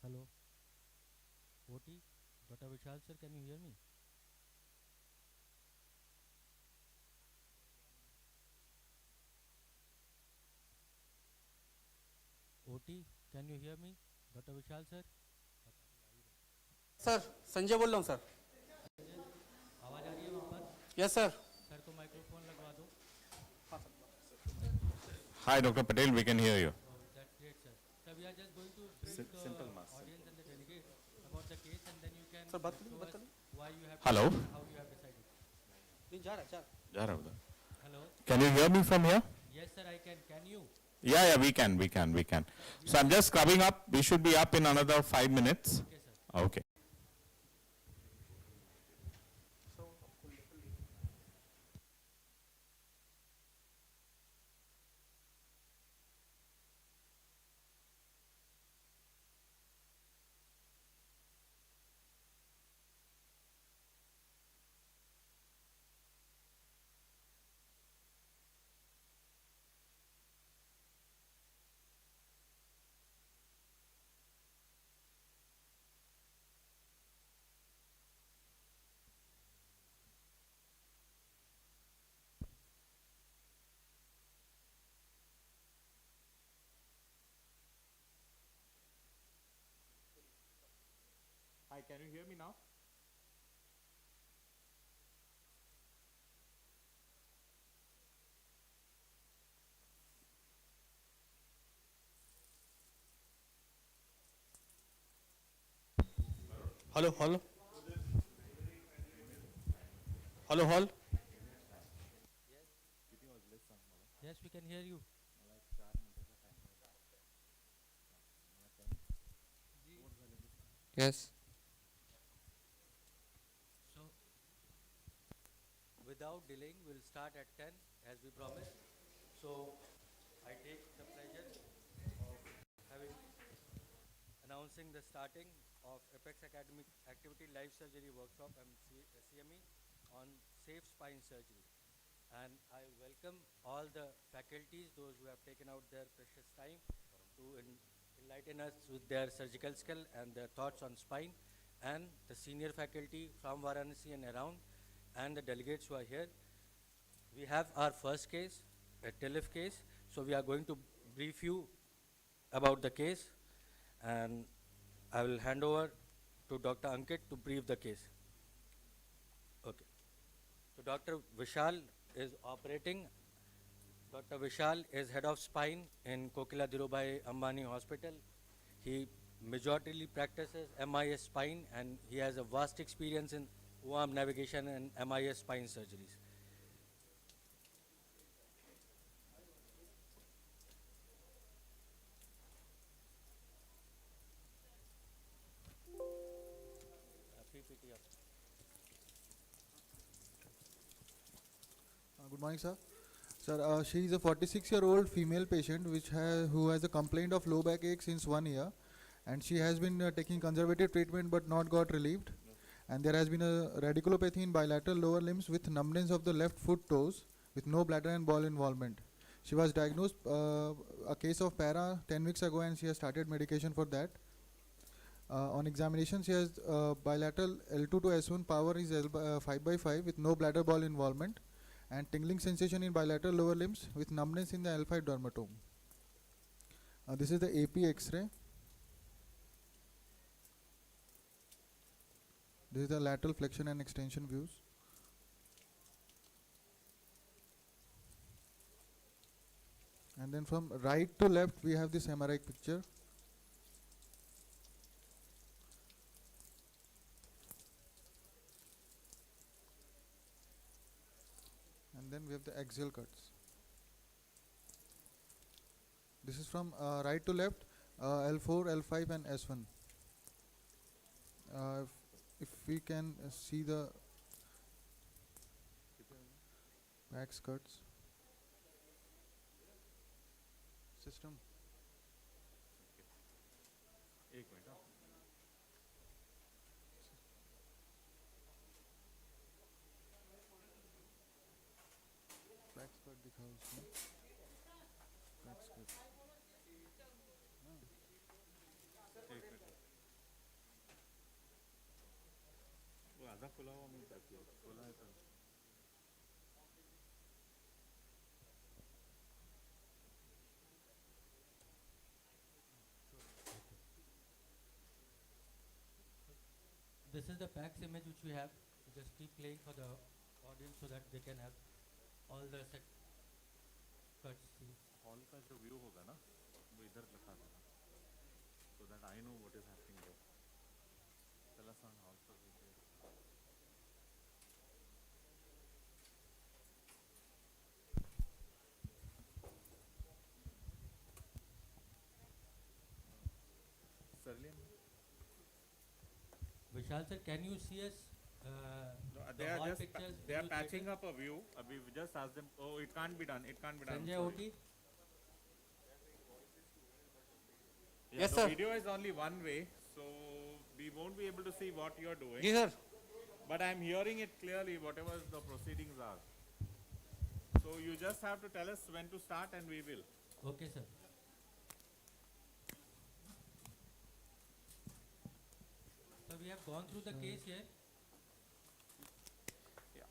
Hello. OT. Dr. Vishal sir, can you hear me? OT. Can you hear me? Dr. Vishal sir. Sir Sanjay बोल रहा हूँ sir. आवाज आ रही है वहाँ पर? Yes sir. सर को माइक्रोफोन लगवा दो. Hi, Dr. Patel, we can hear you. Oh, that's great, sir. Sir, we are just going to brief the audience and the delegates about the case, and then you can Sir, बात show us why you have Hello? decided, how you have decided. नहीं जा रहा. जा रहा हूँ. Hello. Can you hear me from here? Yes, sir, I can. Can you? Yeah, we can. So I'm just scrubbing up. We should be up in another 5 minutes. Okay, sir. Okay. Hi, can you hear me now? Hello. Yes, we can hear you. Yes. So, without delaying, we'll start at 10 as we promised. So, I take the pleasure of announcing the starting of Apex Academic Activity Live Surgery Workshop CME on safe spine surgery. And I welcome all the faculties, those who have taken out their precious time to enlighten us with their surgical skill and their thoughts on spine, and the senior faculty from Varanasi and around, and the delegates who are here. We have our first case, a TILIF case. So we are going to brief you about the case, and I will hand over to Dr. Ankit to brief the case. Okay. So Dr. Vishal is operating. Dr. Vishal is head of spine in Kokila Dhirubhai Ambani Hospital. He majorly practices MIS spine, and he has a vast experience in OAM navigation and MIS spine surgeries. PPT up. Good morning, sir. Sir, she is a 46-year-old female patient who has a complaint of low back ache since 1 year, and she has been taking conservative treatment but not got relieved. And there has been a radiculopathy in bilateral lower limbs with numbness of the left foot toes with no bladder and ball involvement. She was diagnosed a case of para 10 weeks ago, and she has started medication for that. On examination, she has bilateral L2 to S1 power is 5/5 with no bladder ball involvement, and tingling sensation in bilateral lower limbs with numbness in the L5 dermatome. This is the AP X-ray. This is the lateral flexion and extension views. And then from right to left, we have this MRI picture. And then we have the axial cuts. This is from right to left, L4, L5 and S1. If we can see the back skirts. System. Back skirt दिखाओ उसमें. Back skirt. This is the PAX image which we have. So just keep playing for the audience so that they can have all the cuts. See. Hall का जो view होगा ना वो इधर दिखा देना so that I know what is happening there. चला सांग हॉल का view Serlian? Vishal sir, can you see us? No, The they are wall just pictures they are you patching taken? up a view. We just asked them. Oh, it can't be done. It can't be done. Sanjay Sorry. Oti? Yeah, Yes, the sir. video is only one way, so we won't be able to see what you are doing. जी sir. But I am hearing it clearly, whatever the proceedings are. So you just have to tell us when to start, and we will. Okay, sir. So we have gone through the case here. Yeah.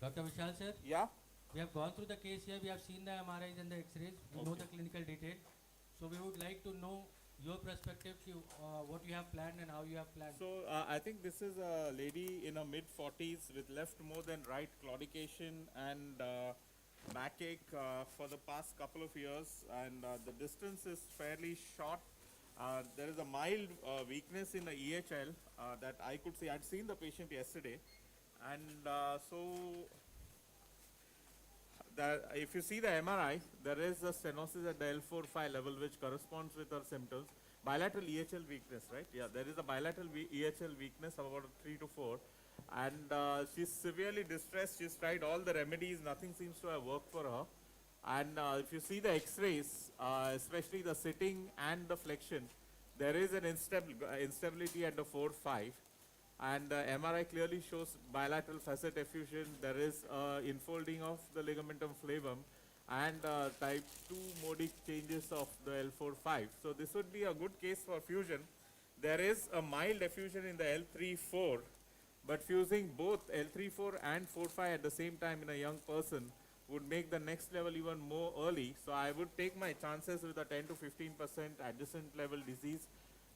Dr. Vishal sir, Yeah. we have gone through the case here. We have seen the MRIs and the X-rays. We know the clinical detail. So we would like to know your perspective, what you have planned and how you have planned. So I think this is a lady in her mid-40s with left more than right claudication and backache for the past couple of years, and the distance is fairly short. There is a mild weakness in the EHL that I could see. I'd seen the patient yesterday, and if you see the MRI, there is a stenosis at the L4-5 level which corresponds with her symptoms. Bilateral EHL weakness, right? Yeah, there is a bilateral EHL weakness of about 3 to 4. And she's severely distressed. She's tried all the remedies. Nothing seems to have worked for her. And if you see the X-rays, especially the sitting and the flexion, there is an instability at the 4-5. And MRI clearly shows bilateral facet effusion. There is infolding of the ligamentum flavum and type 2 modic changes of the L4-5. So this would be a good case for fusion. There is a mild effusion in the L3-4, but fusing both L3-4 and 4-5 at the same time in a young person would make the next level even more early. So I would take my chances with a 10 to 15% adjacent level disease,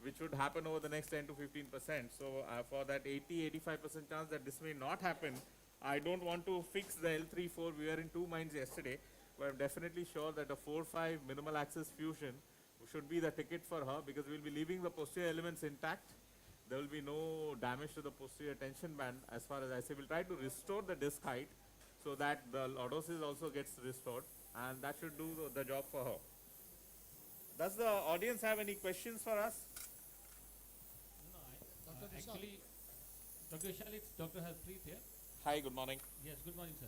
which would happen over the next 10 to 15%. So for that 80-85% chance that this may not happen, I don't want to fix the L3-4. We were in two minds yesterday, but I'm definitely sure that a 4-5 minimal axis fusion should be the ticket for her, because we'll be leaving the posterior elements intact. There will be no damage to the posterior tension band. As far as I say, we'll try to restore the disc height so that the lordosis also gets restored, and that should do the job for her. Does the audience have any questions for us? Actually, Dr. Vishal, it's Dr. Harpreet here. Hi, good morning. Yes, good morning, sir.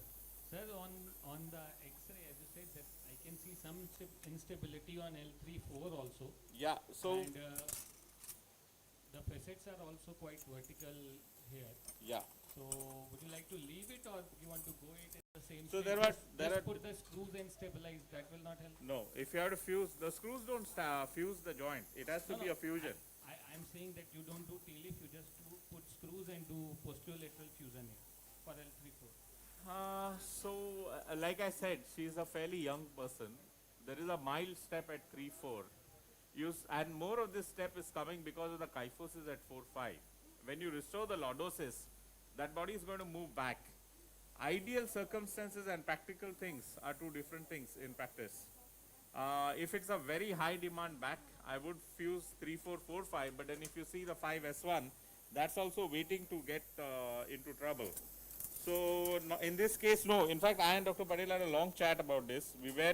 Sir, on the X-ray, as you said, that I can see some instability on L3-4 also. Yeah, so And the facets are also quite vertical here. yeah. So, would you like to leave it, or you want to go it in the same So shape? there are Put the screws and stabilize. That will not help. no. If you have to fuse, the screws don't fuse the joint. It has to No, be no, a fusion. I'm saying that you don't do TLIF, you just put screws and do posterolateral fusion here for L3-4. Like I said, she is a fairly young person. There is a mild step at 3-4. And more of this step is coming because of the kyphosis at 4-5. When you restore the lordosis, that body is going to move back. Ideal circumstances and practical things are two different things in practice. If it's a very high demand back, I would fuse 3-4-4-5, but then if you see the 5S1, that's also waiting to get into trouble. So no, in this case, no. In fact, I and Dr. Patel had a long chat about this. We were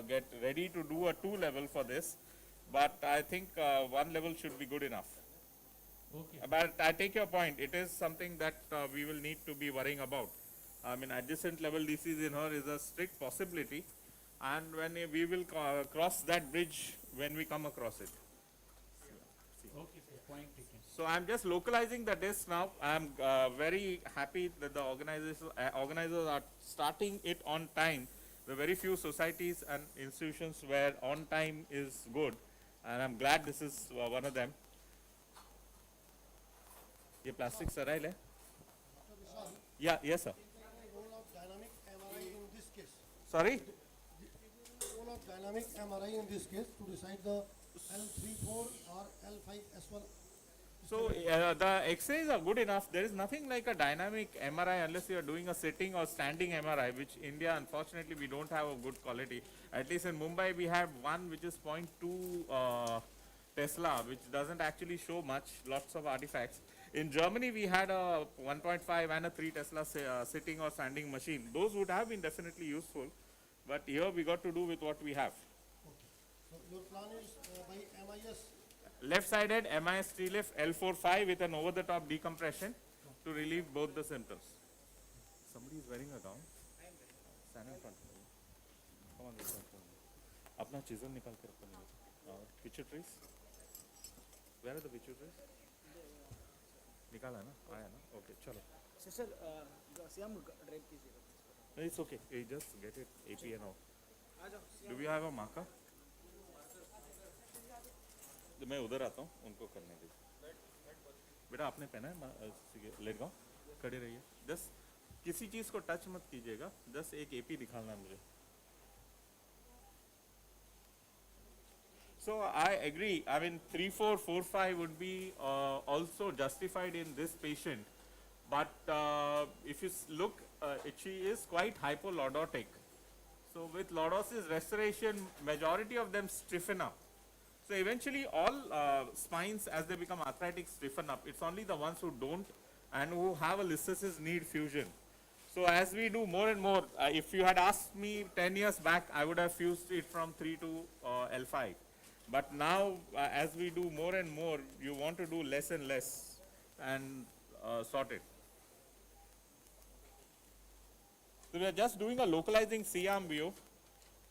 get ready to do a 2 level for this, but I think 1 level should be good enough. Okay. But I take your point. It is something that we will need to be worrying about. I mean, adjacent level disease in her is a strict possibility, and when we will cross that bridge when we come across it. Okay, sir. Point taken. So I'm just localizing the disc now. I'm very happy that the organizers are starting it on time. The very few societies and institutions where on time is good, and I'm glad this is one of them. ये plastic सराइल है Yeah, yes, sir. Role of dynamic MRI in this case. Sorry? Role of dynamic MRI in this case to decide the L34 or L5S1. So the X-rays are good enough. There is nothing like a dynamic MRI unless you are doing a sitting or standing MRI, which India, unfortunately, we don't have a good quality. At least in Mumbai, we have one which is 0.2 Tesla, which doesn't actually show much, lots of artifacts. In Germany, we had a 1.5 and a 3 Tesla sitting or standing machine. Those would have been definitely useful, but here we got to do with what we have. So your plan is by MIS. Left-sided MIS T-lift L45 with an over-the-top decompression to relieve both the symptoms. Somebody is wearing a gown. Stand in front of me. Come on, this side. अपना chisel निकाल के रखो नहीं. Pituitaries. Where are the pituitaries? निकाला ना? आया ना? Okay, चलो. सर सीएम ड्राइव कीजिएगा. It's okay. You just get it AP and all. Do we have a marker? मैं उधर आता हूँ उनको करने दीजिए. बेटा आपने पहना है लेट गो खड़े रहिए. जस्ट किसी चीज़ को टच मत कीजिएगा. जस्ट एक एपी दिखाना है मुझे. So I agree. I mean 3, 4, 4, 5 would be also justified in this patient. But if you look, she is quite hypolordotic. So with lordosis restoration, majority of them stiffen up. So eventually all spines as they become arthritic stiffen up. It's only the ones who don't and who have a listhesis need fusion. So as we do more and more, if you had asked me 10 years back, I would have fused it from 3 to L5. But now as we do more and more, you want to do less and less and sort it. So we are just doing a localizing C-arm view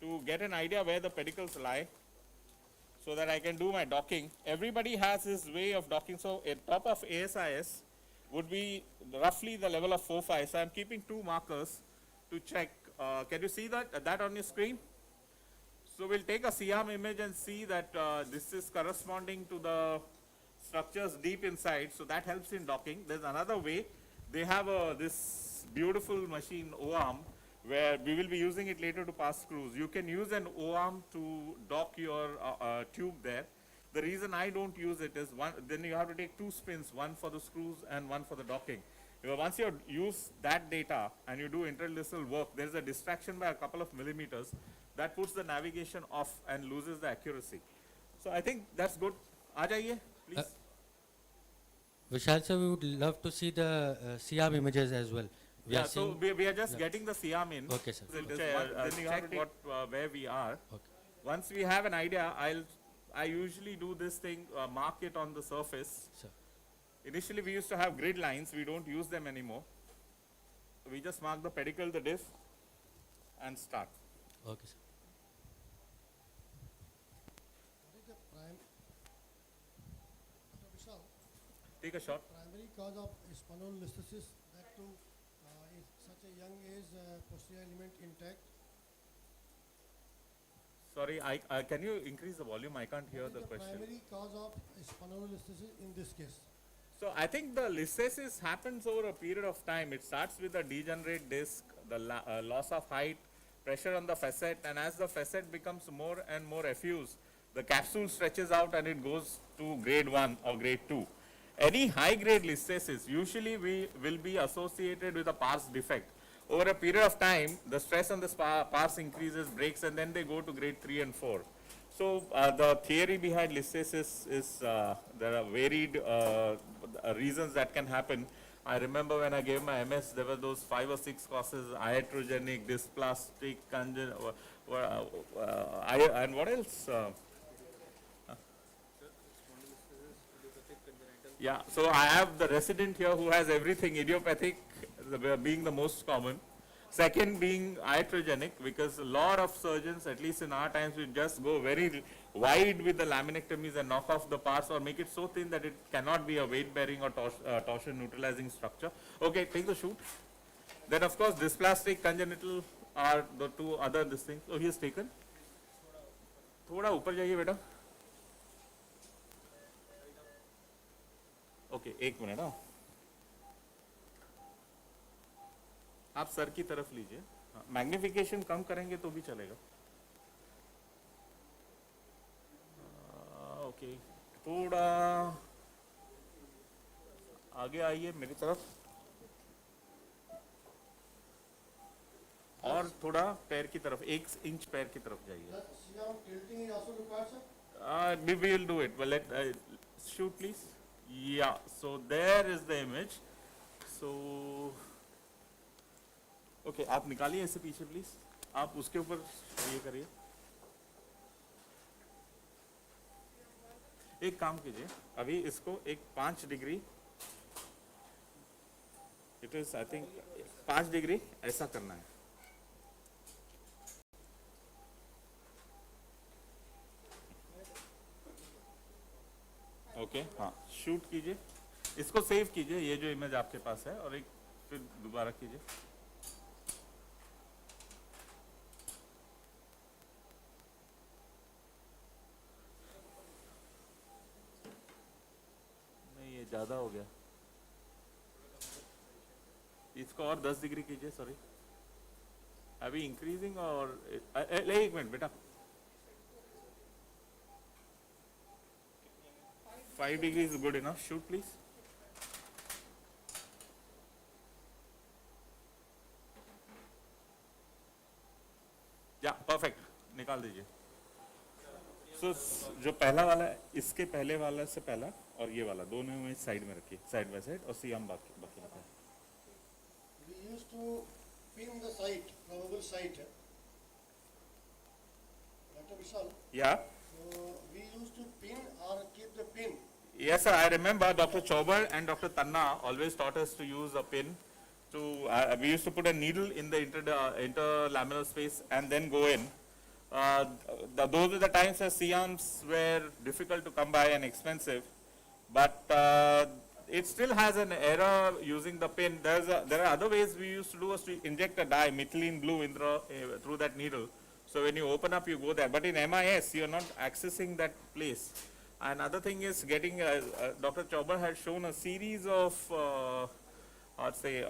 to get an idea where the pedicles lie, so that I can do my docking. Everybody has his way of docking. So at top of ASIS would be roughly the level of 4, 5. So I'm keeping 2 markers to check. Can you see that on your screen? So we'll take a C-arm image and see that this is corresponding to the structures deep inside. So that helps in docking. There's another way. They have this beautiful machine, O-arm, where we will be using it later to pass screws. You can use an O-arm to dock your tube there. The reason I don't use it is then you have to take 2 spins, one for the screws and one for the docking. Once you use that data and you do interlisal work, there is a distraction by a couple of millimeters that puts the navigation off and loses the accuracy. So I think that's good. Aa jaiye, please. Vishal sir, we would love to see the C-arm images as well. So we are just getting the C-arm in. Okay, sir. Then you have to check where we are. Okay. Once we have an idea, I usually do this thing, mark it on the surface. Sir. Initially we used to have grid lines, we don't use them anymore. So we just mark the pedicle, the disc and start. Okay, sir. What is the Dr. Vishal, Take a shot. primary cause of spondylolisthesis that too is such a young age, posterior element intact? Sorry, can you increase the volume? I can't hear What the is question. primary cause of spondylolisthesis in this case? So I think the listhesis happens over a period of time. It starts with a degenerate disc, the loss of height, pressure on the facet, and as the facet becomes more and more effuse, the capsule stretches out and it goes to grade 1 or grade 2. Any high grade listhesis usually will be associated with a pars defect. Over a period of time, the stress on the pars increases, breaks, and then they go to grade 3 and 4. So the theory behind listhesis is there are varied reasons that can happen. I remember when I gave my MS, there were those 5 or 6 causes: iatrogenic, dysplastic, and what else? Yeah, so I have the resident here who has everything, idiopathic being the most common. Second being iatrogenic, because a lot of surgeons, at least in our times, will just go very wide with the laminectomies and knock off the parts or make it so thin that it cannot be a weight bearing or torsion neutralizing structure. Okay, take the shoot. Then of course dysplastic, congenital are the 2 other this things. So he has taken. थोड़ा ऊपर जाइए बेटा. Okay, 1 minute. आप sir की तरफ लीजिए, magnification कम करेंगे तो भी चलेगा। ओके, थोड़ा आगे आइए मेरी तरफ, और थोड़ा पैर की तरफ, 1 इंच पैर की तरफ जाइए। The C-arm tilting is also required, sir? We will do it. Well, let shoot, please. Yeah. So there is the image. So, okay, आप निकालिए इसे पीछे प्लीज, आप उसके ऊपर ये करिए। एक काम कीजिए, अभी इसको एक 5 degree, it is I think 5 degree ऐसा करना है। ओके, हाँ, शूट कीजिए, इसको सेव कीजिए, ये जो इमेज आपके पास है, और एक फिर दोबारा कीजिए। नहीं, ये ज्यादा हो गया, इसको और 10 डिग्री कीजिए। सॉरी, अभी इंक्रीजिंग, और एक मिनट बेटा, 5 degree is good enough. Shoot please. या परफेक्ट, निकाल दीजिए। सो जो पहला वाला है, इसके पहले वाला से पहला और ये वाला, दोनों में साइड में रखिए, साइड बाय साइड, और सीएम बाकी बाकी रखा है। We used to pin the site, probable site. Dr. Vishal, या so we used to pin or keep the pin. yes sir, I remember Dr. Chhabra and Dr. Tanna always taught us to use a pin to we used to put a needle in the interlaminar space and then go in. Those are the times that C-arms were difficult to come by and expensive, but it still has an error using the pin. There are other ways we used to do, was to inject a dye, methylene blue, in through that needle. So when you open up, you go there. But in MIS, you are not accessing that place. Another thing is getting, Dr. Chhabra had shown a series of, I'd say,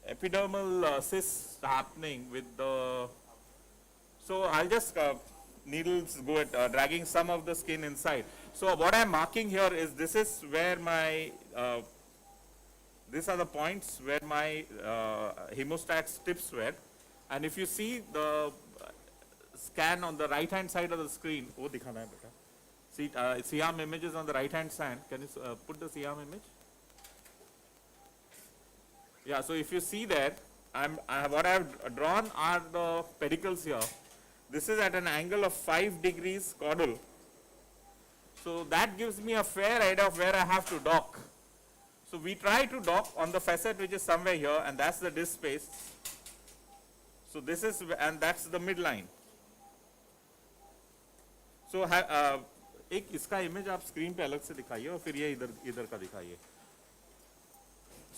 epidermal cysts happening with the, so I'll just, needles go at dragging some of the skin inside. So what I'm marking here is, this is where my, these are the points where my hemostats tips were. And if you see the scan on the right hand side of the screen, oh, dikhana hai beta. See, C-arm images on the right hand side. Can you put the C-arm image? Yeah, so if you see there, what I have drawn are the pedicles here. This is at an angle of 5 degrees caudal. So that gives me a fair idea of where I have to dock. So we try to dock on the facet which is somewhere here, and that's the disc space. So this is, and that's the midline. So एक इसका image आप screen पे अलग से दिखाइए, और फिर ये इधर का दिखाइए.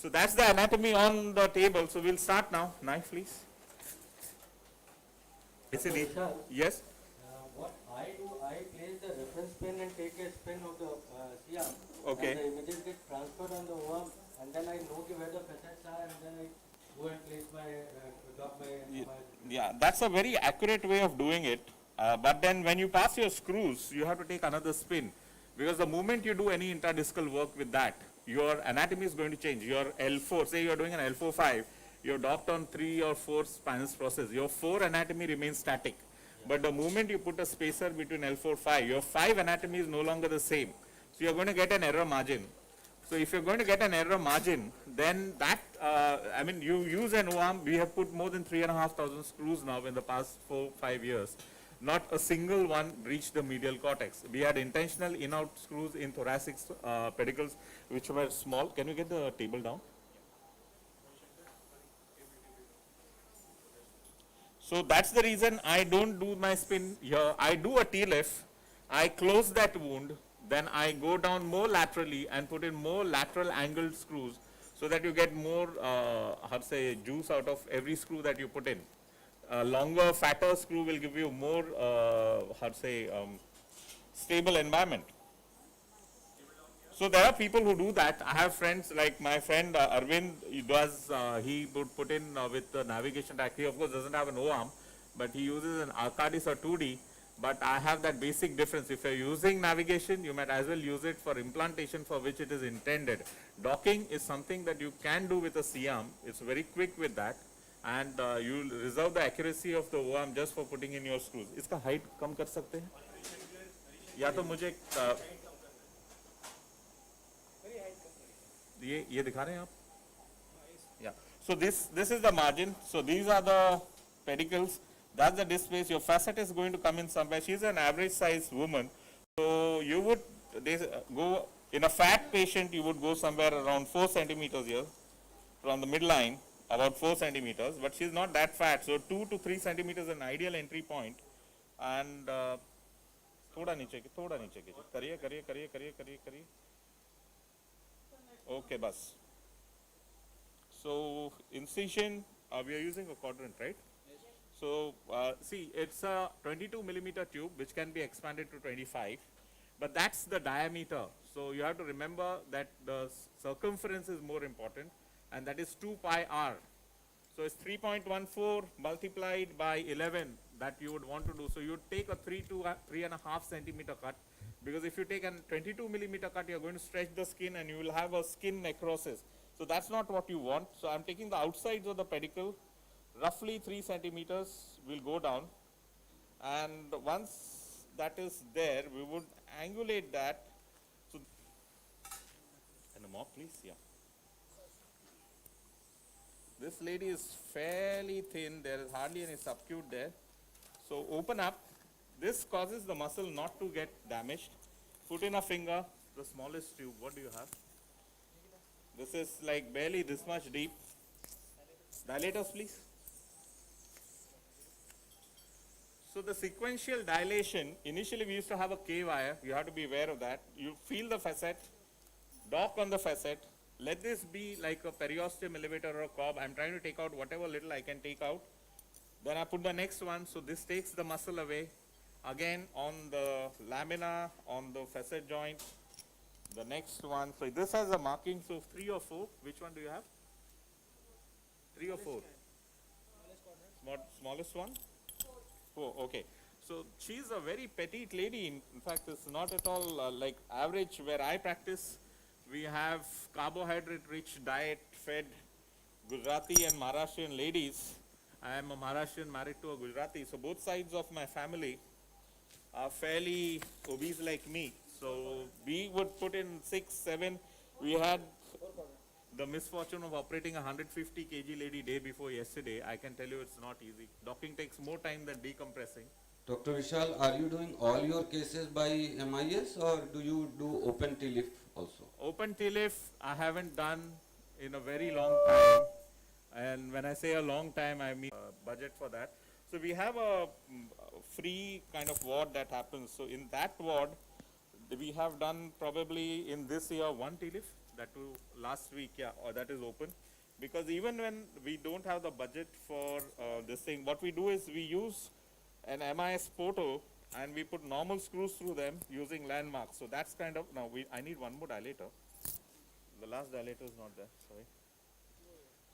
So that's the anatomy on the table. So we'll start now. Knife, please. Yes. What I do, I place the reference pin and take a spin of the C-arm. Okay. And the images get transferred on the OM, and then I know where the facets are, and then I go and place my Yeah, that's a very accurate way of doing it. But then when you pass your screws, you have to take another spin, because the moment you do any interdiscal work with that, your anatomy is going to change. Your L4, say you are doing an L4-5, you're docked on 3 or 4 spinal process. Your 4 anatomy remains static. But the moment you put a spacer between L4-5, your 5 anatomy is no longer the same. So you're going to get an error margin. So if you're going to get an error margin, then that, I mean, you use an OARM. We have put more than 3,500 screws now in the past 4-5 years. Not a single one reached the medial cortex. We had intentional in-out screws in thoracic pedicles, which were small. Can you get the table down? So that's the reason I don't do my spin here. I do a TLIF, I close that wound, then I go down more laterally and put in more lateral angled screws, so that you get more, juice out of every screw that you put in. A longer, fatter screw will give you more, stable environment. So there are people who do that. I have friends like my friend Arvind, he would put in with the navigation track. He of course doesn't have an O-arm, but he uses an Arcadis or 2D. But I have that basic difference. If you're using navigation, you might as well use it for implantation for which it is intended. Docking is something that you can do with a C-arm. It's very quick with that. And you reserve the accuracy of the O-arm just for putting in your screws. इसका height कम कर सकते हैं? या तो मुझे ये दिखा रहे हैं आप? Yeah. So this is the margin. So these are the pedicles. That's the disc space. Your facet is going to come in somewhere. She's an average sized woman. So you would go in a fat patient. You would go somewhere around 4 centimeters here from the midline, about 4 centimeters. But she's not that fat. So 2 to 3 centimeters is an ideal entry point. And थोड़ा नीचे कीजिए करिए Okay, bus. So incision, we are using a quadrant, right? So see, it's a 22 millimeter tube which can be expanded to 25, but that's the diameter. So you have to remember that the circumference is more important, and that is 2 pi r. So it's 3.14 multiplied by 11 that you would want to do. So you would take a 3 to 3.5 centimeter cut. Because if you take a 22 millimeter cut, you are going to stretch the skin and you will have a skin necrosis. So that's not what you want. So I'm taking the outsides of the pedicle, roughly 3 centimeters will go down. And once that is there, we would angulate that. So, and a mop, please, yeah. This lady is fairly thin. There is hardly any subcute there. So open up. This causes the muscle not to get damaged. Put in a finger, the smallest tube. What do you have? This is like barely this much deep. Dilators, please. So the sequential dilation, initially we used to have a K wire. You have to be aware of that. You feel the facet, dock on the facet. Let this be like a periosteum elevator or a cob. I'm trying to take out whatever little I can take out. Then I put the next one. So this takes the muscle away. Again on the lamina, on the facet joint, the next one. So this has a marking, so 3 or 4. Which one do you have? 3 or 4? Smallest one? 4, okay. So she's a very petite lady. In fact, it's not at all like average. Where I practice, we have carbohydrate rich diet fed Gujarati and Maharashtrian ladies. I am a Maharashtrian married to a Gujarati. So both sides of my family are fairly obese like me. So we would put in 6, 7. We had the misfortune of operating a 150 kg lady day before yesterday. I can tell you it's not easy. Docking takes more time than decompressing. Dr. Vishal, are you doing all your cases by MIS or do you do open TLIF also? Open TLIF I haven't done in a very long time. And when I say a long time, I mean budget for that. So we have a free kind of ward that happens. So in that ward, we have done probably in this year 1 TLIF, that too last week, yeah, or that is open. Because even when we don't have the budget for this thing, what we do is we use an MIS photo and we put normal screws through them using landmarks. So that's kind of, now I need one more dilator. The last dilator is not there,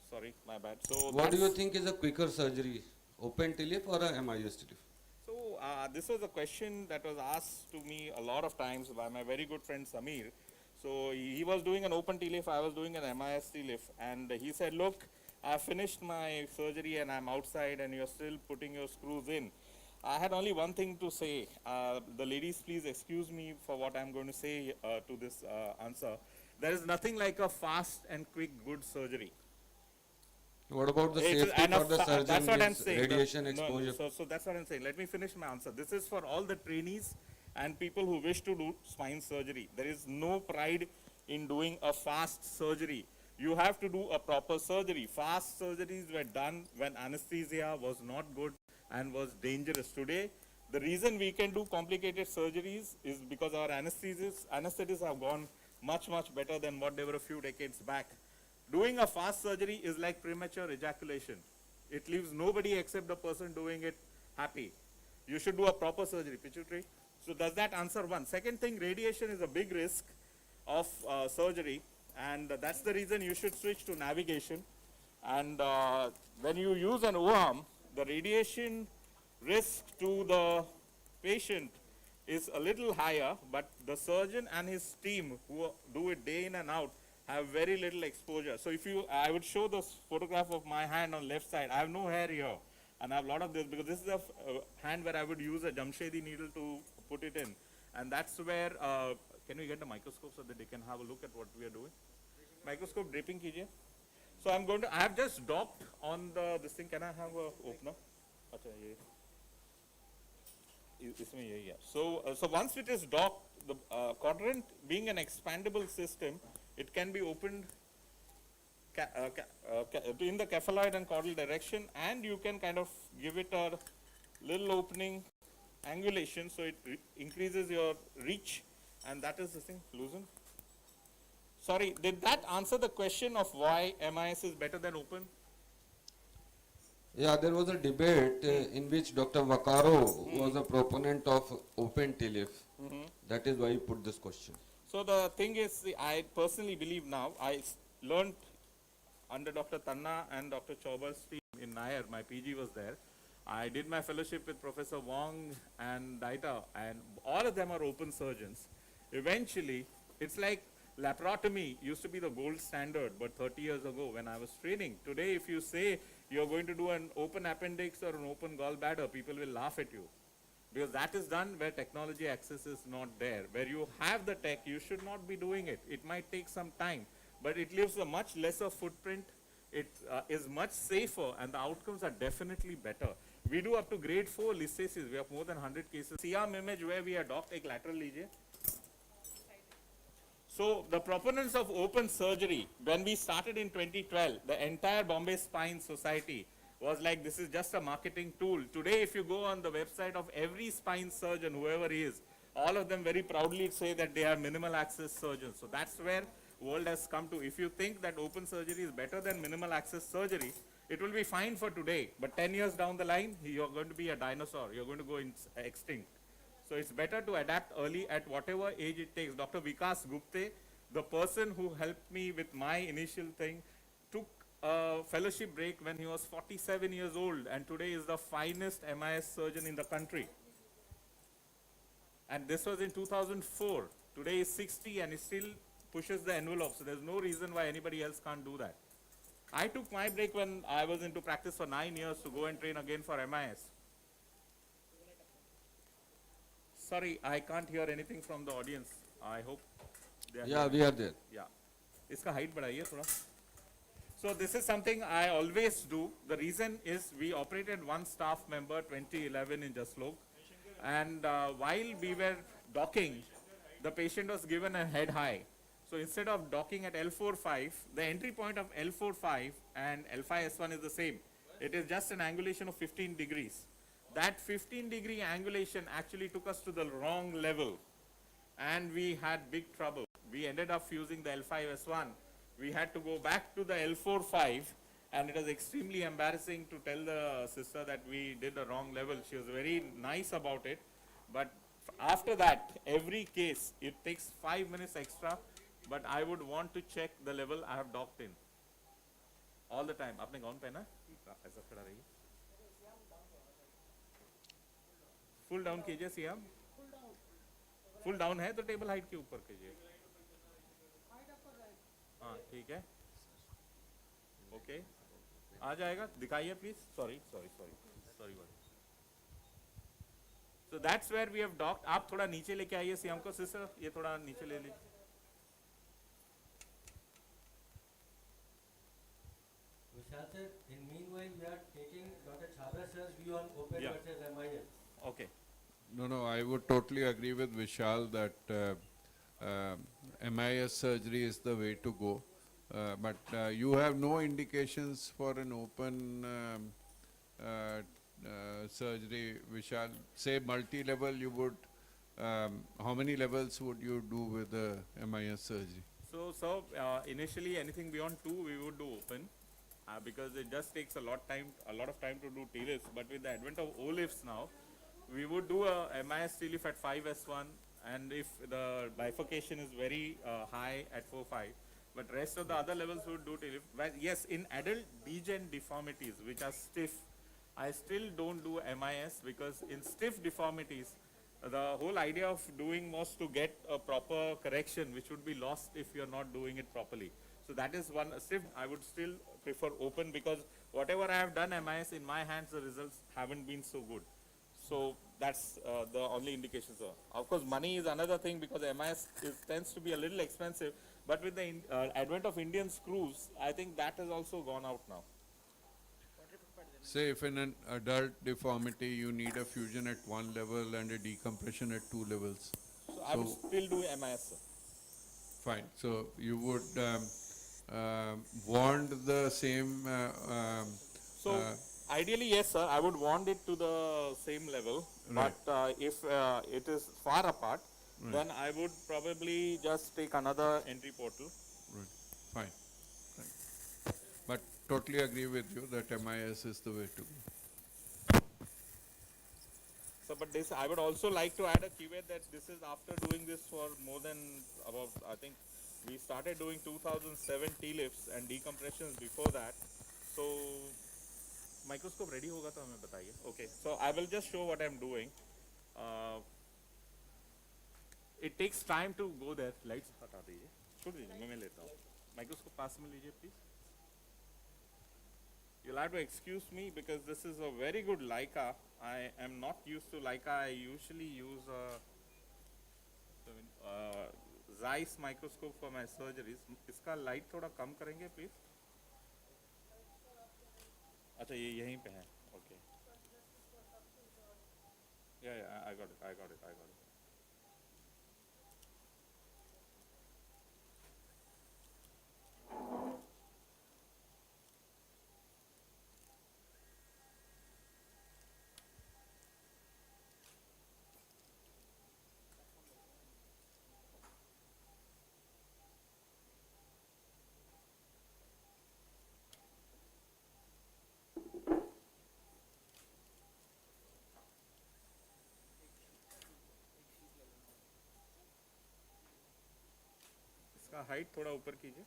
sorry, my bad. So what do you think is a quicker surgery, open TLIF or a MIS TLIF? So this was a question that was asked to me a lot of times by my very good friend Samir. So he was doing an open TLIF, I was doing an MIS TLIF, and he said, look, I finished my surgery and I'm outside and you're still putting your screws in. I had only one thing to say. The ladies, please excuse me for what I'm going to say to this answer. There is nothing like a fast and quick good surgery. What about the safety for the surgeon? That's what I'm saying. Radiation exposure. So that's what I'm saying. Let me finish my answer. This is for all the trainees and people who wish to do spine surgery. There is no pride in doing a fast surgery. You have to do a proper surgery. Fast surgeries were done when anesthesia was not good and was dangerous. Today, the reason we can do complicated surgeries is because our anesthetists have gone much better than what they were a few decades back. Doing a fast surgery is like premature ejaculation. It leaves nobody except the person doing it happy. You should do a proper surgery, pituitary. So does that answer one? Second thing, radiation is a big risk. of surgery, and that's the reason you should switch to navigation. And when you use an O-arm, the radiation risk to the patient is a little higher, but the surgeon and his team who do it day in and out have very little exposure. So if you, I would show this photograph of my hand on left side. I have no hair here, and I have a lot of this because this is a hand where I would use a Jamshedi needle to put it in. And that's where, can we get the microscope so that they can have a look at what we are doing? Microscope draping kijiye. So I'm going to, I have just docked on this thing. Can I have a opener? Acha, ye. Isme yahi hai. So once it is docked, the quadrant being an expandable system, it can be opened in the cephaloid and caudal direction, and you can kind of give it a little opening angulation, so it increases your reach, and that is the thing. Loosen. Sorry, did that answer the question of why MIS is better than open? Yeah, there was a debate in which Dr. Vaccaro was a proponent of open TLIF. That is why he put this question. So the thing is, I personally believe now, I learned under Dr. Tanna and Dr. Chauber's team in Nair, my PG was there. I did my fellowship with Professor Wong and Daita, and all of them are open surgeons. Eventually, it's like laparotomy used to be the gold standard, but 30 years ago when I was training. Today, if you say you're going to do an open appendix or an open gallbladder, people will laugh at you. Because that is done where technology access is not there. Where you have the tech, you should not be doing it. It might take some time, but it leaves a much lesser footprint. It is much safer, and the outcomes are definitely better. We do up to grade 4 listhesis. We have more than 100 cases. C-arm image where we adopt a lateral lesion. So the proponents of open surgery, when we started in 2012, the entire Bombay Spine Society was like, this is just a marketing tool. Today, if you go on the website of every spine surgeon, whoever he is, all of them very proudly say that they are minimal access surgeons. So that's where world has come to. If you think that open surgery is better than minimal access surgery, it will be fine for today. But 10 years down the line, you're going to be a dinosaur. You're going to go extinct. So it's better to adapt early at whatever age it takes. Dr. Vikas Gupte, the person who helped me with my initial thing, took a fellowship break when he was 47 years old, and today is the finest MIS surgeon in the country. And this was in 2004. Today is 60 and he still pushes the envelope. So there's no reason why anybody else can't do that. I took my break when I was into practice for 9 years to go and train again for MIS. Sorry, I can't hear anything from the audience. I hope they are Yeah, we are there. Yeah. Iska height badhaiye thoda. So this is something I always do. The reason is we operated one staff member 2011 in Jaslok, and while we were docking, the patient was given a head high. So instead of docking at L45, the entry point of L45 and L5S1 is the same. It is just an angulation of 15 degrees. That 15-degree angulation actually took us to the wrong level, and we had big trouble. We ended up fusing the L5S1. We had to go back to the L45, and it was extremely embarrassing to tell the sister that we did the wrong level. She was very nice about it, but after that, every case, it takes 5 minutes extra, but I would want to check the level I have docked in all the time. Aapne gaun pehna hai? Aisa khada rahiye. Full down कीजिए CM. Full down है तो table height के ऊपर कीजिए. हाँ ठीक है. Okay. आ जाएगा. दिखाइए please. Sorry. So that's where we have docked. आप थोड़ा नीचे लेके आइए सीएम को. सिस्टर ये थोड़ा नीचे ले लीजिए. Vishal sir, in meanwhile we are taking Dr. Chhabra sir's view on open versus MIS. Okay. No, I would totally agree with Vishal that MIS surgery is the way to go. But you have no indications for an open surgery, Vishal. Say multi-level, you would, how many levels would you do with the MIS surgery? So initially anything beyond 2 we would do open. Because it just takes a lot of time to do T-lifts. But with the advent of O-lifts now, we would do a MIS T-lift at 5S1 and if the bifurcation is very high at 4-5, but rest of the other levels would do TLIF. But yes, in adult degen deformities which are stiff, I still don't do MIS because in stiff deformities, the whole idea of doing was to get a proper correction which would be lost if you're not doing it properly. So that is one stiff. I would still prefer open because whatever I have done MIS in my hands, the results haven't been so good. So that's the only indications. Of course, money is another thing because MIS tends to be a little expensive. But with the advent of Indian screws, I think that has also gone out now. Say if in an adult deformity you need a fusion at one level and a decompression at 2 levels. So I would still do MIS, sir. Fine. So you would want the same. So ideally, yes, sir. I would want it to the same level. Right. But if it is far apart, then I would probably just take another entry portal. Right. Fine. But totally agree with you that MIS is the way to go. So, but this, I would also like to add a caveat that this is after doing this for more than about, I think we started doing 2007 T-lifts and decompressions before that. So, microscope ready hoga to hमें बताइए. Okay, so I will just show what I'm doing. It takes time to go there. Lights हटा दीजिए. छोड़ दीजिए, मैं लेता हूँ. Microscope पास में लीजिए please. You'll have to excuse me because this is a very good Leica. I am not used to Leica. I usually use Zeiss microscope for my surgeries. इसका light थोड़ा कम करेंगे please. अच्छा ये यहीं पे है. Okay. Yeah, I got it. इसका height थोड़ा ऊपर कीजिए.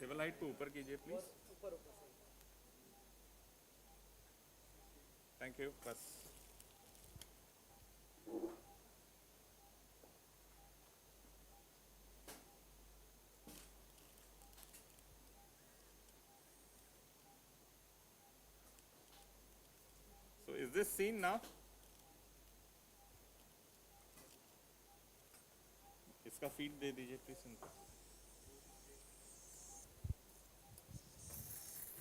टेबल हाइट को ऊपर कीजिए प्लीज. Thank you. बस so is this seen now? इसका फीड दे दीजिए प्लीज इनको.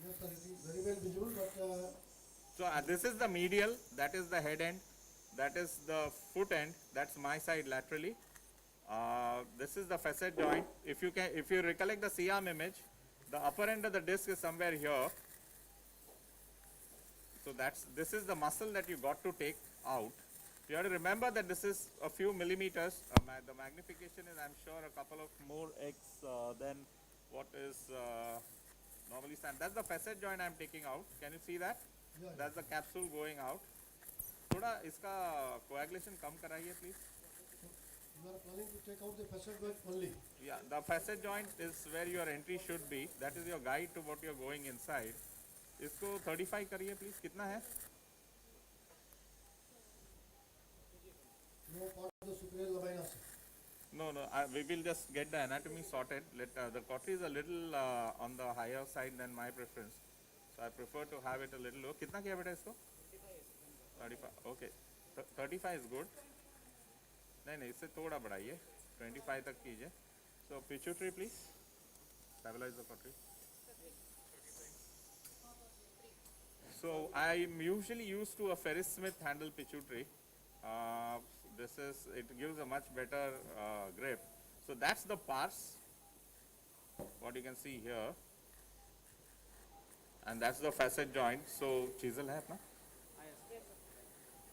Yes, sir, it is very well visible, but So this is the medial, that is the head end, that is the foot end, that's my side laterally. This is the facet joint. If you recollect the C-arm image, the upper end of the disc is somewhere here. So this is the muscle that you got to take out. You have to remember that this is a few millimeters. The magnification is, I'm sure, a couple of more X than what is normally standard. That's the facet joint I'm taking out. Can you see that? Yeah. That's the capsule going out. थोड़ा इसका coagulation कम कराइए please. you are planning to take out the facet joint only. Yeah, the facet joint is where your entry should be. That is your guide to what you're going inside. इसको 35 करिए please. कितना है? No part of the superior lamina, sir. No, we will just get the anatomy sorted. The cautery is a little on the higher side than my preference. So I prefer to have it a little low. कितना किया बेटा इसको? 35. Okay. 35 is good. नहीं इससे थोड़ा बढ़ाइए. 25 तक कीजिए. So pituitary please. Stabilize the cautery. So I am usually used to a Ferris Smith handle pituitary. It gives a much better grip. So that's the pars, what you can see here, and that's the facet joint. So chisel hai apna.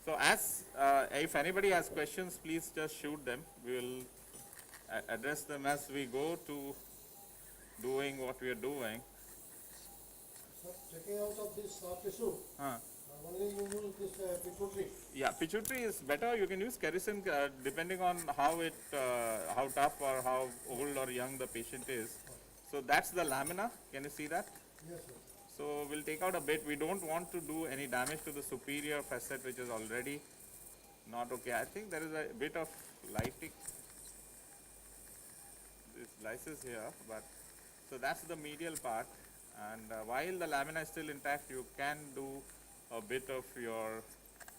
So as if anybody has questions, please just shoot them. We will address them as we go to doing what we are doing. Sir, taking out of this tissue, only you use this pituitary. Yeah, pituitary is better. You can use kerosene depending on how tough or how old or young the patient is. So that's the lamina. Can you see that? Yes, sir. So we'll take out a bit. We don't want to do any damage to the superior facet, which is already not okay. I think there is a bit of lighting. This lysis here, but so that's the medial part. And while the lamina is still intact, you can do a bit of your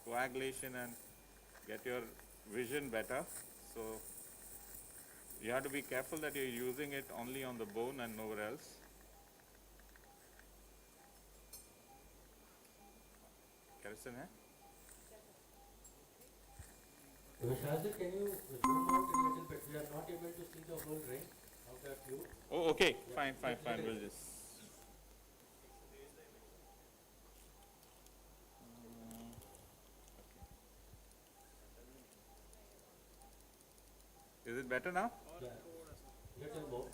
coagulation and get your vision better. So you have to be careful that you're using it only on the bone and nowhere else. Kerosene hai? Vishal, can you zoom out a little bit? We are not able to see the whole ring of the tube. Oh, okay. Fine. We'll just. Is it better now? Yeah. Little more.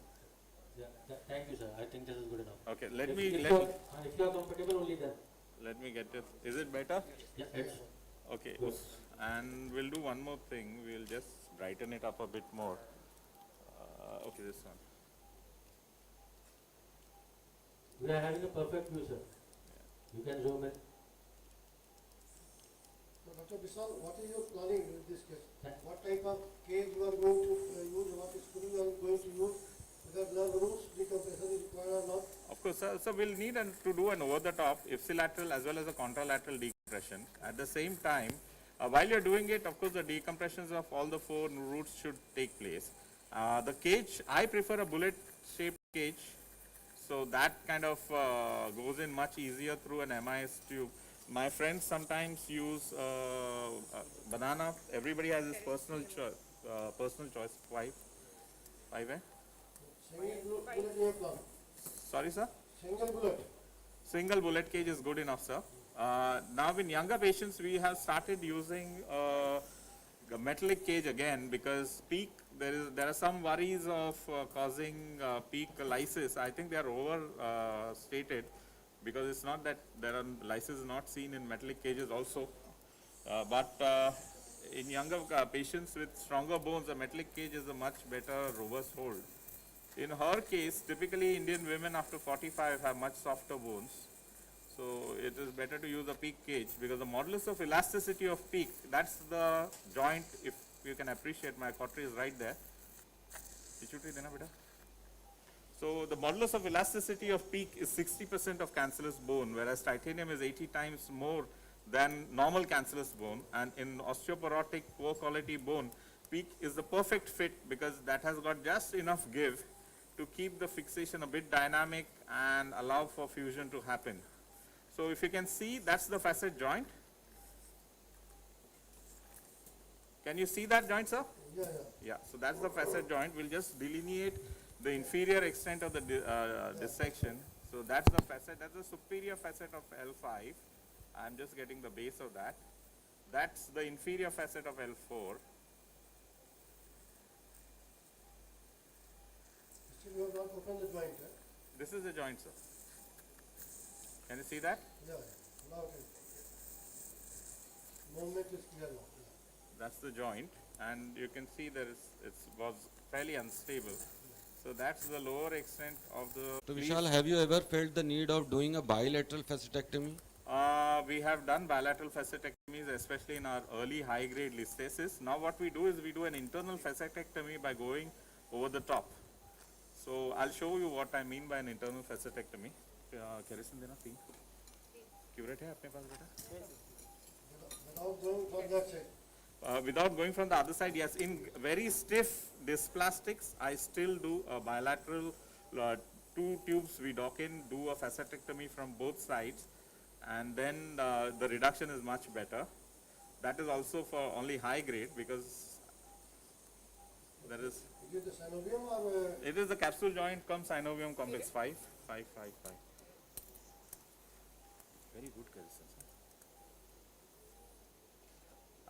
Yeah. Thank you, sir. I think this is good enough. Okay. If you are comfortable, only then. Let me get this. Is it better? Yeah. It's Okay. And we'll do one more thing. We'll just brighten it up a bit more. Okay, this one. We are having a perfect view, sir. You can zoom in. So, Dr. Vishal, what is your planning with this case? What type of cage you are going to use? What screw you are going to use? Whether blood roots decompression is required or not? Of course, sir. So we'll need to do an over-the-top ipsilateral as well as a contralateral decompression. At the same time, while you're doing it, of course, the decompressions of all the 4 roots should take place. The cage, I prefer a bullet-shaped cage. So that kind of goes in much easier through an MIS tube. My friends sometimes use banana. Everybody has his personal choice. 5 eh? Single bullet you have planned. Sorry, sir? Single bullet. Single bullet cage is good enough, sir. Now in younger patients, we have started using a metallic cage again because peak, there are some worries of causing peak lysis. I think they are overstated because it's not that there are lysis not seen in metallic cages also. But in younger patients with stronger bones, a metallic cage is a much better robust hold. In her case, typically Indian women after 45 have much softer bones. So it is better to use a peak cage because the modulus of elasticity of peak, that's the joint, if you can appreciate, my cautery is right there. So the modulus of elasticity of peak is 60% of cancellous bone, whereas titanium is 80 times more than normal cancellous bone. And in osteoporotic, poor quality bone, peak is the perfect fit because that has got just enough give to keep the fixation a bit dynamic and allow for fusion to happen. So if you can see, that's the facet joint. Can you see that joint, sir? Yeah, so that's the facet joint. We'll just delineate the inferior extent of the dissection. So that's the facet, that's the superior facet of L5. I'm just getting the base of that. That's the inferior facet of L4. Still you have not opened the joint, right? This is the joint, sir. Can you see that? Yeah, now okay. Movement is clear now. That's the joint, and you can see it was fairly unstable. So that's the lower extent of the. So Vishal, have you ever felt the need of doing a bilateral facetectomy? We have done bilateral facetectomies, especially in our early high-grade listhesis. Now what we do is we do an internal facetectomy by going over the top. So I'll show you what I mean by an internal facetectomy. Kerosene देना तीन. Curate है अपने पास बेटा? Without going from that side. Without going from the other side, yes. In very stiff dysplastics, I still do a bilateral 2 tubes we dock in, do a facetectomy from both sides, and then the reduction is much better. That is also for only high grade because there is. Is it the synovium or? It is the capsule joint cum synovium complex 5. Very good, Kerosene.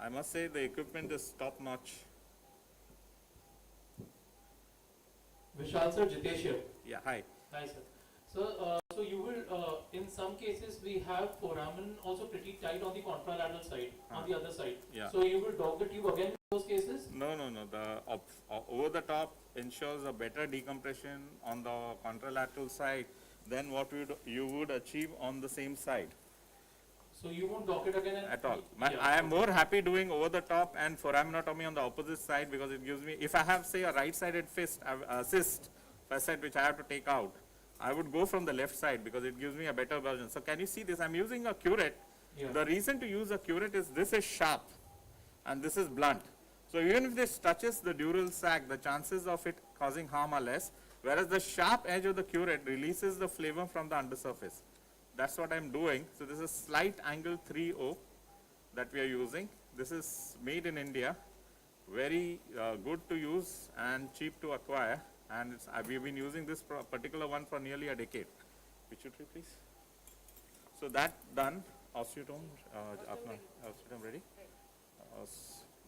I must say the equipment is top notch. Vishal sir, Jitesh here. Yeah, hi. Hi sir. So So you will, in some cases, we have foramen also pretty tight on the contralateral side, on the other side. Yeah. So you will dog the tube again in those cases? No. The over the top ensures a better decompression on the contralateral side than what you would achieve on the same side. So you won't dock it again At all. Yeah. I am more happy doing over the top and foraminotomy on the opposite side because it gives me, if I have say a right-sided cyst facet which I have to take out, I would go from the left side because it gives me a better version. So can you see this? I'm using a curette. Yeah. The reason to use a curette is this is sharp and this is blunt. So even if this touches the dural sac, the chances of it causing harm are less, whereas the sharp edge of the curette releases the phlegm from the undersurface. That's what I'm doing. So this is slight angle 3O that we are using. This is made in India, very good to use and cheap to acquire. And we've been using this particular one for nearly a decade. Pituitary, please. So that done. Osteotome, osteotome ready.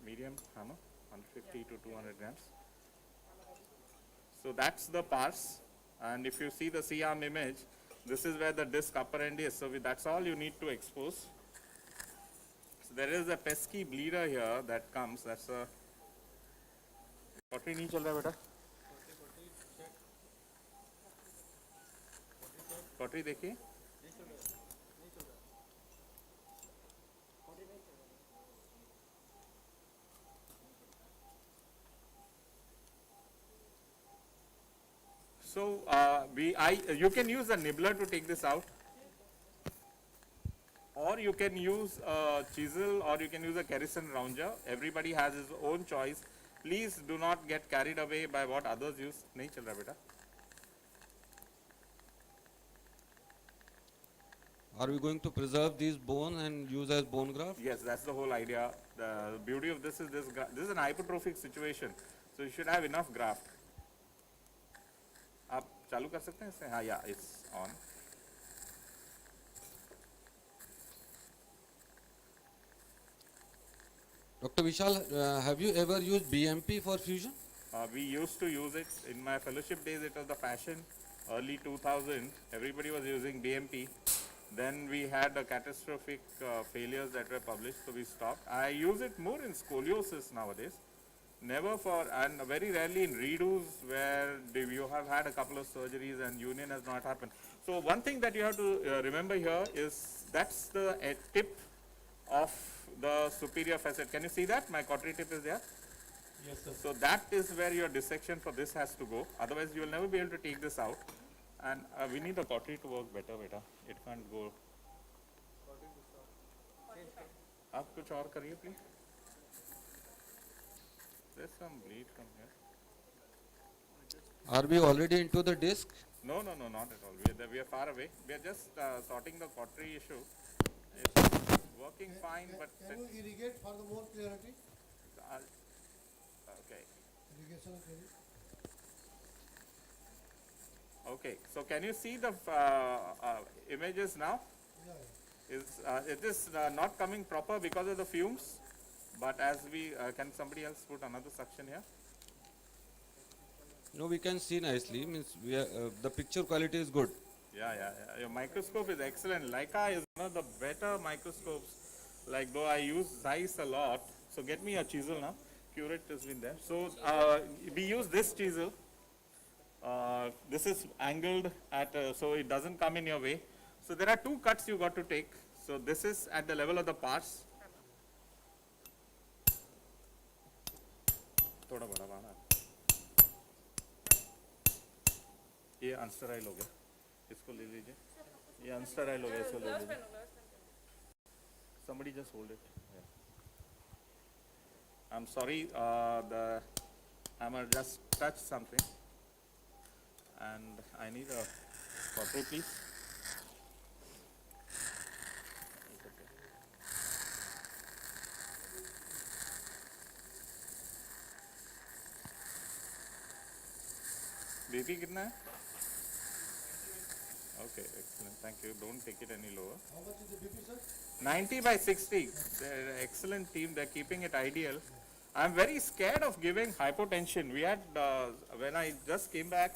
Medium hammer, 150 to 200 grams. So that's the pars. And if you see the C-arm image, this is where the disc upper end is. So that's all you need to expose. So there is a pesky bleeder here that comes. That's a. Pottery नहीं चल रहा बेटा? Pottery देखिए. So you can use a nibbler to take this out, or you can use a chisel, or you can use a kerosene rounger. Everybody has his own choice. Please do not get carried away by what others use. नहीं चल रहा बेटा. Are we going to preserve these bone and use as bone graft? Yes, that's the whole idea. The beauty of this is this is an hypertrophic situation, so you should have enough graft. आप चालू कर सकते हैं इसे? हाँ, yeah, it's on. Dr. Vishal, have you ever used BMP for fusion? We used to use it in my fellowship days. It was the fashion. Early 2000, everybody was using BMP. Then we had a catastrophic failures that were published, so we stopped. I use it more in scoliosis nowadays. Never for, and very rarely in redos where you have had a couple of surgeries and union has not happened. So one thing that you have to remember here is that's the tip of the superior facet. Can you see that? My cautery tip is there. Yes, sir. So that is where your dissection for this has to go. Otherwise you will never be able to take this out. And we need the cautery to work better, beta. It can't go. आप कुछ और करिए please. There's some bleed from here. Are we already into the disc? No, not at all. We are far away. We are just sorting the cautery issue. It's working fine, but Can you irrigate for the more clarity? okay. Irrigation clearly. Okay. So can you see the images now? Yeah. It is not coming proper because of the fumes. But as we can somebody else put another suction here? No, we can see nicely. Means we are, the picture quality is good. Yeah. Your microscope is excellent. Leica is one of the better microscopes. Like though I use Zeiss a lot. So get me a chisel now. Curette has been there. So we use this chisel. This is angled at so it doesn't come in your way. So there are two cuts you got to take. So this is at the level of the parts. थोड़ा बड़ा बाना ये अनस्टेराइल हो गया इसको ले लीजिए ये अनस्टेराइल हो गया इसको ले लीजिए somebody just hold it yeah. I'm sorry the hammer just touched something and I need a cautery please. BP कितना है? Okay, excellent. Thank you. Don't take it any lower. How much is the BP, sir? 90 by 60. They're an excellent team. They're keeping it ideal. I'm very scared of giving hypotension. We had, when I just came back,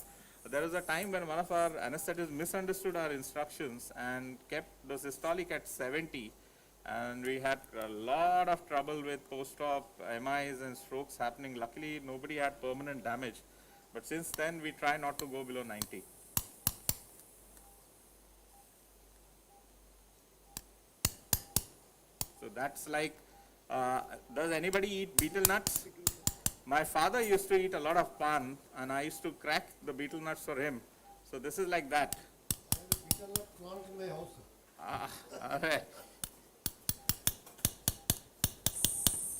There was a time when one of our anesthetists misunderstood our instructions and kept the systolic at 70, and we had a lot of trouble with post-op MIs and strokes happening. Luckily, nobody had permanent damage, but since then we try not to go below 90. So that's like, does anybody eat betel nuts? My father used to eat a lot of pan, and I used to crack the betel nuts for him. So this is like that. I have a betel nut plant in my house, sir. Alright.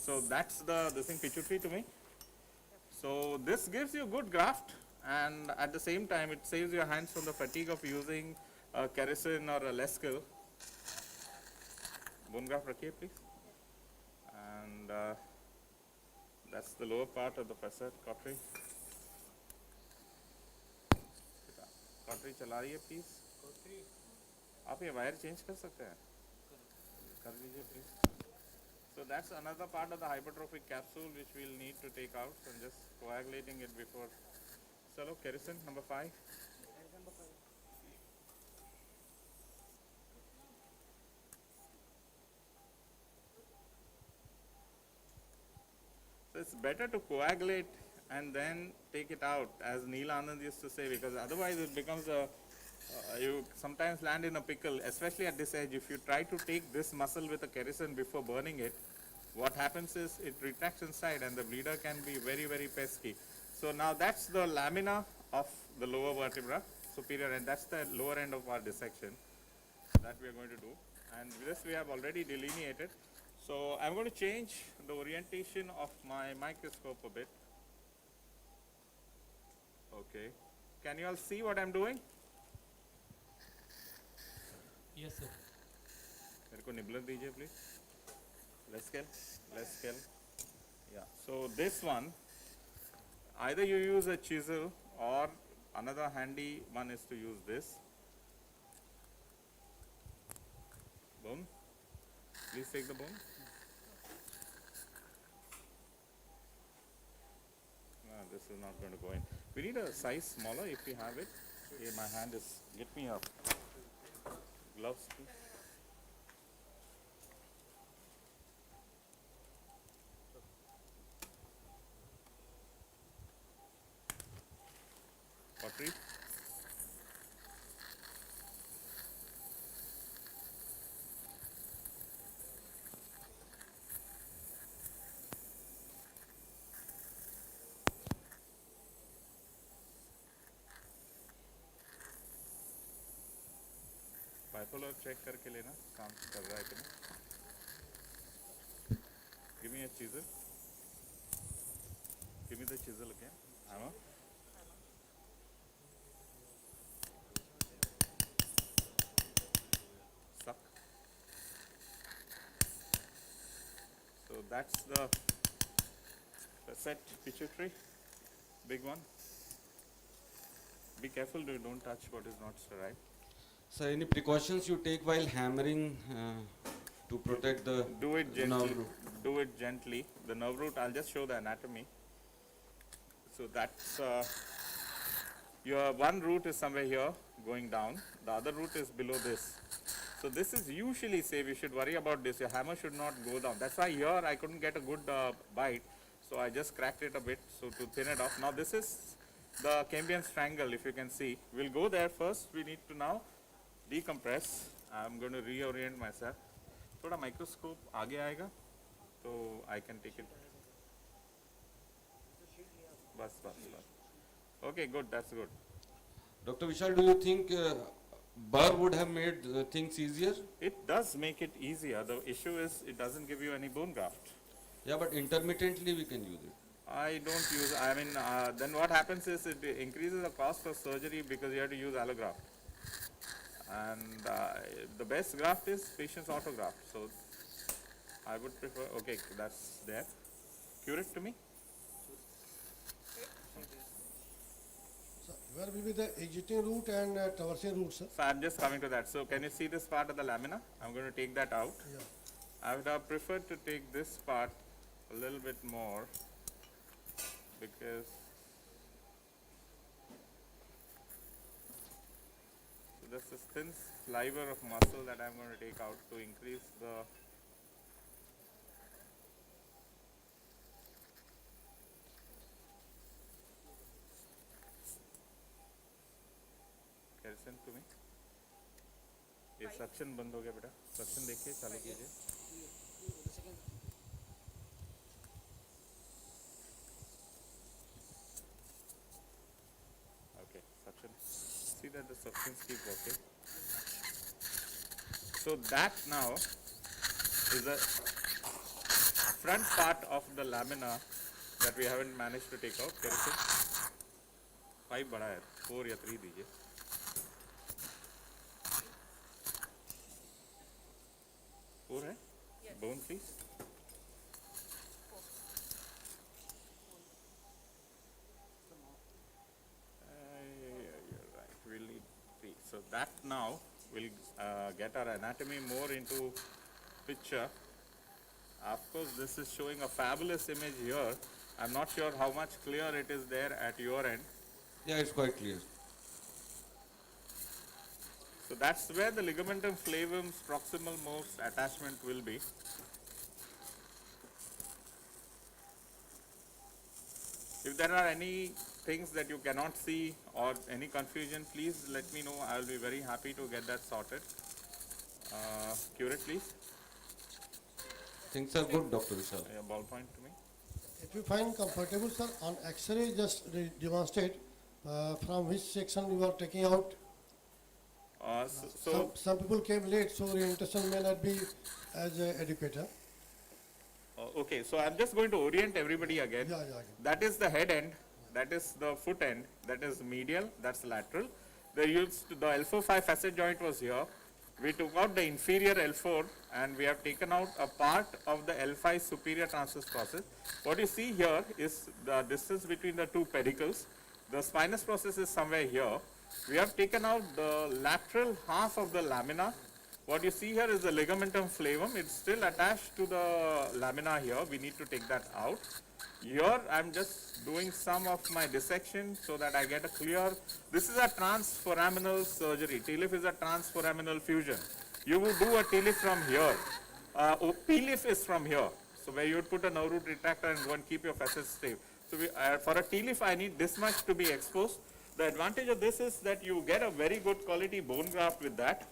So that's the thing pituitary to me. So this gives you good graft, and at the same time it saves your hands from the fatigue of using a kerosene or a Leskill. Bone graft rakhiye please. And that's the lower part of the facet cautery. Cautery चला रही है please. आप ये wire change कर सकते हैं? कर लीजिए please. So that's another part of the hypertrophic capsule which we'll need to take out, and just coagulating it before. Chalo, kerosene number 5. So it's better to coagulate and then take it out, as Neil Anand used to say, because otherwise it becomes a, you sometimes land in a pickle, especially at this edge. If you try to take this muscle with a kerosene before burning it, what happens is it retracts inside and the bleeder can be very, very pesky. So now that's the lamina of the lower vertebra, superior, and that's the lower end of our dissection that we are going to do. And this we have already delineated. So I'm going to change the orientation of my microscope a bit. Okay. Can you all see what I'm doing? Yes, sir. मेरे को nibbler दीजिए please. Less scale. Yeah. So this one, either you use a chisel or another handy one is to use this. Bone. Please take the bone. No, this is not going to go in. We need a size smaller if you have it. Here, my hand is. Get me up. Gloves, please. Pottery. Bipolar check करके लेना काम कर रहा है कि नहीं. Give me a chisel. Give me the chisel again. Hammer. Suck. So that's the facet pituitary, big one. Be careful, don't touch what is not sterile. So any precautions you take while hammering to protect the Do it nerve gently. root? Do it gently. The nerve root, I'll just show the anatomy. So that's your one root is somewhere here going down. The other root is below this. So this is usually safe. You should worry about this. Your hammer should not go down. That's why here I couldn't get a good bite. So I just cracked it a bit so to thin it off. Now this is the cambium strangle, if you can see. We'll go there first. We need to now decompress. I'm going to reorient myself. थोड़ा microscope आगे आएगा तो I can take it. बस. Okay, good. That's good. Dr. Vishal, do you think burr would have made things easier? It does make it easier. The issue is it doesn't give you any bone graft. Yeah, but intermittently we can use it. I don't use. I mean, then what happens is it increases the cost of surgery because you have to use allograft. And the best graft is patient's autograft. So I would prefer. Okay, that's there. Cure it to me. So where will be the exiting root and traversing root, sir? So I'm just coming to that. So can you see this part of the lamina? I'm going to take that out. Yeah. I would have preferred to take this part a little bit more because this is thin sliver of muscle that I'm going to take out to increase the listen to me. ये suction बंद हो गया बेटा. Suction देखिए, चालू कीजिए. Okay, suction. See that the suctions keep working. So that now is the front part of the lamina that we haven't managed to take out. Keratin. 5 बड़ा है, 4 या 3 दीजिए. Four है? Yes. Bone please. You're right. We'll need 3. So that now will get our anatomy more into picture. Of course, this is showing a fabulous image here. I'm not sure how much clear it is there at your end. Yeah, it's quite clear. So that's where the ligamentum flavum's proximal most attachment will be. If there are any things that you cannot see or any confusion, please let me know. I will be very happy to get that sorted. Curate, please. Things are good, Dr. Vishal. Yeah, ballpoint to me. If you find comfortable, sir, on X-ray, just demonstrate from which section you are taking out. Some people came late, so orientation may not be as adequate. Okay, so I'm just going to orient everybody again. Yeah. That is the head end, that is the foot end, that is medial, that's lateral. The L4-5 facet joint was here. We took out the inferior L4 and we have taken out a part of the L5 superior transverse process. What you see here is the distance between the two pedicles. The spinous process is somewhere here. We have taken out the lateral half of the lamina. What you see here is the ligamentum flavum. It's still attached to the lamina here. We need to take that out. Here I'm just doing some of my dissection so that I get a clear. This is a transforaminal surgery. TLIF is a transforaminal fusion. You would do a TLIF from here. PLIF is from here. So where you would put a nerve root retractor and go and keep your facets stable. So for a TLIF I need this much to be exposed. The advantage of this is that you get a very good quality bone graft with that.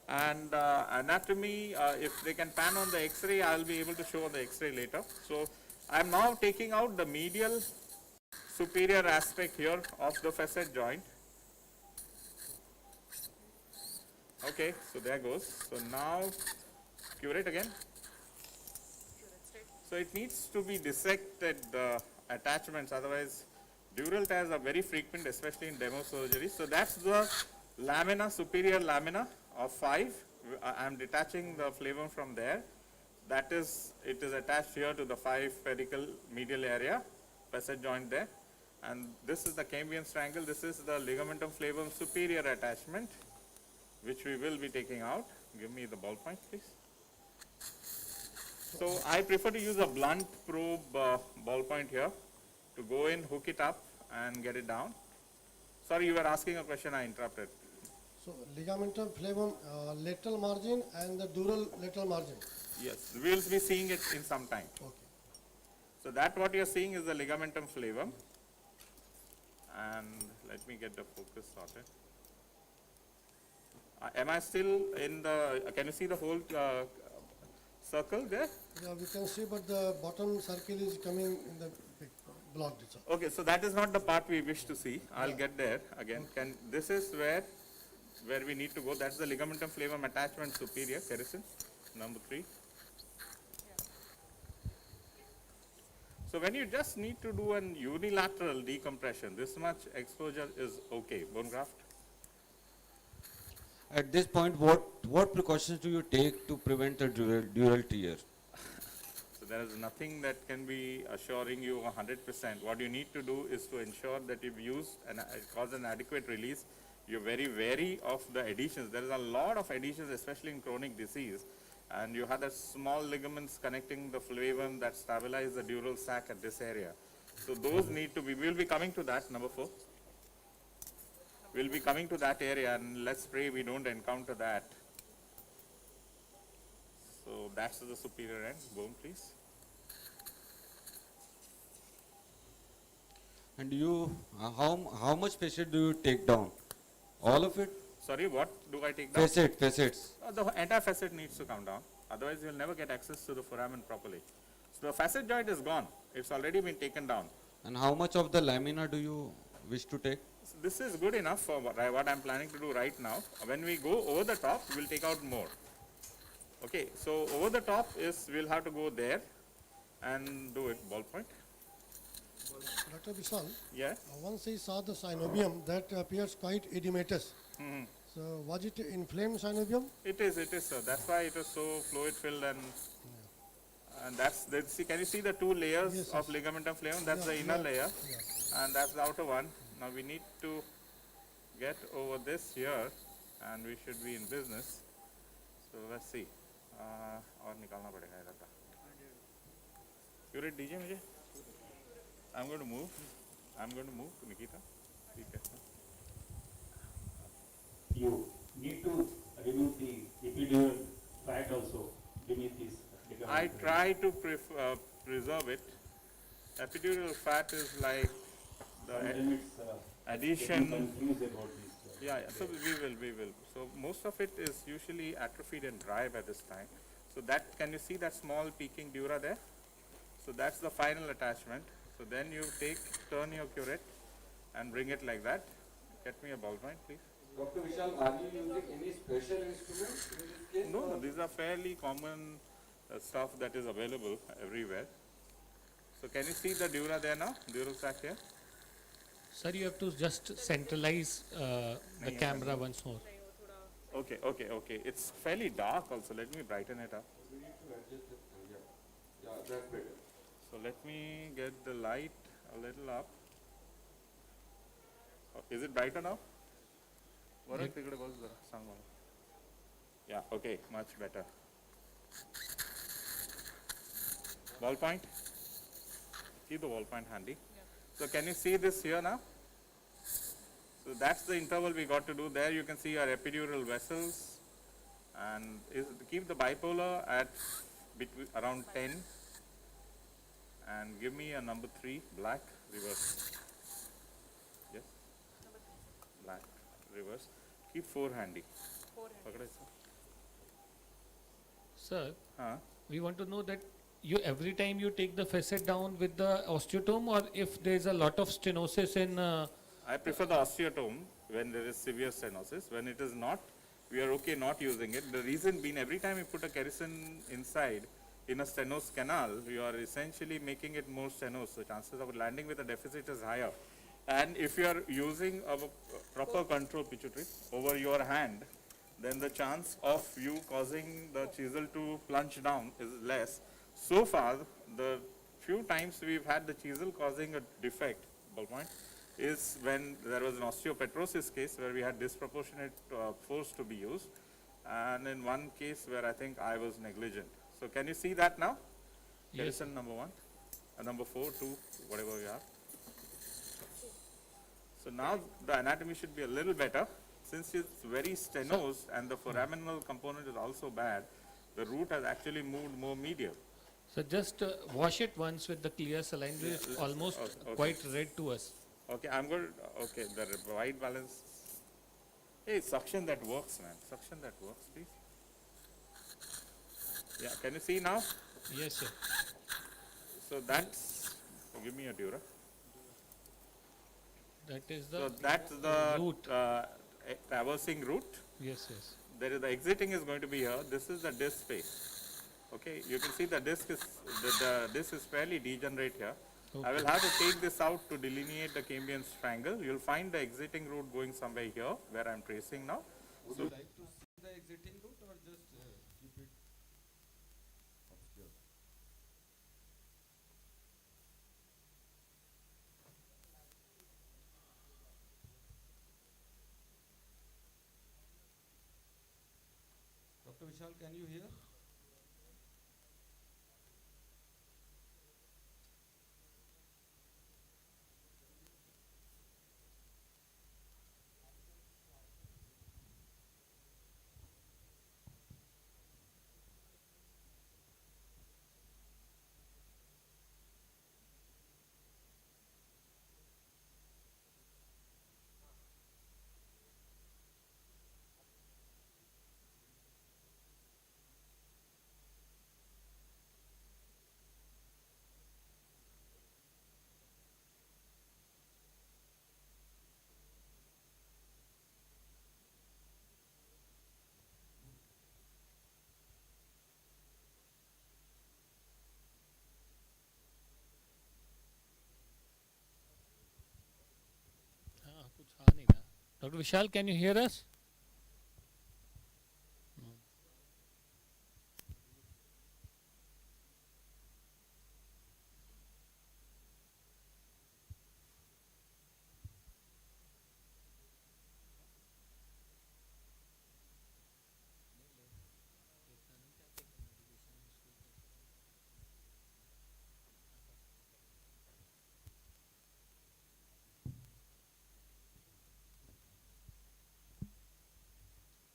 And anatomy, if they can pan on the X-ray, I will be able to show on the X-ray later. So I am now taking out the medial superior aspect here of the facet joint. Okay, so there goes. So now curate again. So it needs to be dissected attachments, otherwise dural tears are very frequent, especially in demo surgery. So that's the lamina, superior lamina of 5. I am detaching the flavum from there. That is, it is attached here to the 5 pedicle medial area, facet joint there. And this is the cambium triangle. This is the ligamentum flavum superior attachment, which we will be taking out. Give me the ballpoint, please. So I prefer to use a blunt probe ballpoint here to go in, hook it up and get it down. Sorry, you were asking a question, I interrupted. So ligamentum flavum lateral margin and the dural lateral margin. Yes, we will be seeing it in some time. Okay. So that what you are seeing is the ligamentum flavum. And let me get the focus sorted. Am I still in the, can you see the whole circle there? Yeah, we can see, but the bottom circle is coming in the big blocked. Okay, so that is not the part we wish to see. I'll get there again. This is where we need to go. That's the ligamentum flavum attachment superior, kerosene, number 3. So when you just need to do an unilateral decompression, this much exposure is okay. Bone graft? At this point, what precautions do you take to prevent a dural tear? So there is nothing that can be assuring you 100%. What you need to do is to ensure that you've used and cause an adequate release. You're very wary of the adhesions. There is a lot of adhesions, especially in chronic disease. And you have the small ligaments connecting the flavum that stabilize the dural sac at this area. So those need to be, we will be coming to that, number 4. We'll be coming to that area, and let's pray we don't encounter that. So that's the superior end. Bone, please. And you, how much facet do you take down? All of it? Sorry, what do I take down? Facets. The entire facet needs to come down. Otherwise, you'll never get access to the foramen properly. So the facet joint is gone. It's already been taken down. And how much of the lamina do you wish to take? So this is good enough for what I'm planning to do right now. When we go over the top, we'll take out more. Okay, so over the top is, we'll have to go there and do it ballpoint. Dr. Vishal, Yeah. once I saw the synovium, that appears quite edematous. So was it inflamed synovium? It is, sir. That's why it was so fluid filled, and that's, see, can you see the two layers Yes, of yes. ligamentum flavum? That's the inner layer, and that's the outer one. Now we need to get over this here, and we should be in business. So let's see. और निकालना पड़ेगा इधर का. You ready, DJ मुझे? I'm going to move. Nikita. ठीक है. You need to remove the epidural fat also beneath this. I try to preserve it. Epidural fat is like the Sometimes it's addition. confused about this. Yeah, so we will. So most of it is usually atrophied and dry by this time. So that, can you see that small peaking dura there? So that's the final attachment. So then you turn your curate and bring it like that. Get me a ballpoint, please. Dr. Vishal, are you using any special instruments in this case? No, these are fairly common stuff that is available everywhere. So can you see the dura there now? Dural sac here? Sir, you have to just centralize the camera once more. Okay. It's fairly dark also. Let me brighten it up. We need to adjust it. Yeah, that's better. So let me get the light a little up. Is it brighter now? Yep. Yeah, okay, much better. Ballpoint? Keep the ballpoint handy. So can you see this here now? So that's the interval we got to do. There you can see our epidural vessels, and keep the bipolar at around 10, and give me a number 3, black, reverse. Yes? Black, reverse. Keep 4 handy. Pakad hai, Sir, Huh? we want to know that you every time you take the facet down with the osteotome, or if there is a lot of stenosis in I prefer the osteotome when there is severe stenosis. When it is not, we are okay not using it. The reason being, every time you put a kerosene inside in a stenosed canal, you are essentially making it more stenosed. So chances of landing with a deficit is higher. And if you are using a proper control pituitary over your hand, then the chance of you causing the chisel to plunge down is less. So far, the few times we've had the chisel causing a defect, ballpoint, is when there was an osteopetrosis case where we had disproportionate force to be used, and in one case where I think I was negligent. So can you see that now? Yes. Kerosene number 1, number 4, 2, whatever you have. So now the anatomy should be a little better. Since it's very stenosed and the foraminal component is also bad, the root has actually moved more medial. So just wash it once with the clear saline. It's let's- almost okay. quite red to us. Okay, I'm going to, okay, the white balance. Hey, suction that works, man. Suction that works, please. Yeah, can you see now? Yes, sir. So that's, give me a dura. That is So the that's the root. traversing root. Yes, yes. There is the exiting is going to be here. This is the disc space. Okay, you can see the disc is fairly degenerate here. Okay. I will have to take this out to delineate the cambium strangle. You'll find the exiting route going somewhere here where I'm tracing now. Would So you like to see the exiting route or just keep it obscure? Dr. Vishal, can you hear? Dr. Vishal, can you hear us?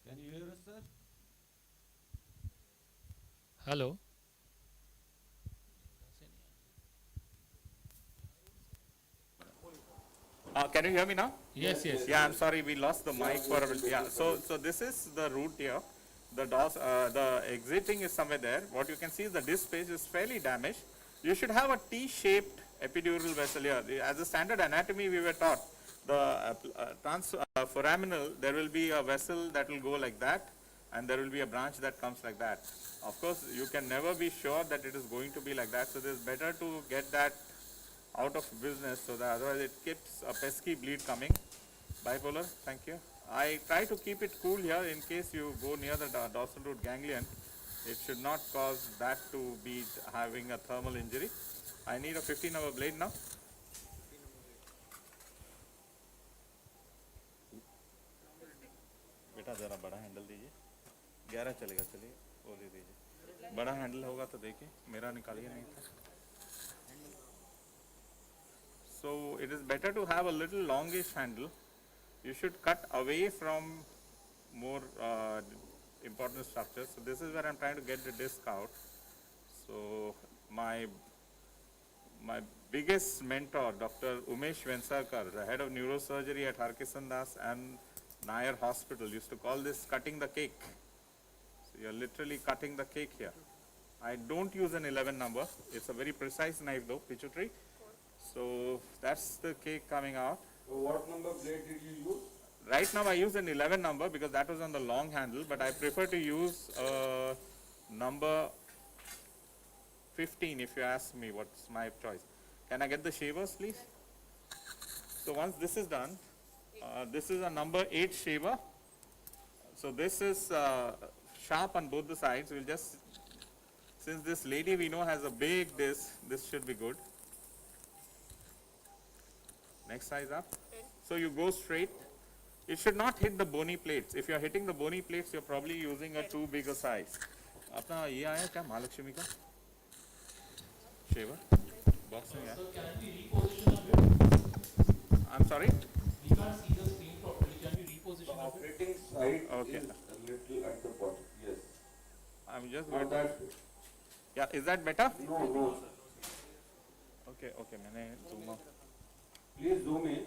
Can you hear us, sir? Hello. Can you hear me now? Yes, yes. Yeah, I'm sorry, we lost the mic for a bit. Yeah, so this is the route here. The exiting is somewhere there. What you can see is the disc space is fairly damaged. You should have a T-shaped epidural vessel here. As a standard anatomy, we were taught the foraminal, there will be a vessel that will go like that, and there will be a branch that comes like that. Of course, you can never be sure that it is going to be like that, so it is better to get that out of business, so that otherwise it keeps a pesky bleed coming. Bipolar, thank you. I try to keep it cool here in case you go near the dorsal root ganglion. It should not cause that to be having a thermal injury. I need a 15-number blade now. बेटा जरा बड़ा handle दीजिए 11 चलेगा चलिए वो दे दीजिए बड़ा handle होगा तो देखिए मेरा निकालिए नहीं था So it is better to have a little longish handle. You should cut away from more important structures. So this is where I'm trying to get the disc out. So my biggest mentor, Dr. Umesh Vensarkar, the head of neurosurgery at Harkisan Das and Nair Hospital, used to call this cutting the cake. So you're literally cutting the cake here. I don't use an 11 number. It's a very precise knife though, pituitary. So that's the cake coming out. So what number blade did you use? Right now I use an 11 number because that was on the long handle, but I prefer to use number 15 if you ask me what's my choice. Can I get the shavers please? So once this is done, this is a number 8 shaver. So this is sharp on both the sides. We'll just, since this lady we know has a big disc, this should be good. Next size up. So you go straight. It should not hit the bony plates. If you are hitting the bony plates, you're probably using a too big a size. अपना ये आया क्या महालक्ष्मी का shaver box में है? Can we reposition a bit? I'm sorry. We can't see the screen properly. Can we reposition a bit? Operating side Okay. is a little at the bottom. Yes. I'm just Not going to. that. Yeah, is that better? No, no. Okay, okay. मैंने zoom out. Please zoom in.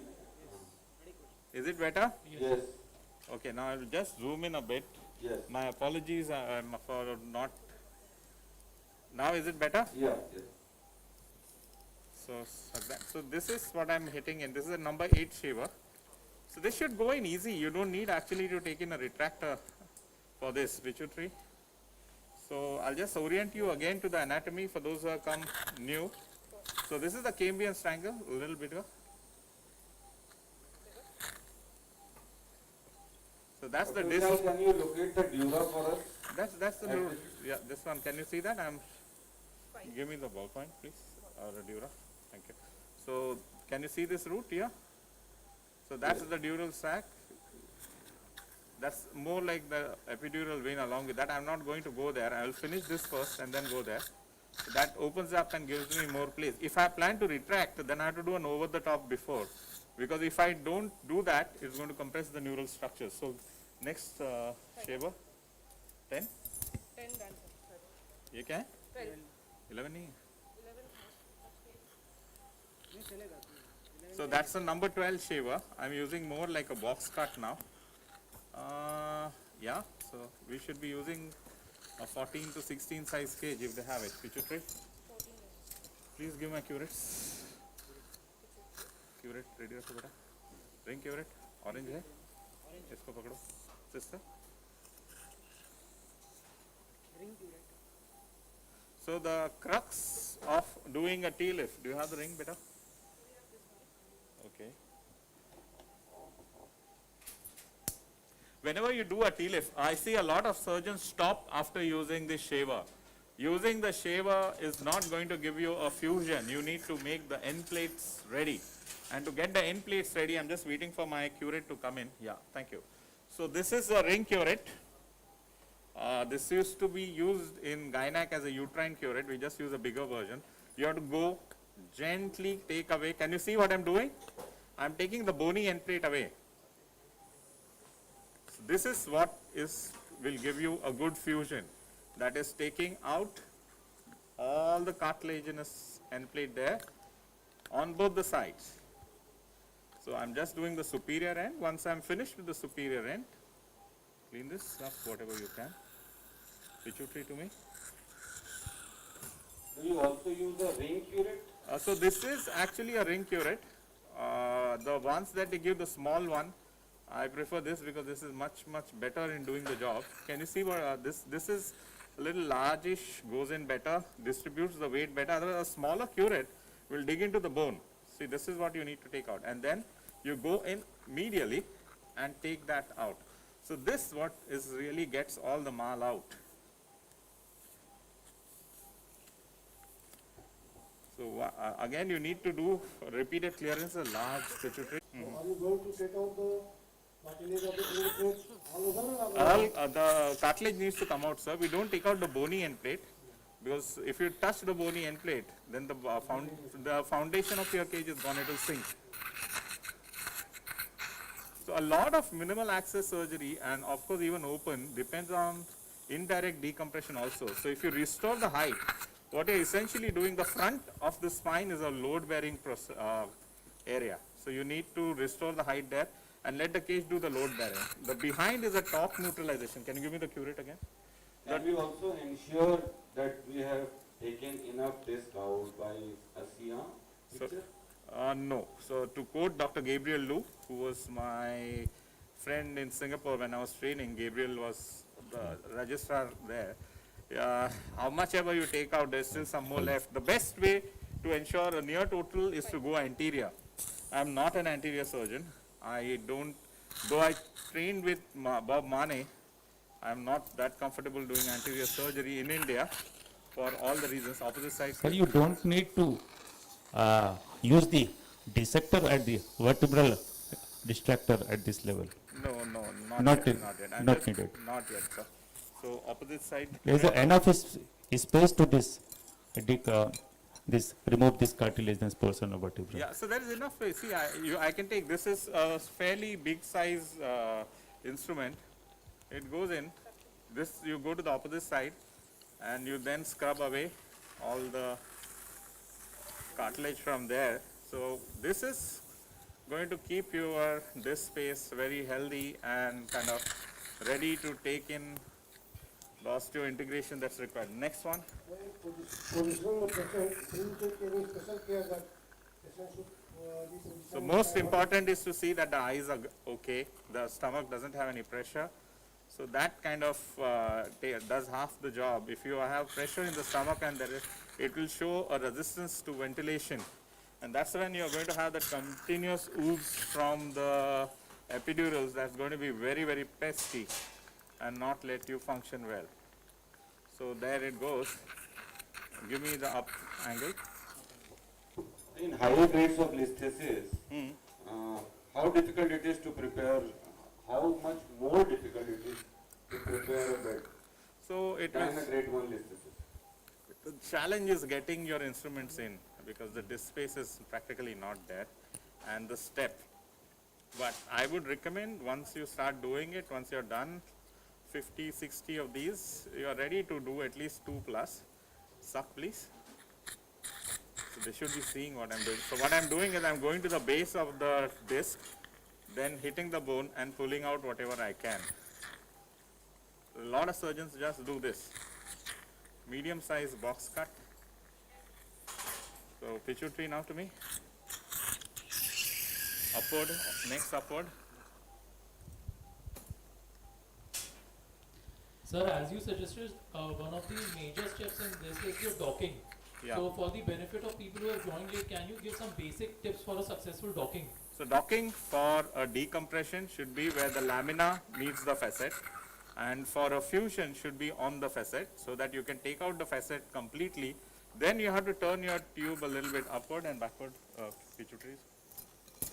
Is it better? Yes. Okay, now I'll just zoom in a bit. Yes. My apologies for not. Now is it better? Yeah. Yes. So this is what I'm hitting in. This is a number 8 shaver. So this should go in easy. You don't need actually to take in a retractor for this pituitary. So I'll just orient you again to the anatomy for those who have come new. So this is the cambium triangle, a little bigger. So that's the disc. Can you locate the dura for us? That's the yeah, this one. Can you see that? Give me the ballpoint, please, or a dura. Thank you. So can you see this root here? So that's the dural sac. That's more like the epidural vein along with that. I'm not going to go there. I will finish this first and then go there. So that opens up and gives me more place. If I plan to retract, then I have to do an over the top before. Because if I don't do that, it's going to compress the neural structures. So next shaver, 10? 10 done, sir. ये क्या है? 12. 11 नहीं है. 11. So that's the number 12 shaver. I'm using more like a box cut now. Yeah, so we should be using a 14 to 16 size cage if they have it. Pituitary. Please give my curates. Curate, ready रखो बेटा. Ring curate, orange है. इसको पकड़ो. Sister. Ring curate. So the crux of doing a T-lift. Do you have the ring, beta? Okay. whenever you do a T-lift, I see a lot of surgeons stop after using the shaver. Using the shaver is not going to give you a fusion. You need to make the end plates ready. And to get the end plates ready, I'm just waiting for my curate to come in. Yeah, thank you. So this is a ring curate. This used to be used in Gynac as a uterine curate. We just use a bigger version. You have to go gently take away. Can you see what I'm doing? I'm taking the bony end plate away. So this is what will give you a good fusion. That is taking out all the cartilaginous end plate there on both the sides. So I'm just doing the superior end. Once I'm finished with the superior end, clean this up whatever you can. Pituitary to me. Do you also use a ring curate? So this is actually a ring curate. The ones that they give, the small one, I prefer this because this is much better in doing the job. Can you see what this is a little largish, goes in better, distributes the weight better. Otherwise, a smaller curate will dig into the bone. See, this is what you need to take out, and then you go in medially and take that out. So this what is really gets all the mal out. So again, you need to do repeated clearance of large pituitary. So are you going to take out the cartilage of the end plate all over? Or All the cartilage needs to come out, sir. We don't take out the bony end plate because if you touch the bony end plate, then the foundation of your cage is gone. It will sink. So a lot of minimal access surgery and of course even open depends on indirect decompression also. So if you restore the height, what you're essentially doing, the front of the spine is a load bearing area. So you need to restore the height there and let the cage do the load bearing. The behind is a torque neutralization. Can you give me the curate again? Can we also ensure that we have taken enough disc out by a CR picture? No. So to quote Dr. Gabriel Lu, who was my friend in Singapore when I was training, Gabriel was the registrar there. How much ever you take out, there's still some more left. The best way to ensure a near total is to go anterior. I'm not an anterior surgeon. I don't, though I trained with Bob Mane, I'm not that comfortable doing anterior surgery in India for all the reasons. Opposite side. Sir, you don't need to use the dissector at the vertebral distractor at this level. No, Not yet. it- I'm not just- needed. Not yet, sir. So opposite side. There is enough space to this remove this cartilaginous portion of vertebra. Yeah, so there is enough space. See, I can take, this is a fairly big size instrument. It goes in, this you go to the opposite side and you then scrub away all the cartilage from there. So this is going to keep your this space very healthy and kind of ready to take in the osteointegration that's required. Next one. positioning the patient, do you take any special care that patient should be So positioned most by- important is to see that the eyes are okay, the stomach doesn't have any pressure. So that kind of does half the job. If you have pressure in the stomach and it will show a resistance to ventilation. And that's when you're going to have that continuous ooze from the epidurals that's going to be very pesky and not let you function well. So there it goes. Give me the up angle. In higher grades of listhesis, how difficult it is to prepare, how much more difficult it is to prepare a bed So it than was, a grade 1 listhesis? the challenge is getting your instruments in because the disk space is practically not there and the step. But I would recommend once you start doing it, once you're done 50, 60 of these, you're ready to do at least 2 plus. Suck please. So they should be seeing what I'm doing. So what I'm doing is I'm going to the base of the disc, then hitting the bone and pulling out whatever I can. A lot of surgeons just do this. Medium size box cut. So pituitary now to me. Upward, next upward. Sir, as you suggested, one of the major steps in this is your docking. Yeah. So for the benefit of people who have joined late, can you give some basic tips for a successful docking? So docking for a decompression should be where the lamina meets the facet, and for a fusion should be on the facet, so that you can take out the facet completely. Then you have to turn your tube a little bit upward and backward. Pituitaries?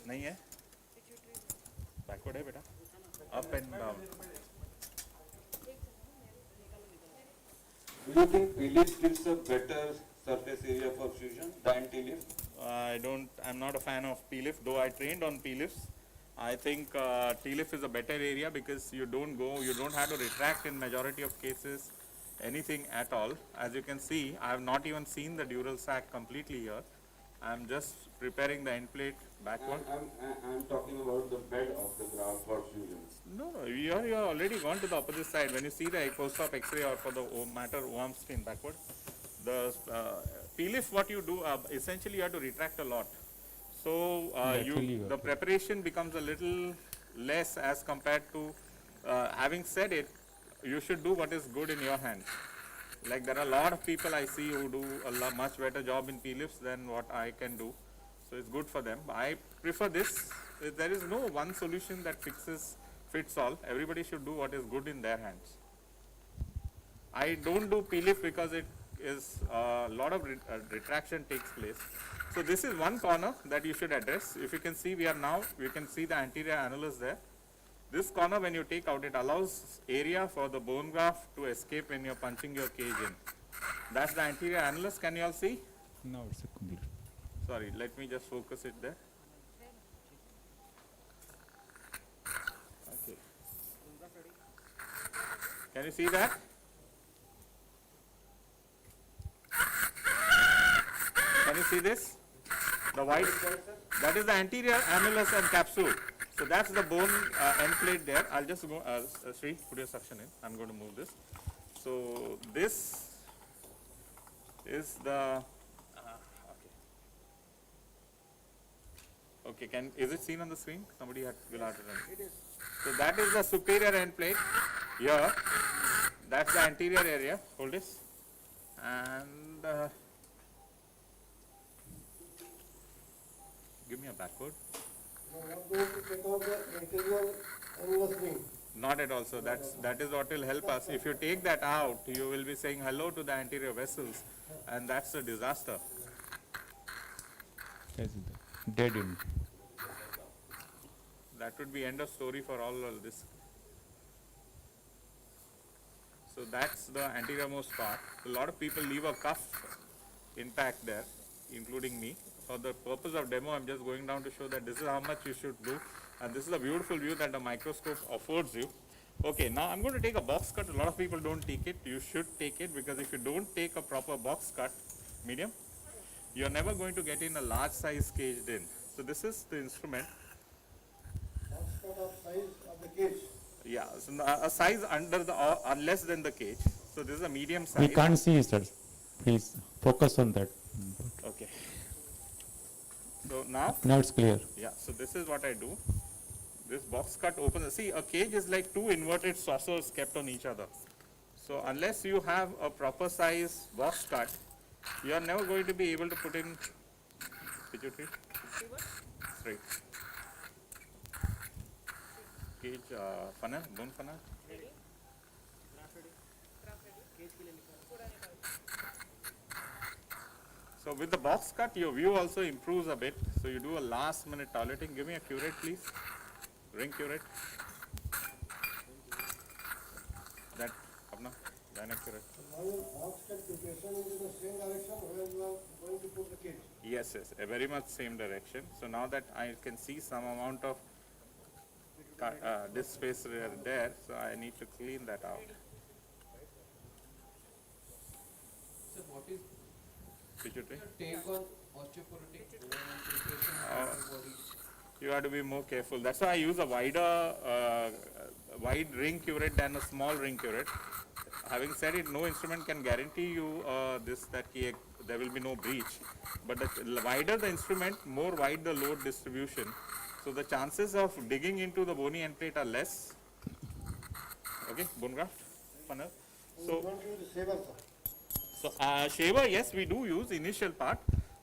Nahi hai? Backward hai beta? Up and down. Do you think P-lift gives a better surface area for fusion than T-lift? I'm not a fan of P-lift, though I trained on P-lifts. I think T-lift is a better area because you don't have to retract in majority of cases anything at all. As you can see, I have not even seen the dural sac completely here. I'm just preparing the end plate backward. I'm talking about the bed of the graft for fusion. No, you are already gone to the opposite side. When you see the post-op X-ray or for the matter worm skin backward, the P-lift, what you do, essentially you have to retract a lot. So the preparation becomes a little less as compared to, having said it, you should do what is good in your hands. Like there are a lot of people I see who do a much better job in P-lifts than what I can do. So it's good for them. I prefer this. There is no one solution that fits all. Everybody should do what is good in their hands. I don't do P-lift because it is a lot of retraction takes place. So this is one corner that you should address. If you can see, we can see the anterior annulus there. This corner, when you take out, it allows area for the bone graft to escape when you're punching your cage in. That's the anterior annulus. Can you all see? No, it's a complete. Sorry, let me just focus it there. Okay. Can you see that? Can you see this? The white, that is the anterior annulus and capsule. So that's the bone end plate there. I'll just go, Sri, put your suction in. I'm going to move this. So this is the, okay, is it seen on the screen? Somebody will have to run. It is. So that is the superior end plate here. That's the anterior area. Hold this. And give me a backward. Not going to take out the anterior annulus ring. Not at all. So that is what will help us. If you take that out, you will be saying hello to the anterior vessels, and that's a disaster. Dead end. That would be end of story for all of this. So that's the anterior-most part. A lot of people leave a cuff intact there, including me. For the purpose of demo, I'm just going down to show that this is how much you should do. And this is a beautiful view that the microscope affords you. Okay, now I'm going to take a box cut. A lot of people don't take it. You should take it, because if you don't take a proper box cut, medium, you're never going to get in a large size caged in. So this is the instrument. Box cut of size of the cage. Yeah, so a size under the or less than the cage. So this is a medium size. We can't see, sir. Please focus on that. Okay. So now it's clear. Yeah, so this is what I do. This box cut opens. See, a cage is like two inverted saucers kept on each other. So unless you have a proper size box cut, you are never going to be able to put in pituitary. Straight. Cage funnel, bone funnel. So with the box cut, your view also improves a bit. So you do a last minute toileting. Give me a curate, please. Ring curate. That, apna, gynae curate. Now your box cut preparation is in the same direction where you are going to put the cage. Yes, very much same direction. So now that I can see some amount of this space there, so I need to clean that out. So what is Pituitary. your take on osteoporotic bone and preparation of the body? You have to be more careful. That's why I use a wide ring curate than a small ring curate. Having said it, no instrument can guarantee you there will be no breach. But the wider the instrument, more wide the load distribution. So the chances of digging into the bony end plate are less. Okay, bone graft, funnel. You don't use the saber, sir. So shaver, yes, we do use initial part,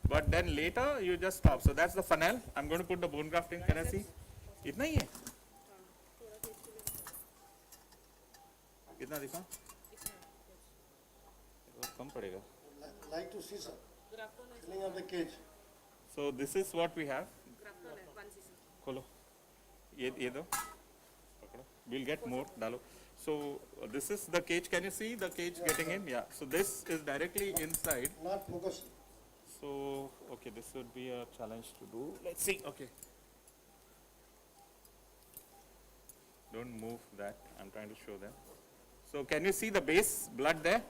but then later you just stop. So that's the funnel. I'm going to put the bone graft in. Can I see? इतना ही है? कितना दिखा? कम पड़ेगा. Like to see, sir. Filling of the cage. So this is what we have. खोलो. ये दो. पकड़ो. We'll get more. डालो. So this is the cage. Can you see the cage getting in? Yeah. So this is directly inside. Not focusing. So okay, this would be a challenge to do. Let's see. Okay. Don't move that. I'm trying to show them. So can you see the base blood there?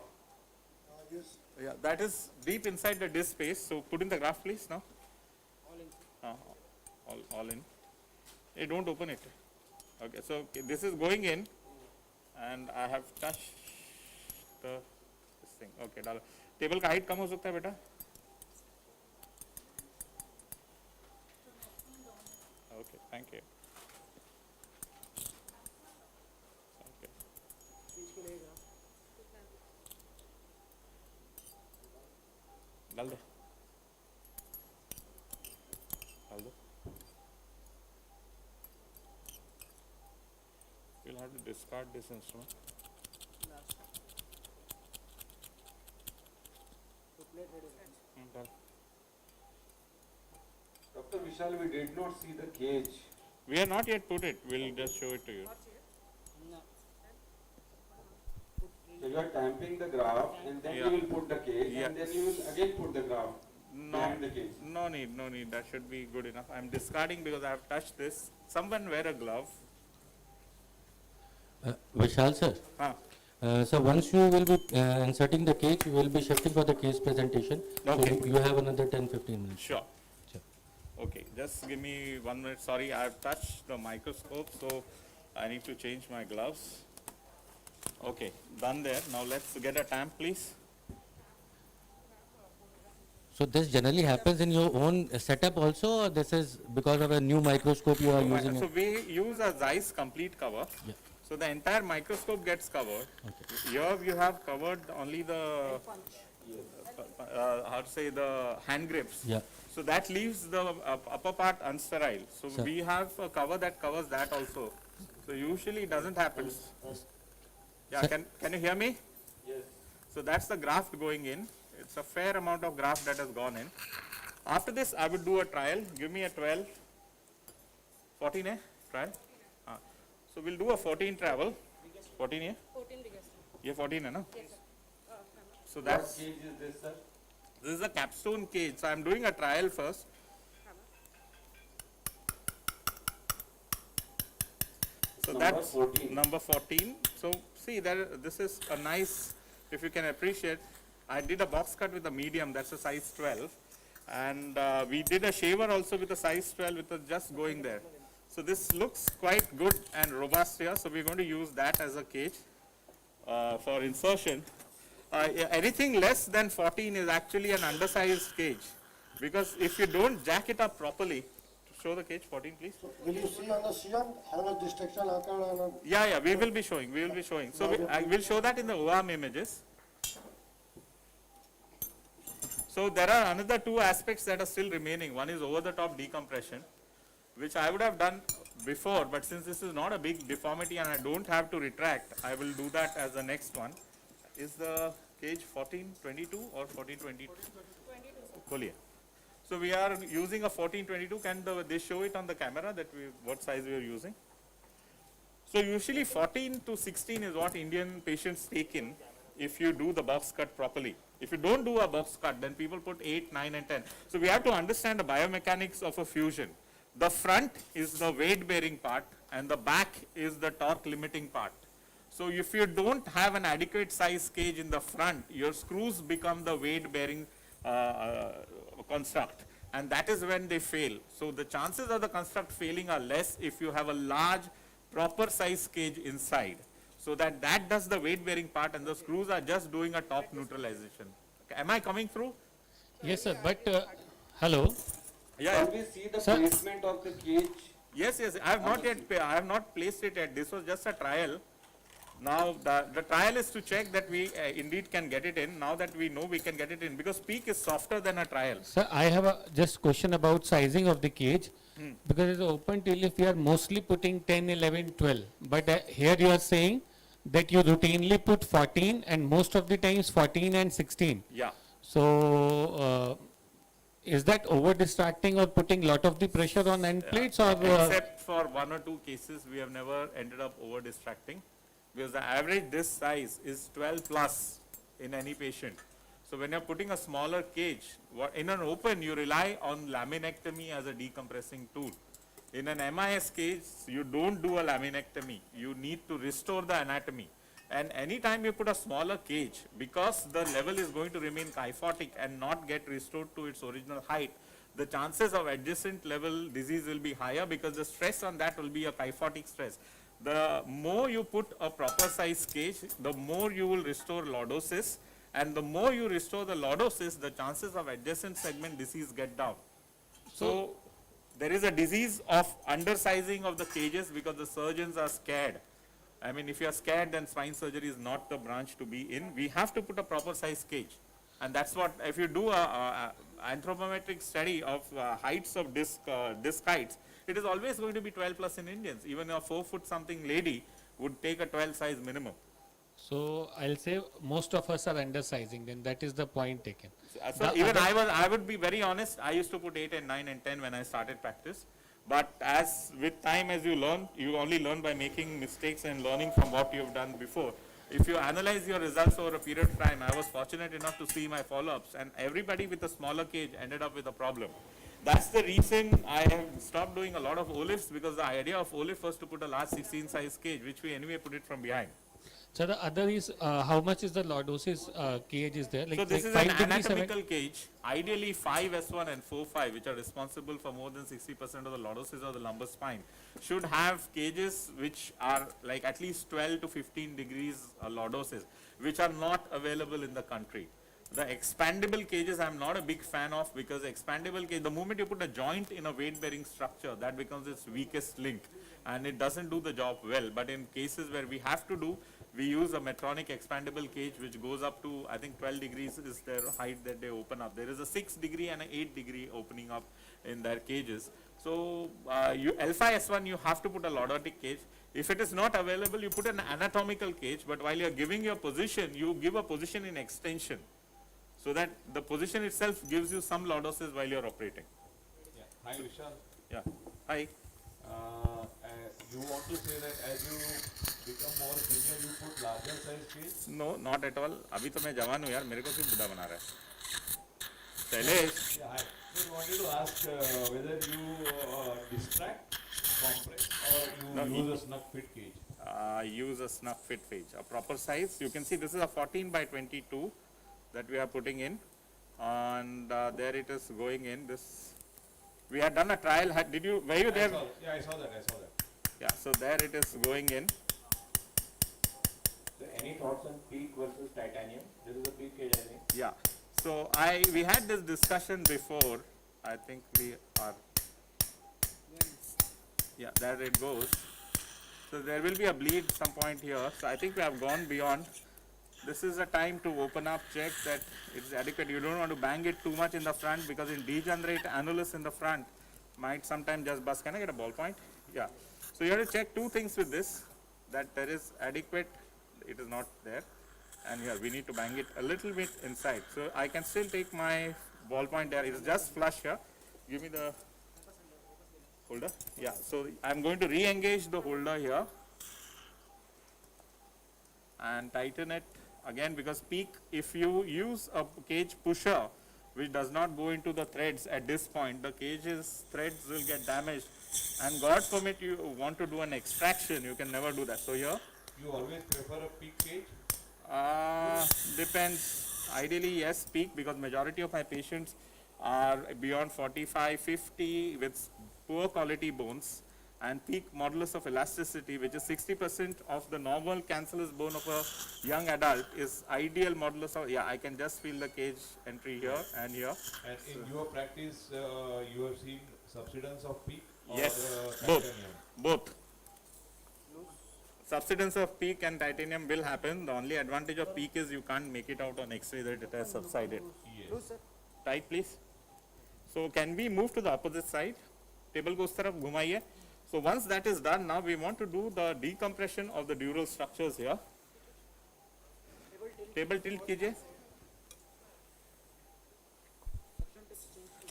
Yes. Yeah, that is deep inside the disc space. So put in the graft, please, now. All in. Hey, don't open it. Okay, so this is going in, and I have touched this thing. Okay, डालो. Table का height कम हो सकता है बेटा? Okay, thank you. Okay. डाल दो. डाल दो. You'll have to discard this instrument. Done. Dr. Vishal, we did not see the cage. We have not yet put it. We'll just show it to you. So you are tamping the graft and then you will put the cage and then you will again put the graft behind the cage. No need. That should be good enough. I'm discarding because I have touched this. Someone wear a glove. Vishal sir. So once you will be inserting the cage, you will be shifting for the case presentation. Okay. So you have another 10-15 minutes. Sure. Okay, just give me 1 minute. Sorry, I have touched the microscope, so I need to change my gloves. Okay, done there. Now let's get a tamp, please. So this generally happens in your own setup also, or this is because of a new microscope you are using? So we use a Zeiss complete cover. Yeah. So the entire microscope gets covered. Okay. Here you have covered only the how to say, the hand grips. Yeah. So that leaves the upper part unsterile. So Sir. we have a cover that covers that also. So usually it doesn't happen. Yeah, Sir. can you hear me? Yes. So that's the graft going in. It's a fair amount of graft that has gone in. After this, I would do a trial. Give me a 12, 14 trial. So we'll do a 14 travel. 14 14 biggest. Yeah, 14 no? Yes, sir. So that's, What cage is this, sir? this is a capstone cage. So I'm doing a trial first. So Number that's 14. number 14. So see there, this is a nice, if you can appreciate, I did a box cut with a medium, that's a size 12. And we did a shaver also with a size 12 with a just going there. So this looks quite good and robust here. So we're going to use that as a cage for insertion. Anything less than 14 is actually an undersized cage, because if you don't jack it up properly, show the cage 14 please. So will you see on the CM how much destruction occurred on Yeah, we will be showing. So I will show that in the OAM images. So there are another two aspects that are still remaining. One is over the top decompression, which I would have done before, but since this is not a big deformity and I don't have to retract, I will do that as the next one. Is the cage 1422 or 1422? 22. So we are using a 1422. Can they show it on the camera that what size we are using? So usually 14 to 16 is what Indian patients take in if you do the box cut properly. If you don't do a box cut, then people put 8, 9 and 10. So we have to understand the biomechanics of a fusion. The front is the weight bearing part and the back is the torque limiting part. So if you don't have an adequate size cage in the front, your screws become the weight bearing construct, and that is when they fail. So the chances of the construct failing are less if you have a large proper size cage inside. So that does the weight bearing part and the screws are just doing a top neutralization. Okay. Am I coming through? Yes, sir. But hello. Yeah. Can we see the Sir. placement of the cage? Yes. I have not yet. I have not placed it yet. This was just a trial. Now the trial is to check that we indeed can get it in. Now that we know we can get it in, because peak is softer than a trial. Sir, I have a just question about sizing of the cage. Because it's open till if we are mostly putting 10, 11, 12. But here you are saying that you routinely put 14 and most of the times 14 and 16. Yeah. So, is that over distracting or putting lot of the pressure on end plates or? Except for 1 or 2 cases, we have never ended up over distracting, because the average disc size is 12 plus in any patient. So when you're putting a smaller cage, in an open you rely on laminectomy as a decompressing tool. In an MIS cage, you don't do a laminectomy. You need to restore the anatomy. And anytime you put a smaller cage, because the level is going to remain kyphotic and not get restored to its original height, the chances of adjacent level disease will be higher, because the stress on that will be a kyphotic stress. The more you put a proper size cage, the more you will restore lordosis, and the more you restore the lordosis, the chances of adjacent segment disease get down. So there is a disease of undersizing of the cages because the surgeons are scared. I mean, if you are scared, then spine surgery is not the branch to be in. We have to put a proper size cage. And that's what, if you do a anthropometric study of heights of disc heights, it is always going to be 12 plus in Indians. Even a 4 foot something lady would take a 12 size minimum. So I'll say most of us are undersizing, then that is the point taken. So even I would be very honest, I used to put 8 and 9 and 10 when I started practice. But as with time, as you learn, you only learn by making mistakes and learning from what you've done before. If you analyze your results over a period of time, I was fortunate enough to see my follow-ups, and everybody with a smaller cage ended up with a problem. That's the reason I have stopped doing a lot of O-lifts, because the idea of O-lift was to put a large 16 size cage, which we anyway put it from behind. So the other is, how much is the lordosis cage is there? Like, So this like is an 5 degree, anatomical cage, ideally 5S1 and 4-5, which are responsible for more than 60% of the lordosis of the lumbar spine, should have cages which are like at least 12 to 15 degrees lordosis, which are not available in the country. The expandable cages I'm not a big fan of, because expandable cage, the moment you put a joint in a weight bearing structure, that becomes its weakest link and it doesn't do the job well. But in cases where we have to do, we use a Medtronic expandable cage which goes up to, I think 12 degrees is their height that they open up. There is a 6 degree and an 8 degree opening up in their cages. So L5S1 you have to put a lordotic cage. If it is not available, you put an anatomical cage, but while you are giving your position, you give a position in extension, so that the position itself gives you some lordosis while you are operating. Yeah. Hi Vishal. Yeah. Hi. You want to say that as you become more senior, you put larger size cage? No, not at all. अभी तो मैं जवान हूँ यार, मेरे को क्यों बुढ़ा बना रहा है? Shailesh. Yeah, I just wanted to ask whether you distract, compress, or you use a snug fit cage? Use a snug fit cage, a proper size. You can see this is a 14 by 22 that we are putting in, and there it is going in. This we had done a trial. Were you there? Yeah, I saw that. Yeah, so there it is going in. So any thoughts on peak versus titanium? This is a peak cage, I think. Yeah. So we had this discussion before. I think we are. Yeah, there it goes. So there will be a bleed some point here. So I think we have gone beyond. This is a time to open up, check that it's adequate. You don't want to bang it too much in the front, because in degenerate annulus in the front might sometimes just bust. Can I get a ballpoint? Yeah. So you have to check two things with this, that there is adequate, it is not there, and here we need to bang it a little bit inside. So I can still take my ballpoint there. It's just flush here. Give me the holder. Yeah. So I'm going to re-engage the holder here and tighten it again, because peak, if you use a cage pusher which does not go into the threads at this point, the cage's threads will get damaged, and God forbid you want to do an extraction, you can never do that. So here, you always prefer a peak cage? Depends. Ideally yes, peak, because majority of my patients are beyond 45, 50 with poor quality bones, and peak modulus of elasticity, which is 60% of the normal cancellous bone of a young adult, is ideal modulus of, yeah, I can just feel the cage entry here and here. And so in your practice, you have seen subsidence of peak? Or yes, both. both. subsidence of peak and titanium will happen. The only advantage of peak is you can't make it out on X-ray that it has subsided. Loose, sir. Tight, please. So can we move to the opposite side? Table ko us taraf ghumaiye. So once that is done, now we want to do the decompression of the dural structures here. Table tilt kijiye.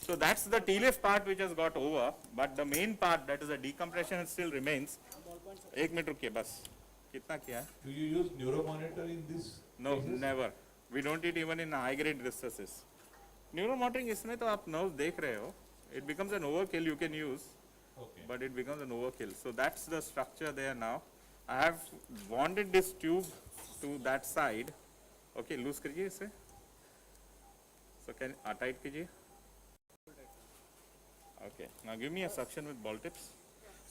So that's the T-lift part which has got over, but the main part, that is the decompression, still remains. 1 minute रुकिए बस. कितना किया है? Do you use neuromonitor in this? No, cases? never. We don't it even in high grade distress. Neuromonitoring इसमें तो आप nerves देख रहे हो. It becomes an overkill you can use, Okay. but it becomes an overkill. So that's the structure there now. I have bonded this tube to that side. Okay, loose करिए इसे. So can tight कीजिए. Okay, now give me a suction with ball tips.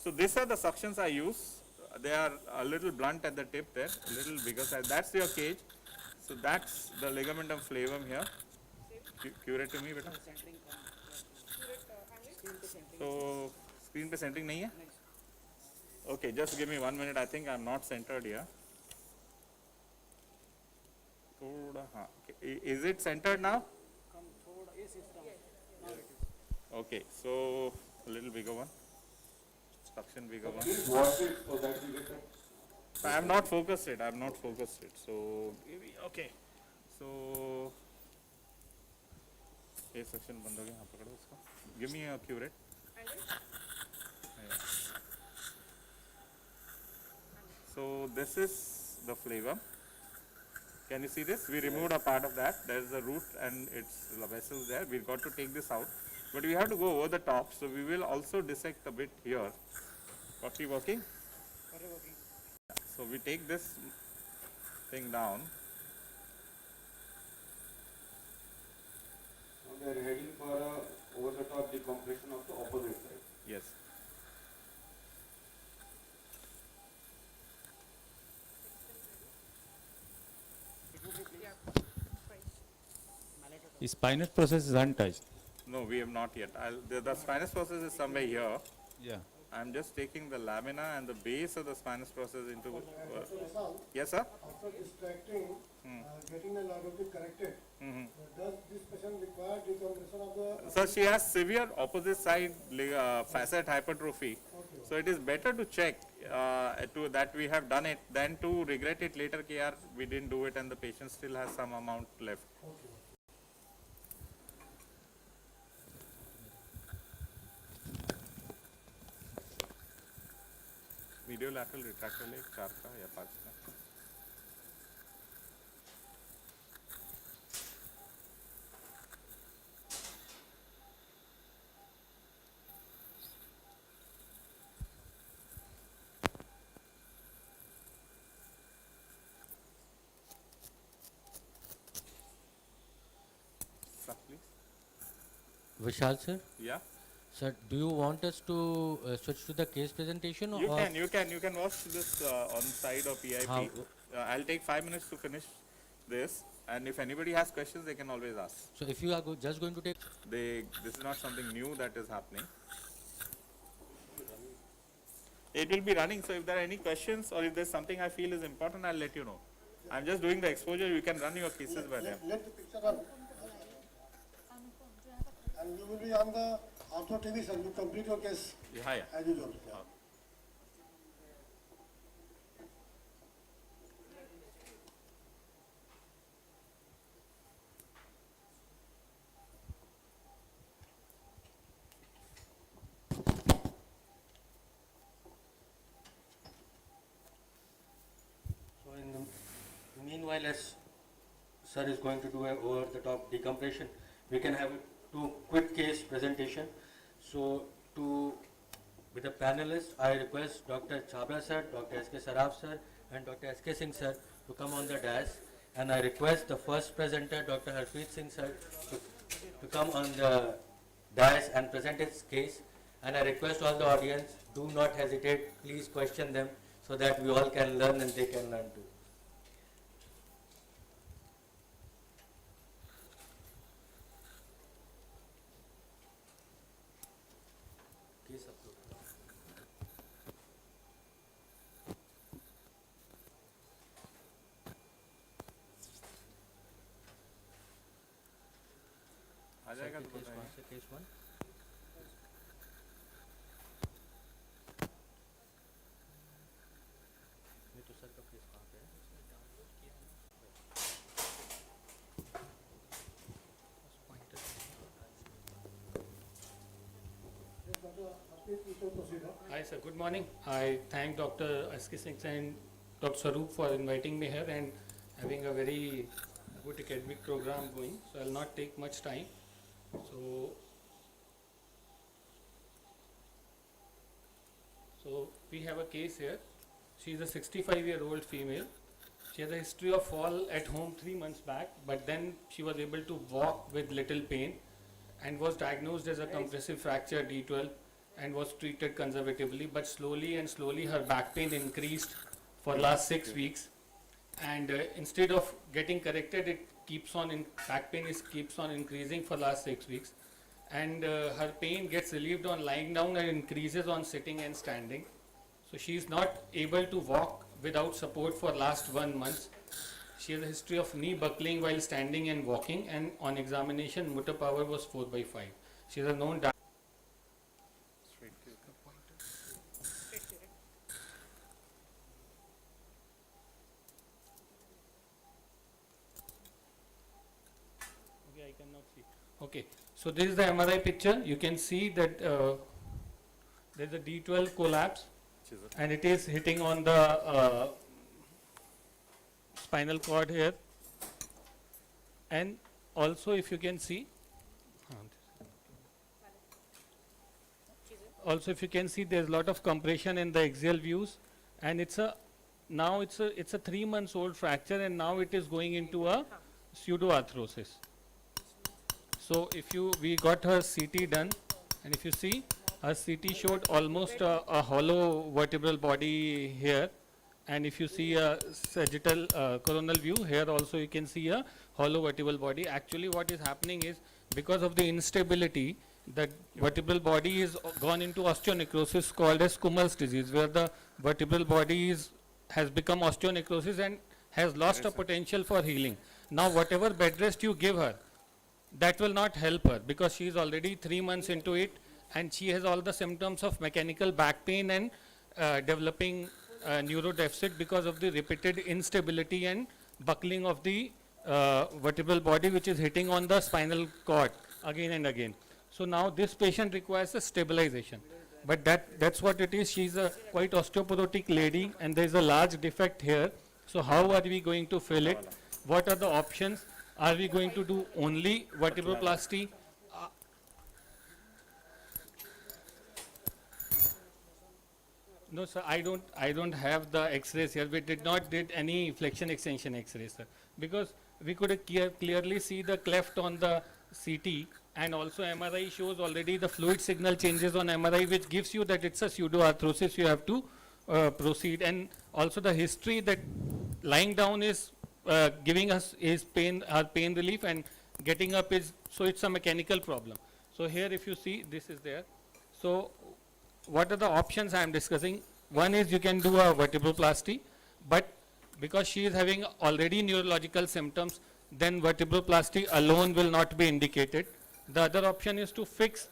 So these are the suctions I use. They are a little blunt at the tip there, a little bigger size. That's your cage. So that's the ligamentum flavum here. Cure it to me, beta. So screen पे centering नहीं है? Okay, just give me 1 minute. I think I'm not centered here. थोड़ा हाँ. Is it centered now? Okay, so a little bigger one. Suction bigger one. Please watch it so that we get a... I have not focused it. I have not focused it. So okay. So ये section बंद हो गया. हाँ पकड़ो इसको. Give me a curate. Yeah. So this is the flavor. Can you see this? We removed a part of that. There is the root and its the vessels there. We've got to take this out. But we have to go over the top, so we will also dissect a bit here. Potty working? Yeah. So we take this thing down. Now they are heading for a over the top decompression of the opposite side. Yes. The spinous process is untouched. No, we have not yet. The spinous process is somewhere here. Yeah. I'm just taking the lamina and the base of the spinous process into. Dr. Vishal, Yes, sir. after distracting, getting the lordotic corrected, does this patient require decompression of the... So she has severe opposite side facet hypertrophy. Okay. So it is better to check that we have done it than to regret it later कि यार we didn't do it and the patient still has some amount left. Okay. Medial lateral retractor leg 4 का या 5 का. Sir, please. Vishal sir, Yeah. sir, do you want us to switch to the case presentation You or? can watch this on side of EIP. How- I'll take 5 minutes to finish this, and if anybody has questions, they can always ask. So if you are just going to take. This is not something new that is happening. It will be running, so if there are any questions or if there's something I feel is important, I'll let you know. I'm just doing the exposure, you can run your cases by them. Let the picture run. And you will be on the Ortho TV, sir. You complete your case Yeah, yeah. as usual. Yeah. So in the meanwhile, as sir is going to do a over the top decompression, we can have two quick case presentation. So with the panelists, I request Dr. Chhabra sir, Dr. S K Saraf sir and Dr. S K Singh sir to come on the dais, and I request the first presenter, Dr. Harpreet Singh sir, to come on the dais and present his case, and I request all the audience, do not hesitate, please question them so that we all can learn and they can learn too. Case upload. जाएगा तो case बताएंगे। one से case one. ये तो sir का case कहाँ पे है? Hi sir, good morning. I thank Dr. S.K. Singh and Dr. Swaroop for inviting me here and having a very good academic program going. So I'll not take much time. So we have a case here. She is a 65-year-old female. She has a history of fall at home 3 months back, but then she was able to walk with little pain and was diagnosed as a compressive fracture D12 and was treated conservatively, but slowly and slowly her back pain increased for last 6 weeks, and instead of getting corrected, it keeps on back pain keeps on increasing for last 6 weeks, and her pain gets relieved on lying down and increases on sitting and standing. So she is not able to walk without support for last 1 month. She has a history of knee buckling while standing and walking, and on examination motor power was 4/5. She has a known Okay, I cannot see. Okay, so this is the MRI picture. You can see that there is a D12 collapse, and it is hitting on the spinal cord here, and also if you can see, there is a lot of compression in the axial views, and it's a 3 months old fracture, and now it is going into a pseudoarthrosis. So we got her CT done, and if you see, her CT showed almost a hollow vertebral body here, and if you see a sagittal coronal view here, also you can see a hollow vertebral body. Actually what is happening is, because of the instability, the vertebral body is gone into osteonecrosis called as Kummel's disease, where the vertebral body has become osteonecrosis and has lost a potential for healing. Now whatever bed rest you give her, that will not help her, because she is already 3 months into it, and she has all the symptoms of mechanical back pain and developing neurodeficit because of the repeated instability and buckling of the vertebral body, which is hitting on the spinal cord again and again. So now this patient requires a stabilization, but that's what it is. She's a quite osteoporotic lady, and there is a large defect here. So how are we going to fill it? What are the options? Are we going to do only vertebroplasty? No, sir, I don't have the X-rays here. We did not did any flexion extension X-rays, sir, because we could clearly see the cleft on the CT, and also MRI shows already the fluid signal changes on MRI, which gives you that it's a pseudoarthrosis. You have to proceed, and also the history that lying down is giving us pain relief, and getting up is, so it's a mechanical problem. So here if you see, this is there. So what are the options I am discussing? One is you can do a vertebroplasty, but because she is having already neurological symptoms, then vertebroplasty alone will not be indicated. The other option is to fix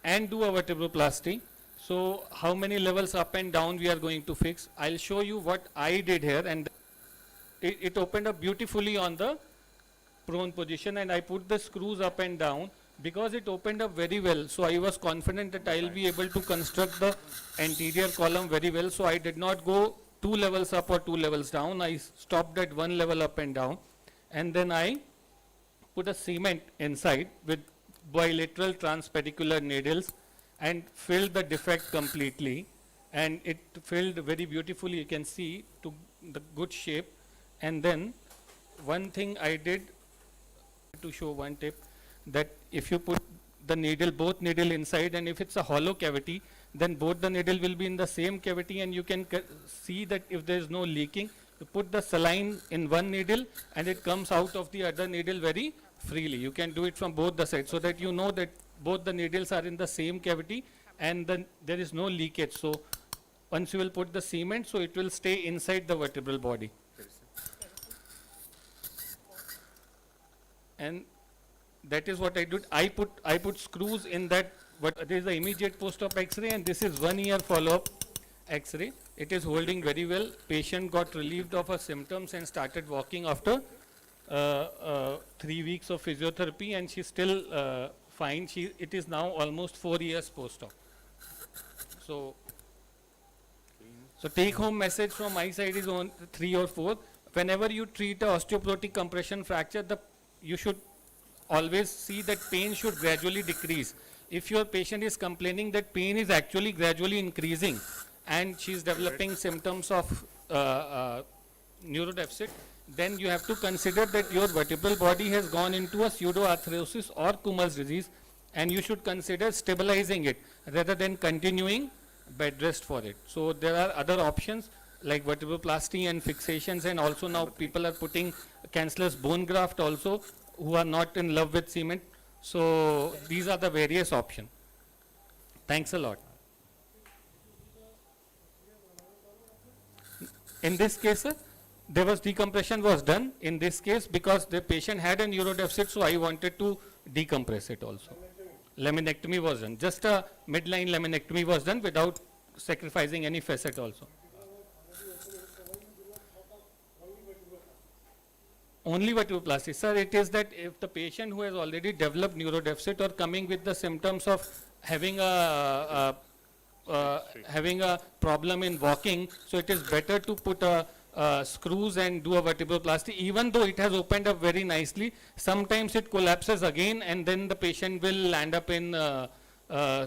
and do a vertebroplasty. So how many levels up and down we are going to fix? I'll show you what I did here, and it opened up beautifully on the prone position, and I put the screws up and down because it opened up very well. So I was confident that I'll be able to construct the anterior column very well. So I did not go 2 levels up or 2 levels down. I stopped at 1 level up and down, and then I put a cement inside with bilateral transpedicular needles and filled the defect completely, and it filled very beautifully. You can see to the good shape. And then one thing I did to show one tip, that if you put the needle, both needle inside, and if it's a hollow cavity, then both the needle will be in the same cavity, and you can see that if there is no leaking, you put the saline in one needle and it comes out of the other needle very freely. You can do it from both the sides, so that you know that both the needles are in the same cavity and then there is no leakage. So once you will put the cement, so it will stay inside the vertebral body. And that is what I did. I put screws in that. What there is the immediate post-op X-ray, and this is 1 year follow-up X-ray. It is holding very well. Patient got relieved of her symptoms and started walking after 3 weeks of physiotherapy, and she's still fine. It is now almost 4 years post-op. So take home message from my side is on 3 or 4. Whenever you treat a osteoporotic compression fracture, you should always see that pain should gradually decrease. If your patient is complaining that pain is actually gradually increasing and she is developing symptoms of neurodeficit, then you have to consider that your vertebral body has gone into a pseudoarthrosis or Kummel's disease, and you should consider stabilizing it rather than continuing bed rest for it. So there are other options like vertebroplasty and fixations, and also now people are putting cancellous bone graft also who are not in love with cement. So these are the various options. Thanks a lot. In this case, sir, there was decompression was done in this case because the patient had a neurodeficit, so I wanted to decompress it also. Laminectomy was done. Just a midline laminectomy was done without sacrificing any facet also. Only vertebroplasty. Sir, it is that if the patient who has already developed neurodeficit or coming with the symptoms of having a problem in walking, so it is better to put screws and do a vertebroplasty. Even though it has opened up very nicely, sometimes it collapses again and then the patient will land up in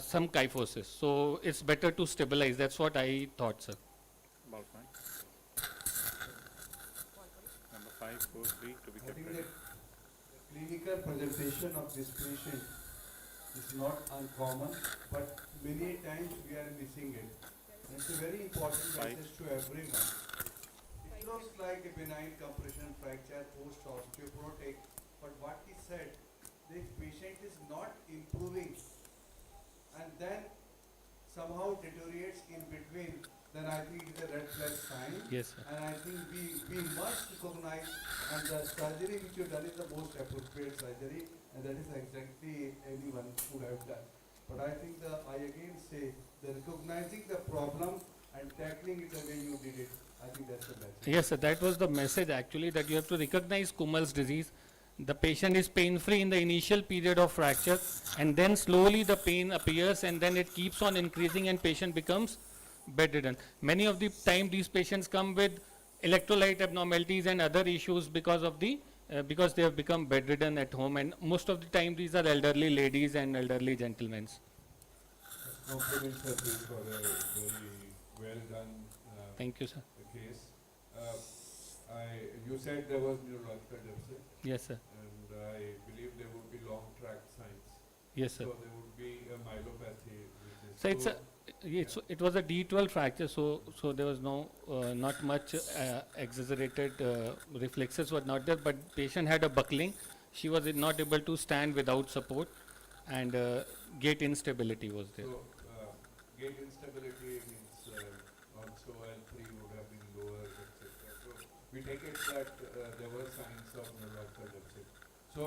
some kyphosis. So it's better to stabilize. That's what I thought, sir. About fine. Number 543 to be kept ready. The clinical presentation of this patient is not uncommon, but many times we are missing it. And it's a very important message to everyone. It looks like a benign compression fracture post-osteoporotic, but what he said, the patient is not improving and then somehow deteriorates in between, then I think it's a red flag sign. Yes, sir. And I think we must recognize, and the surgery which you've done is the most appropriate surgery, and that is exactly anyone would have done. But I think I again say, the recognizing the problem and tackling it the way you did it, I think that's the message. Yes, sir. That was the message actually, that you have to recognize Kummel's disease. The patient is pain-free in the initial period of fracture, and then slowly the pain appears, and then it keeps on increasing and patient becomes bedridden. Many of the time these patients come with electrolyte abnormalities and other issues because of because they have become bedridden at home, and most of the time these are elderly ladies and elderly gentlemen. Compliments for a very well done Thank you, sir. case. You said there was neurological deficit. Yes, sir. And I believe there would be long tract signs. Yes, sir. So there would be a myelopathy. So it was a D12 fracture, so there was not much exaggerated reflexes were not there, but patient had a buckling. She was not able to stand without support, and gait instability was there. So gait instability means also L3 would have been lower, etc. So we take it that there were signs of neurological deficit. So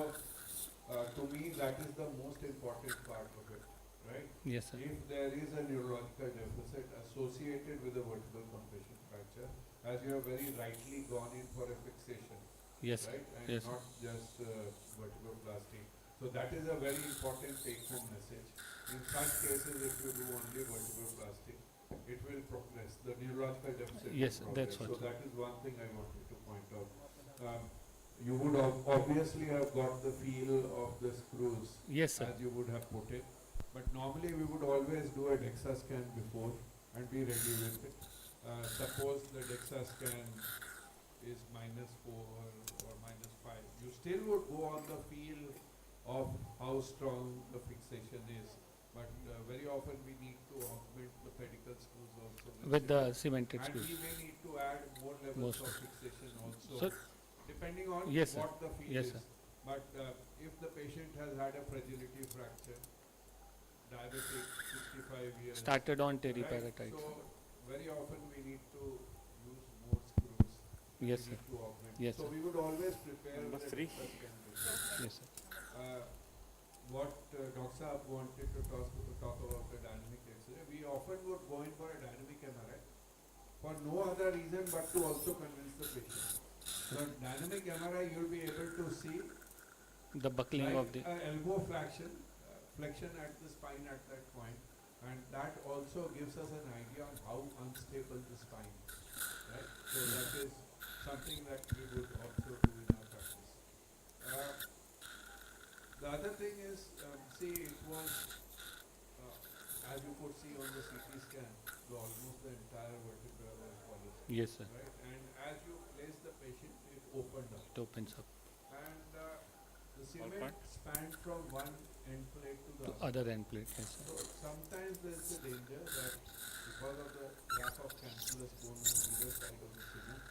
to me that is the most important part of it, right? Yes, sir. If there is a neurological deficit associated with a vertebral compression fracture, as you have very rightly gone in for a fixation, yes, right? And yes, not just vertebroplasty. So that is a very important take-home message. In such cases, if you do only vertebroplasty, it will progress. The neurological deficit yes, will that's progress. what. So that is one thing I wanted to point out. You would obviously have got the feel of the screws, Yes, sir. as you would have put it. But normally we would always do a DEXA scan before and be ready with it. Suppose the DEXA scan is -4 or -5. You still would go on the feel of how strong the fixation is. But very often we need to augment the pedicle screws also. With the cemented and screws. we may need to add more levels of fixation also. Depending on yes, what sir. the feel Yes, is. sir. But if the patient has had a fragility fracture, diabetic, 65 years. Started on right? teriparatide. So very often we need to use more screws. Yes, we sir. need to augment. Yes, so sir. we would always prepare Number the 3. Yes, sir. what Dr. Saab wanted to talk about the dynamic X-ray. We often would go in for a dynamic MRI for no other reason but to also convince the patient. So dynamic MRI, you'll be able to see The buckling like of the. elbow flexion at the spine at that point, and that also gives us an idea on how unstable the spine is, right? So that is something that we would also do in our practice. The other thing is, see, it was, as you could see on the CT scan, almost the entire vertebra was polished. Yes, sir. Right, and as you place the patient, it opened up. It opens up. And the cement spanned from one end plate to the Other end plate, yes, sir. So sometimes there is a danger that because of the lack of cancellous bone on either side of the cement,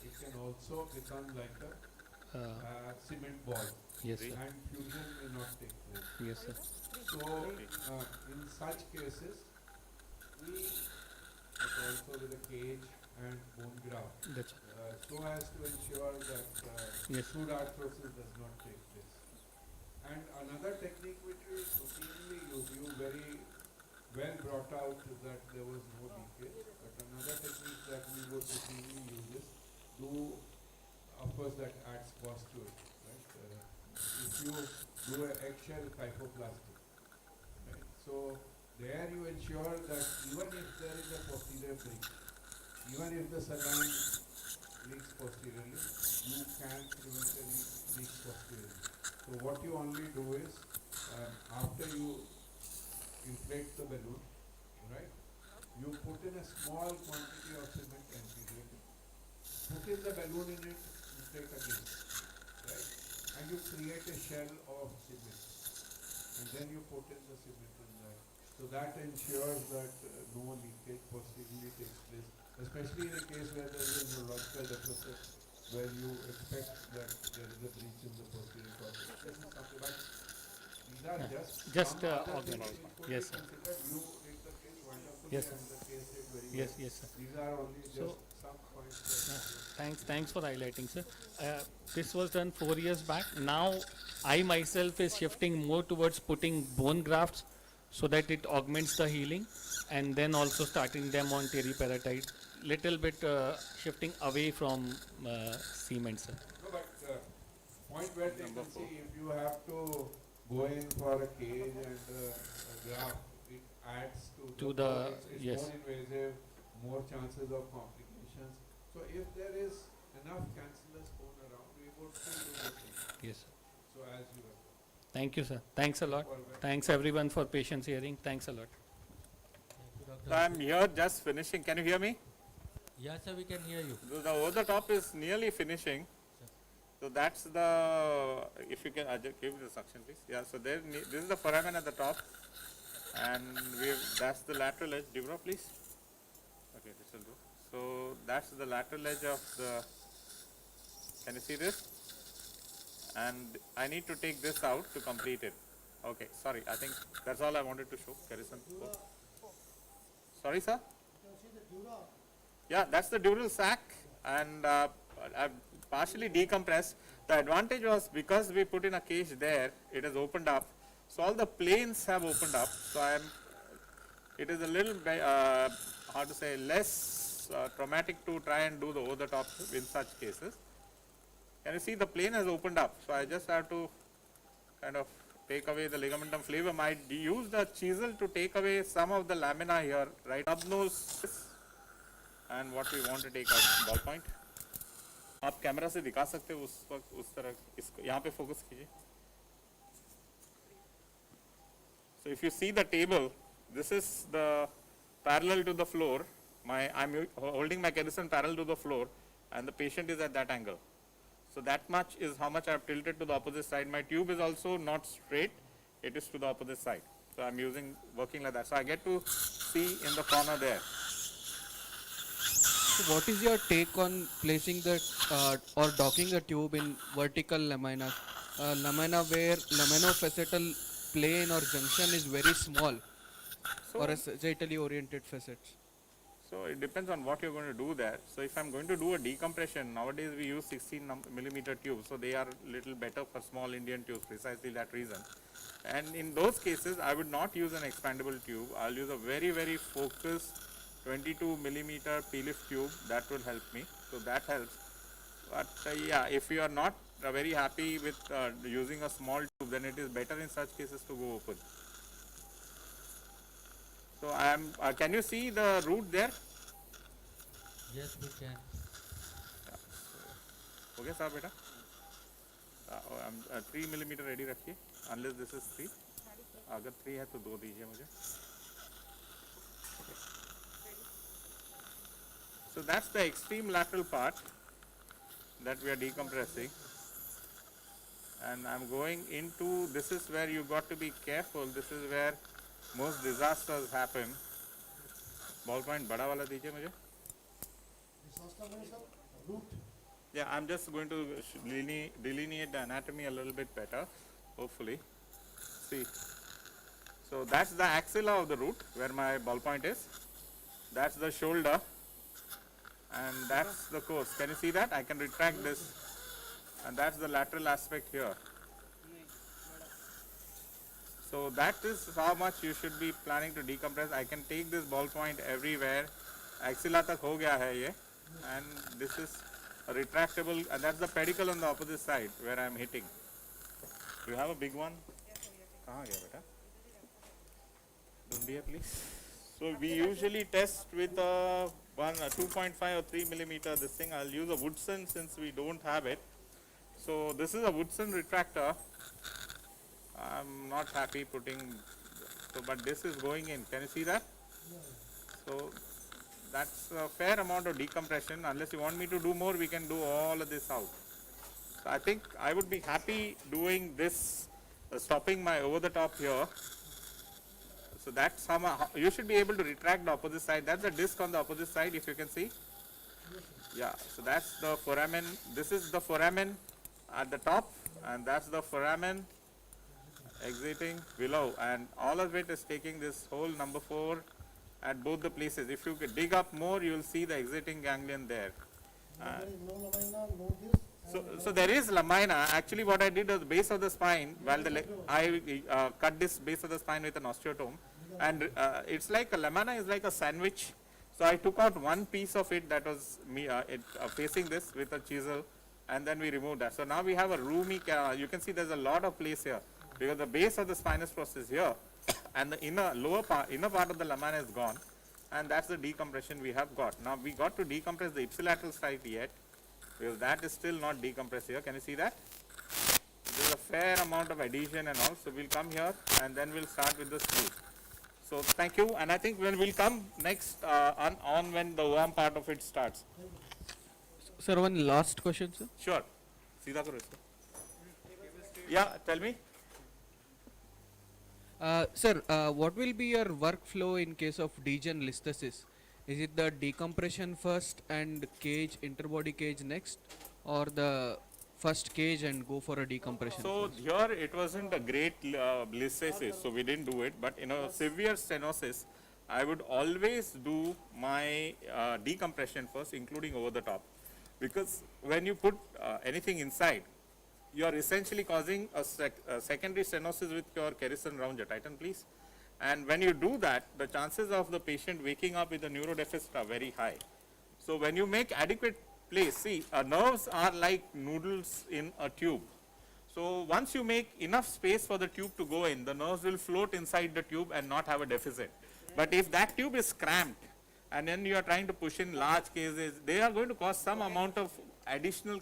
it can also become like a cement ball. Yes, sir. And fusion may not take place. Yes, sir. So in such cases, we also with a cage and bone graft, That's so as to ensure that Yes. pseudarthrosis does not take place. And another technique which we routinely use, you very well brought out that there was no leakage, but another technique that we would routinely use is of course that adds cost to it, right? If you do an eggshell kyphoplasty, right? So there you ensure that even if there is a posterior breach, even if the saline leaks posteriorly, you can prevent any leaks posteriorly. So what you only do is, after you inflate the balloon, right, you put in a small quantity of cement anteriorly, put in the balloon in it, inflate again, right, and you create a shell of cement, and then you put in the cement in there. So that ensures that no leakage posteriorly takes place, especially in a case where there is a neurological deficit, where you expect that there is a breach in the posterior cortex. This is something, but these are just some other augment. things which could Yes, be sir. considered. You did the case wonderfully, Yes, and the case did very Yes, well. yes, sir. These are only So, just some points. Thanks for highlighting, sir. This was done 4 years back. Now, I myself is shifting more towards putting bone grafts so that it augments the healing, and then also starting them on teriparatide. Little bit shifting away from cement, sir. No, but point well taken. See, if you have to go in for a cage and a graft, it adds to the it's yes. more invasive, more chances of complications. So if there is enough cancellous bone around, we would still do the same. Yes, sir. So as you have. Thank you, sir. Thanks a lot. Thanks everyone for patience hearing. Thanks a lot. So I'm here just finishing. Can you hear me? Yes, sir, we can hear you. The over the top is nearly finishing. So that's the, if you can give the suction please. Yeah, so there, this is the foramen at the top, and that's the lateral edge. Divra please. Okay, this will do. So that's the lateral edge of the, can you see this? And I need to take this out to complete it. Okay, sorry, I think that's all I wanted to show. Garrison. Sorry, sir? Yeah, that's the dural sac, and I've partially decompressed. The advantage was because we put in a cage there, it has opened up. So all the planes have opened up. So it is a little, how to say, less traumatic to try and do the over the top in such cases. Can you see the plane has opened up? So I just have to kind of take away the ligamentum flavum. I use the chisel to take away some of the lamina here, right up nose, and what we want to take out ball point. आप camera से दिखा सकते हो उस वक्त उस तरह इसको यहाँ पे फोकस कीजिए. So if you see the table, this is the parallel to the floor. I'm holding my Garrison parallel to the floor, and the patient is at that angle. So that much is how much I have tilted to the opposite side. My tube is also not straight; it is to the opposite side. So I'm working like that. So I get to see in the corner there. So what is your take on placing the or docking the tube in vertical lamina? Lamina where laminofacetal plane or junction is very small, or a sagittally oriented facets. So it depends on what you're going to do there. So if I'm going to do a decompression, nowadays we use 16mm tubes, so they are little better for small Indian tubes, precisely that reason. And in those cases, I would not use an expandable tube. I'll use a very, very focused 22mm P-lift tube. That will help me. So that helps. But yeah, if you are not very happy with using a small tube, then it is better in such cases to go open. So I am. Can you see the root there? Yes, we can. Okay, sir, beta. 3mm ready रखिए. Unless this is 3. अगर 3 है तो 2 दीजिए मुझे. So that's the extreme lateral part that we are decompressing. And I'm going into, this is where you got to be careful. This is where most disasters happen. Ball point बड़ा वाला दीजिए मुझे. Root. Yeah, I'm just going to delineate the anatomy a little bit better, hopefully. See, so that's the axilla of the root where my ball point is. That's the shoulder, and that's the course. Can you see that? I can retract this, and that's the lateral aspect here. So that is how much you should be planning to decompress. I can take this ball point everywhere. Axilla tak ho gaya hai ye, and this is a retractable, and that's the pedicle on the opposite side where I am hitting. Do you have a big one? Kahan gaya beta? Dundiya, please. So we usually test with a 2.5 or 3mm this thing. I'll use a Woodson since we don't have it. So this is a Woodson retractor. I'm not happy putting, but this is going in. Can you see that? So that's a fair amount of decompression. Unless you want me to do more, we can do all of this out. So I think I would be happy doing this, stopping my over the top here. So that's how you should be able to retract the opposite side. That's the disc on the opposite side, if you can see. Yeah, so that's the foramen. This is the foramen at the top, and that's the foramen exiting below, and all of it is taking this whole number 4 at both the places. If you could dig up more, you will see the exiting ganglion there. There is no lamina, no this. So there is lamina. Actually, what I did was base of the spine. While I cut this base of the spine with an osteotome, and it's like a lamina is like a sandwich. So I took out one piece of it that was facing this with a chisel, and then we removed that. So now we have a roomy canal. You can see there's a lot of place here because the base of the spinous process here, and the inner part of the lamina is gone, and that's the decompression we have got. Now we got to decompress the ipsilateral side yet, because that is still not decompressed here. Can you see that? There's a fair amount of adhesion and all. So we'll come here and then we'll start with the screw. So thank you, and I think we'll come next on when the warm part of it starts. Sir, one last question, sir. Sure. Seedha karo isko. Yeah, tell me. Sir, what will be your workflow in case of degen listhesis? Is it the decompression first and cage, interbody cage next, or the first cage and go for a decompression? So here it wasn't a great listhesis, so we didn't do it. But in a severe stenosis, I would always do my decompression first, including over the top, because when you put anything inside, you are essentially causing a secondary stenosis with your Kerrison Roundja. Tighten, please. And when you do that, the chances of the patient waking up with a neurodeficit are very high. So when you make adequate place, see, nerves are like noodles in a tube. So once you make enough space for the tube to go in, the nerves will float inside the tube and not have a deficit. But if that tube is cramped, and then you are trying to push in large cases, they are going to cause some amount of additional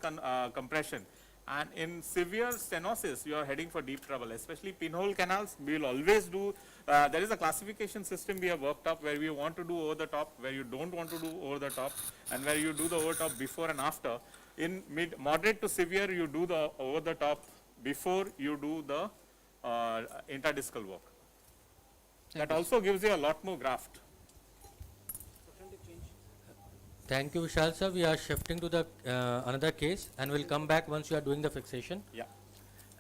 compression. And in severe stenosis, you are heading for deep trouble, especially pinhole canals. We will always do, there is a classification system we have worked up where we want to do over the top, where you don't want to do over the top, and where you do the over top before and after. In moderate to severe, you do the over the top before you do the interdiscal work. That also gives you a lot more graft. Thank you, Vishal sir. We are shifting to the another case, and we'll come back once you are doing the fixation. Yeah.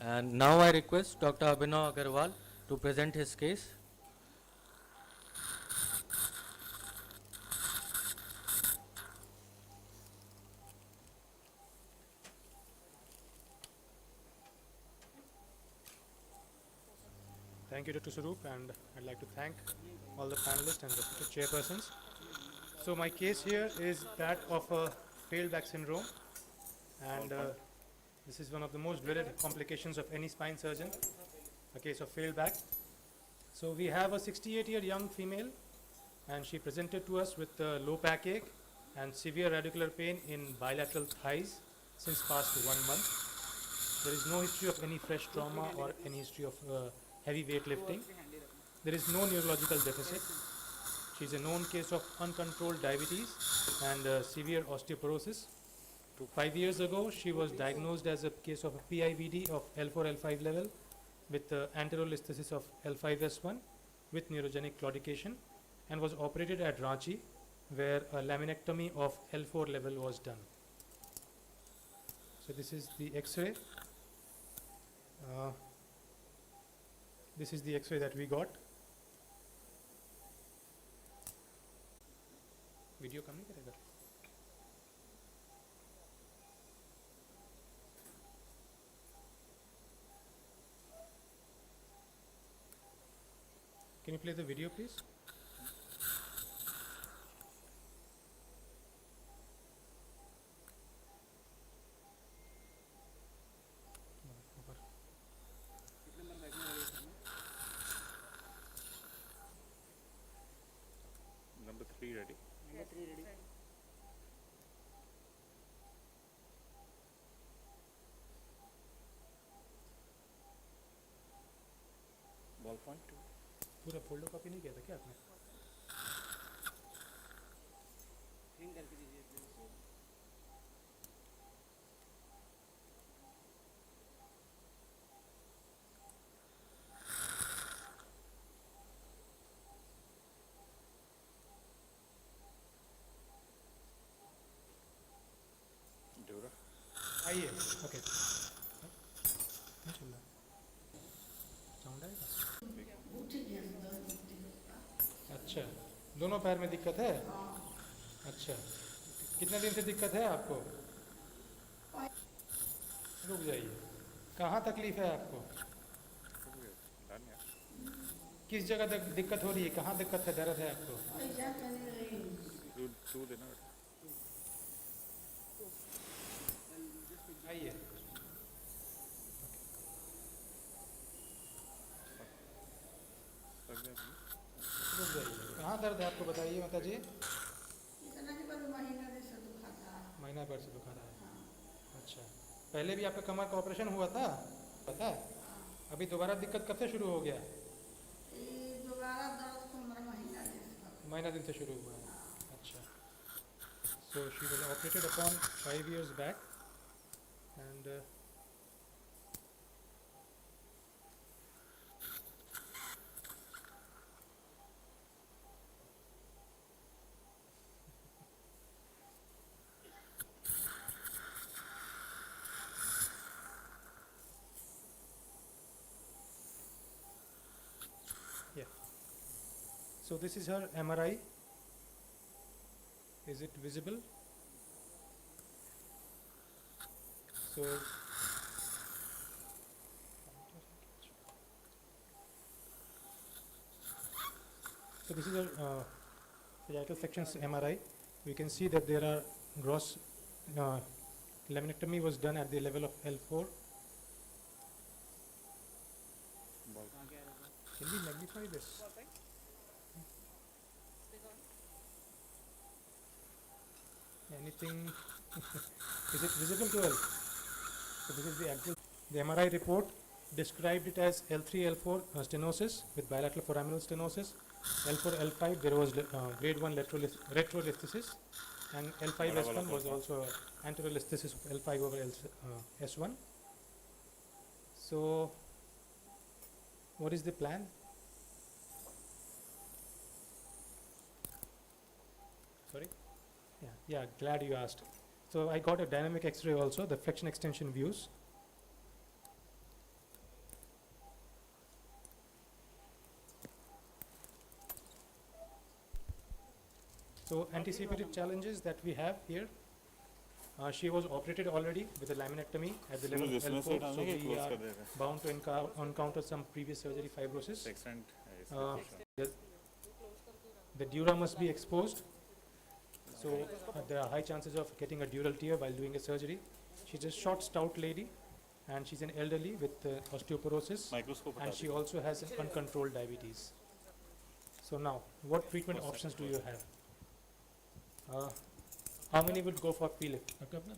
And now I request Dr. Abhinav Agarwal to present his case. Thank you, Dr. Surup, and I'd like to thank all the panelists and the chairpersons. So my case here is that of a failed back syndrome, and this is one of the most dreaded complications of any spine surgeon, a case of failed back. So we have a 68-year young female, and she presented to us with low backache and severe radicular pain in bilateral thighs since past 1 month. There is no history of any fresh trauma or any history of heavy weightlifting. There is no neurological deficit. She is a known case of uncontrolled diabetes and severe osteoporosis. 5 years ago, she was diagnosed as a case of a PIVD of L4, L5 level with anterolisthesis of L5S1 with neurogenic claudication, and was operated at Ranchi, where a laminectomy of L4 level was done. So this is the X-ray. This is the X-ray that we got. Video kam nahi karega? Can you play the video, please? Number 3 ready. Number 3 ready. Ball point 2. पूरा folder copy नहीं किया था क्या आपने? Ring करके दीजिए please. Dura. आइए, okay. नहीं चल रहा. साउंड आएगा? अच्छा, दोनों पैर में दिक्कत है? अच्छा, कितने दिन से दिक्कत है आपको? रुक जाइए. कहाँ तकलीफ है आपको? किस जगह दिक्कत हो रही है? कहाँ दिक्कत है, दर्द है आपको? आइए. रुक जाइए. कहाँ दर्द है आपको बताइए माता जी? महीना भर से दुखा रहा है. अच्छा, पहले भी आपका कमर का ऑपरेशन हुआ था? पता है? अभी दोबारा दिक्कत कब से शुरू हो गया? महीना दिन से शुरू हुआ है. अच्छा. So she was operated upon 5 years back, and yeah. So this is her MRI. Is it visible? So this is a sagittal sections MRI. We can see that there are gross laminectomy was done at the level of L4. Can we magnify this? Anything? Is it visible to all? So this is the actual. The MRI report described it as L3, L4 stenosis with bilateral foraminal stenosis. L4, L5 there was grade 1 retrolisthesis, and L5S1 was also anterolisthesis of L5 over S1. So what is the plan? Sorry? Yeah, glad you asked. So I got a dynamic X-ray also, the flexion extension views. So anticipated challenges that we have here. She was operated already with a laminectomy at the level of L4, so we are bound to encounter some previous surgery fibrosis. The dura must be exposed, so there are high chances of getting a dural tear while doing a surgery. She's a short, stout lady, and she's an elderly with osteoporosis, and she also has uncontrolled diabetes. So now, what treatment options do you have? How many would go for PLIF?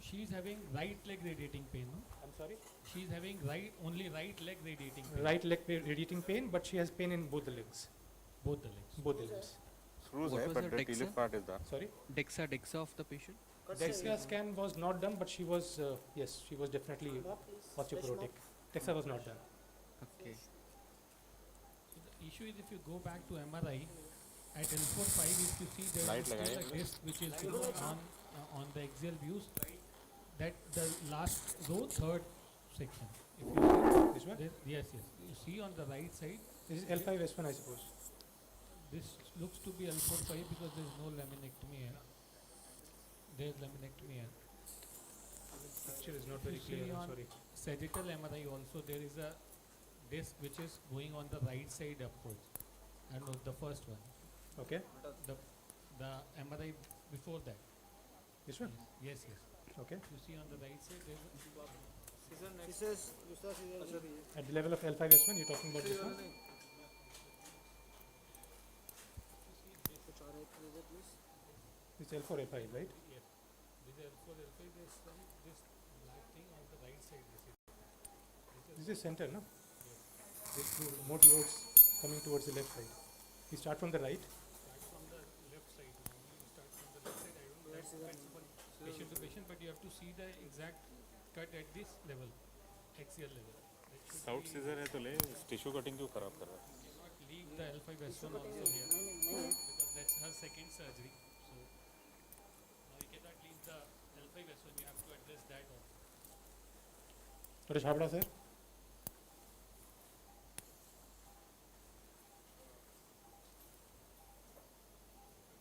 She is having right leg radiating pain, no? I'm sorry? She is having only right leg radiating pain. Right leg radiating pain, but she has pain in both the legs. Both the legs. Both the legs. Screws, What was but her the DEXA? TLIF part is that. Sorry? DEXA of the patient? DEXA scan was not done, but she was, yes, she was definitely osteoporotic. DEXA was not done. Okay. So the issue is if you go back to MRI, at L4-5, if you see there is still a disc which is on the axial views, that the last row, third section. If you see this one? Yes. You see on the right side. This is L5-S1, I suppose. This looks to be L4-5 because there is no laminectomy here. There is laminectomy here. Picture is not very clear, I'm sorry. Sagittal MRI also there is a disc which is going on the right side upwards, and the first one. Okay. The MRI before that. This one? Yes. Okay. You see on the right side there is at the level of L5-S1, you're talking about this one? It's L4, L5, right? Yes. This is L4, L5, there's this black thing on the right side. This is center, no? Yes. This is more towards, coming towards the left side. We start from the right. Start from the left side. You start from the left side. I don't know, that depends upon patient to patient, but you have to see the exact cut at this level, axial level. South scissor है तो ले tissue cutting क्यों खराब कर रहा है? You cannot leave the L5-S1 also here because that's her second surgery. So now you cannot leave the L5-S1. You have to address that also. Dr. Chhabra, sir.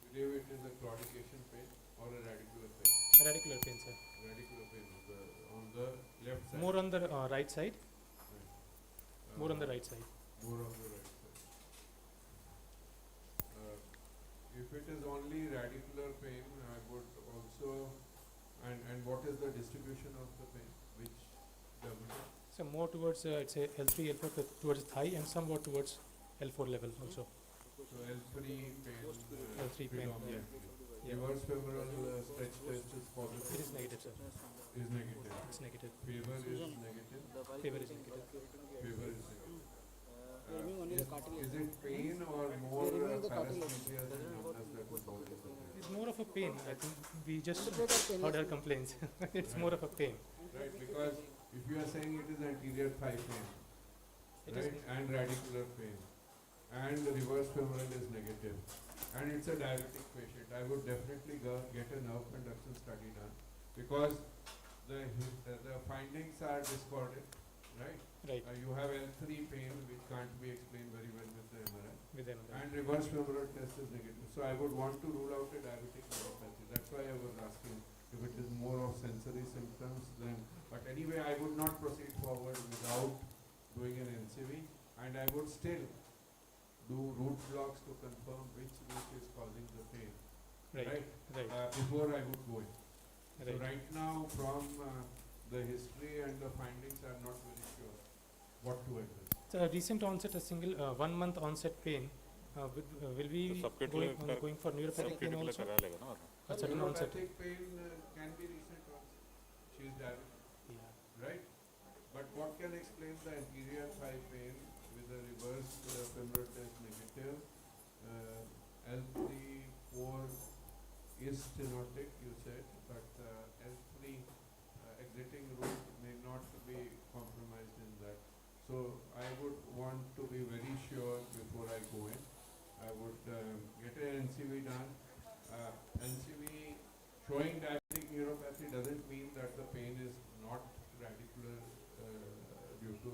I believe it is a claudication pain or a radicular pain. Radicular pain, sir. Radicular pain on the left side. More on the right side. Right. More on the right side. More on the right side. If it is only radicular pain, I would also, and what is the distribution of the pain? Which level? So more towards, it's a L3, L4 towards thigh and somewhat towards L4 level also. So L3 pain. L3 pain, yeah. Reverse femoral stretch test is positive. It is negative, sir. Is negative. It's negative. Fever is negative. Fever is negative. Fever is negative. Is it pain or more paresthesia and numbness that would cause this? It's more of a pain. I think we just heard her complaints. It's more of a pain. Right, because if you are saying it is anterior thigh pain, right, and radicular pain, and the reverse femoral is negative, and it's a diabetic patient, I would definitely get a nerve conduction study done, because the findings are discordant, right? Right. You have L3 pain which can't be explained very well with the MRI. With MRI. And reverse femoral test is negative. So I would want to rule out a diabetic neuropathy. That's why I was asking if it is more of sensory symptoms then. But anyway, I would not proceed forward without doing an NCV, and I would still do root blocks to confirm which root is causing the pain. Right. Before I would go in. Right. So right now, from the history and the findings, I am not very sure what to address. So a recent onset, a single 1 month onset pain. Will we going for neuropathic pain also? A sudden onset. Neuropathic pain can be recent onset. She is diabetic, right? But what can explain the anterior thigh pain with a reverse femoral test negative? L3, 4 is stenotic, you said, but L3 exiting route may not be compromised in that. So I would want to be very sure before I go in. I would get an NCV done. NCV showing diabetic neuropathy doesn't mean that the pain is not radicular due to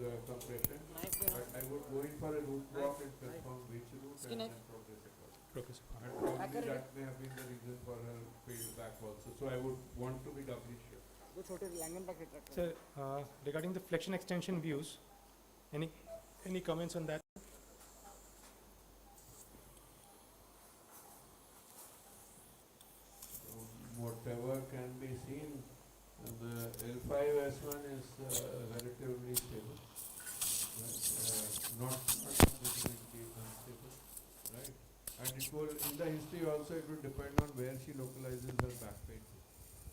the compression. But I would go in for a root block and confirm which route and then progress across. Okay, sir. And probably that may have been the reason for her failed back also. So I would want to be doubly sure. दो छोटे लैंगन pack retractor. Sir, regarding the flexion extension views, any comments on that? Whatever can be seen, the L5S1 is relatively stable, right? Not significantly unstable, right? And it will, in the history also, it will depend on where she localizes her back pain.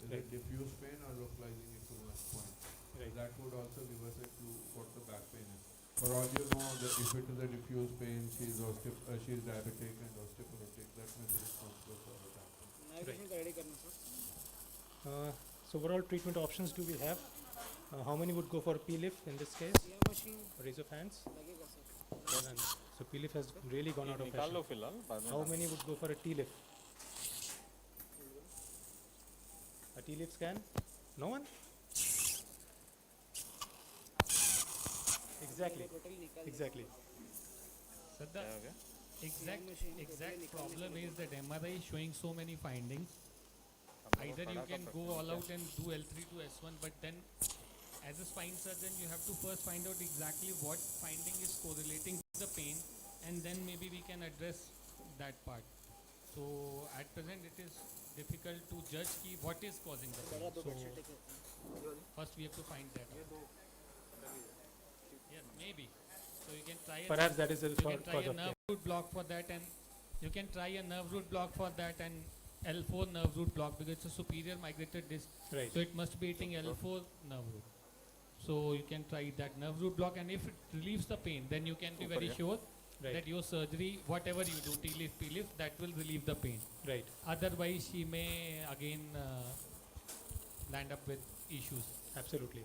Is it diffuse pain or localizing it to one point? Right. That would also give us a clue what the back pain is. For all you know, that if it is a diffuse pain, she is diabetic and osteoporotic. That may be responsible for the back pain. Navigation का ready करना sir. So overall treatment options do we have? How many would go for P-lift in this case? Yeah, machine Raise of hands. लगेगा sir. So P-lift has really gone out of fashion. How many would go for a T-lift? A T-lift scan? No one? Exactly. Exactly. So the exact problem is that MRI is showing so many findings. Either you can go all out and do L3 to S1, but then as a spine surgeon you have to first find out exactly what finding is correlating with the pain, and then maybe we can address that part. So at present it is difficult to judge what is causing the pain. So first we have to find that out. Yes, maybe. So you can try Perhaps that is the you can try cause a of nerve root block for that, and you can try a nerve root block for that, and L4 nerve root block because it's a superior migrated disc. Right. So it must be hitting L4 nerve root. So you can try that nerve root block, and if it relieves the pain, then you can be very sure that your surgery, whatever you do, T-lift, P-lift, that will relieve the pain. Right. Otherwise, she may again land up with issues. Absolutely.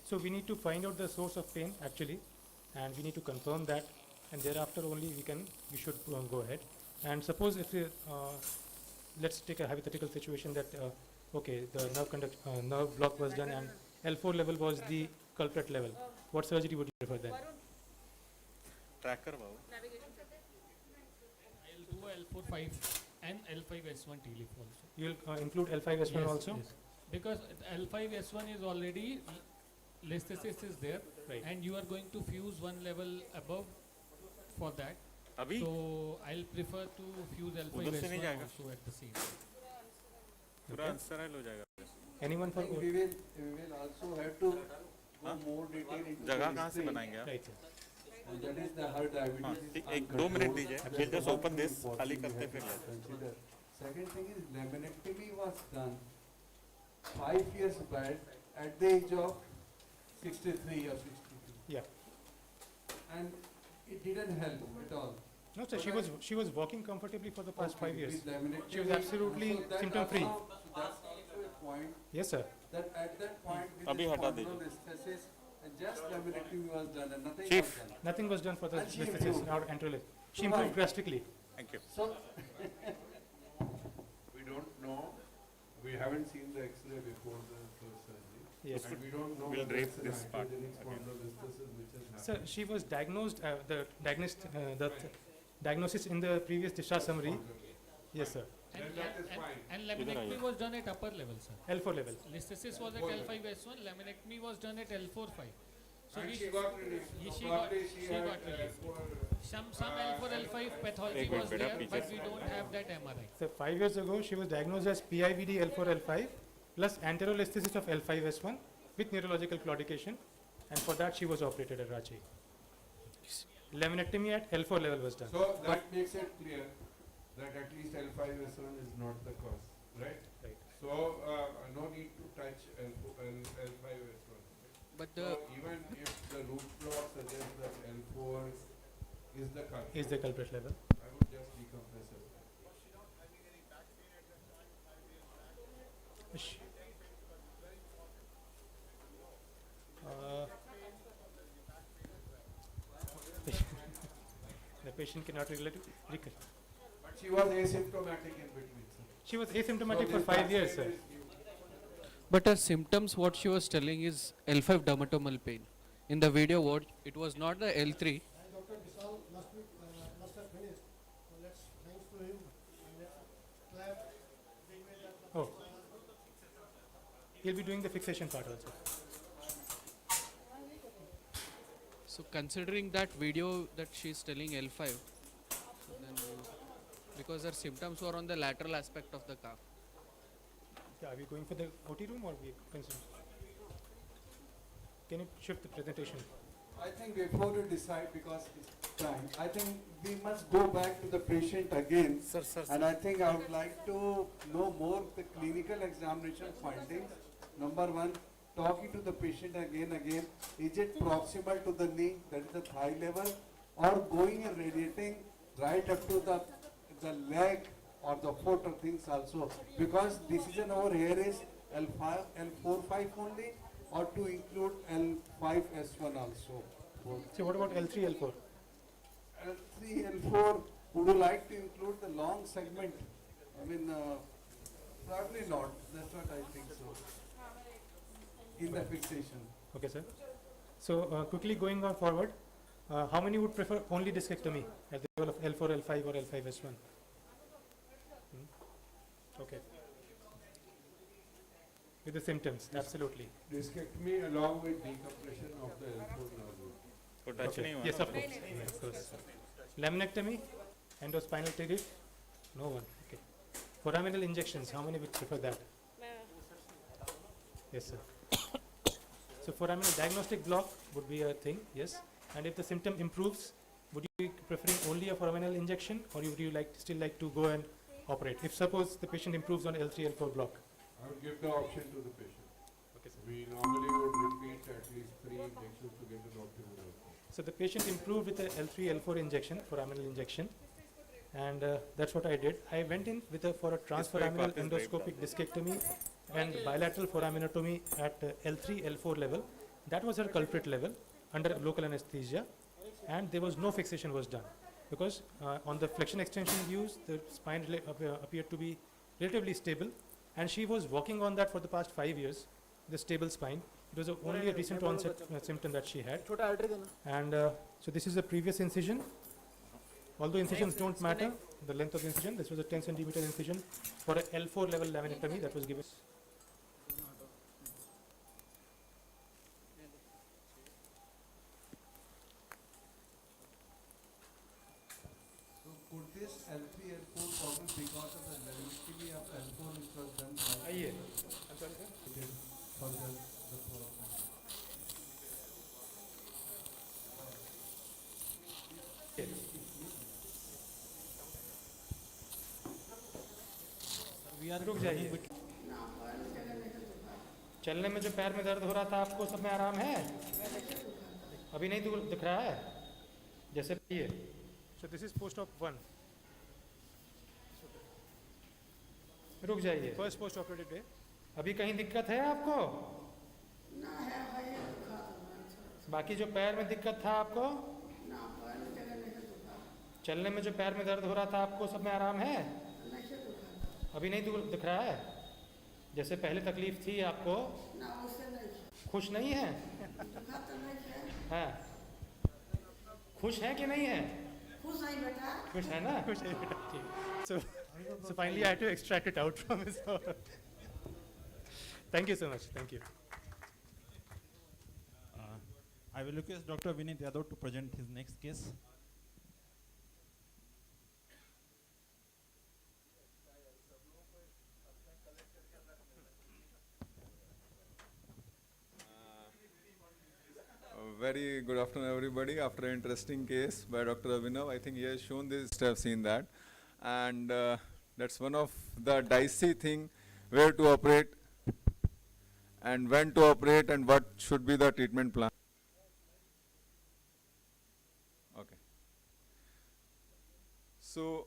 So we need to find out the source of pain actually, and we need to confirm that, and thereafter only we should go ahead. And suppose if let's take a hypothetical situation that okay, the nerve block was done and L4 level was the culprit level. What surgery would you prefer then? Tracker I'll do L4-5 and L5S1 T-lift also. You'll include L5S1 Yes, also? yes. Because L5S1 is already, listhesis is there, and you are going to fuse one level above for that. So I'll prefer to fuse L5S1 also at the same time. Anyone for we will also have to go more detail into जगह the कहाँ से history. बनाएंगे आप? Right. And that is the her diabetes. एक 2 minute दीजिए. We'll just open this. खाली करते फिर. Consider. Second thing is laminectomy was done 5 years back at the age of 63 or 62. Yeah. And it didn't help at all. No, sir. She was walking comfortably for the past 5 years. With laminectomy, She was absolutely so that symptom free. also- That's also a point. Yes, sir. That at that point with अभी this हटा दीजिए. spondylolisthesis, and just laminectomy was done and nothing Chief. was done. Nothing was done for the And she listhesis improved. or enterolith. She So improved why? drastically. Thank you. So We don't know, we haven't seen the X-ray before the first surgery. Yes. And we don't know We'll whether drape it's an this part iatrogenic again. spondylolisthesis which has Sir, happened. she was diagnosed, the diagnosis in the previous discharge summary. Yes, sir. Then that is fine. And laminectomy was done at upper level, sir. L4 level. Listhesis was at L5S1, laminectomy was done at L4-5. So And we she got relief. She Probably got had relief. L4. Some L4, L5 pathology एक minute was बेटा, there, पीछे but से we don't have that MRI. So 5 years ago, she was diagnosed as PIVD L4 L5 plus anterolisthesis of L5S1 with neurological claudication, and for that she was operated at Ranchi. Laminectomy at L4 level was done. So that makes it clear that at least L5S1 is not the cause, right? Right. So no need to touch L5S1. But So even if the root block suggests that L4 is the culprit, Is the culprit level. I would just decompress it. Sh- the patient cannot relate. But she was asymptomatic in between. Sir. She was asymptomatic So for this 5 years, sir. But her symptoms, what she was telling is L5 dermatomal pain. In the video, what it was not the L3. Dr. Vishal must have finished. So let's thanks to him. Clap. Oh. He'll be doing the fixation part also. So considering that video that she's telling L5, so then because her symptoms were on the lateral aspect of the calf. Yeah, are we going for the OT room or we consider? Can you shift the presentation? I think before you decide, because it's time, I think we must go back to the patient again. And I think I would like to know more the clinical examination findings. Number one, talking to the patient again. Is it proximal to the knee, that is the thigh level, or going and radiating right up to the leg or the foot or things also? Because decision over here is L5, L4-5 only, or to include L5-S1 also. So what about L3, L4? L3, L4, would you like to include the long segment? I mean, probably not. That's what I think so. In the fixation. Okay, sir. So quickly going on forward, how many would prefer only discectomy at the level of L4, L5 or L5-S1? Okay. With the symptoms, absolutely. Discectomy along with decompression of the L4 nerve root. Okay. Yes, of course. Yes, of course. Laminectomy, endospinal teres, no one. Okay. Foraminal injections, how many would prefer that? Yes, sir. So foraminal diagnostic block would be a thing, yes. And if the symptom improves, would you be preferring only a foraminal injection, or would you still like to go and operate? If suppose the patient improves on L3, L4 block. I would give the option to the patient. Okay, sir. We normally would repeat at least 3 injections to get an optimal outcome. So the patient improved with the L3, L4 injection, foraminal injection, and that's what I did. I went in for a transforaminal endoscopic discectomy and bilateral foraminotomy at L3, L4 level. That was her culprit level under local anesthesia, and there was no fixation was done because on the flexion extension views, the spine appeared to be relatively stable, and she was working on that for the past 5 years, the stable spine. It was only a recent onset symptom that she had. And so this is a previous incision. Although incisions don't matter, the length of the incision, this was a 10 centimeter incision for a L4 level laminectomy that was given. So could this L3, L4 problem because of the laminectomy of L4 which was done by I'm sorry, sir? For the foramen. रुक जाइए। चलने में जो पैर में दर्द हो रहा था आपको सब में आराम है? अभी नहीं दिख रहा है? जैसे ये। So this is post-op 1. रुक जाइए। First post-operative day. अभी कहीं दिक्कत है आपको? बाकी जो पैर में दिक्कत था आपको? चलने में जो पैर में दर्द हो रहा था आपको सब में आराम है? अभी नहीं दिख रहा है? जैसे पहले तकलीफ थी आपको? खुश नहीं है? हाँ। खुश है कि नहीं है? खुश है ना? खुश है बेटा। So finally I had to extract it out from his mouth. Thank you so much. Thank you. I will request Dr. Vinit Yadav to present his next case. Very good afternoon, everybody. After an interesting case by Dr. Abhinav, I think he has shown this, have seen that. And that's one of the dicey thing, where to operate and when to operate and what should be the treatment plan. Okay. So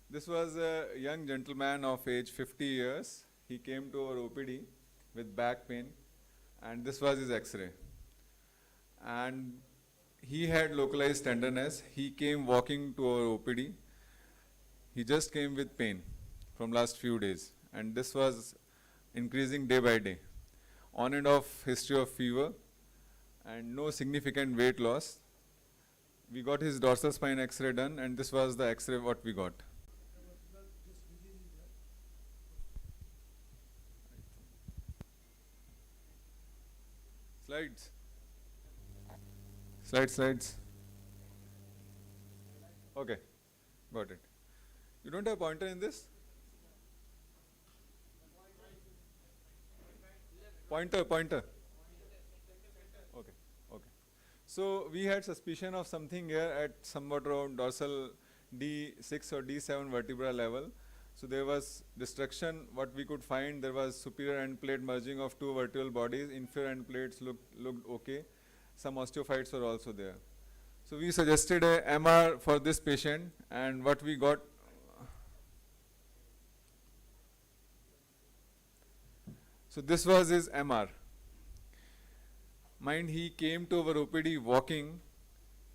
this was a young gentleman of age 50 years. He came to our OPD with back pain, and this was his X-ray. And he had localized tenderness. He came walking to our OPD. He just came with pain from last few days, and this was increasing day by day. On and off history of fever and no significant weight loss. We got his dorsal spine X-ray done, and this was the X-ray what we got. Slides. Okay, got it. You don't have pointer in this? Pointer. Okay. So we had suspicion of something here at somewhat around dorsal D6 or D7 vertebra level. So there was destruction. What we could find, there was superior end plate merging of two vertebral bodies. Inferior end plates looked okay. Some osteophytes were also there. So we suggested a MR for this patient, and what we got. So this was his MR. Mind, he came to our OPD walking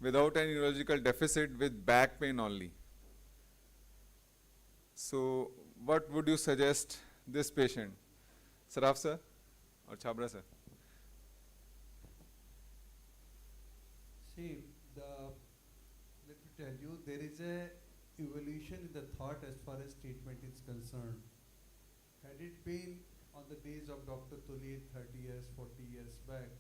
without any neurological deficit with back pain only. So what would you suggest this patient? Saraf sir or Chhabra sir? See, let me tell you, there is a evolution in the thought as far as treatment is concerned. Had it been on the days of Dr. Tuli 30 years, 40 years back,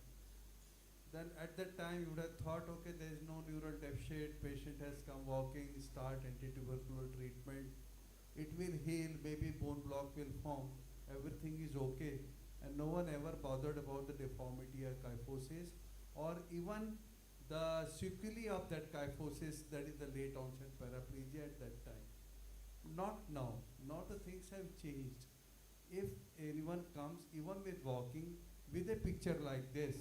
then at that time you would have thought, okay, there is no neural deficit, patient has come walking, start antitubercular treatment, it will heal, maybe bone block will form, everything is okay, and no one ever bothered about the deformity or kyphosis, or even the sequelae of that kyphosis, that is the late onset paraplegia at that time. Not now. Now the things have changed. If anyone comes, even with walking, with a picture like this,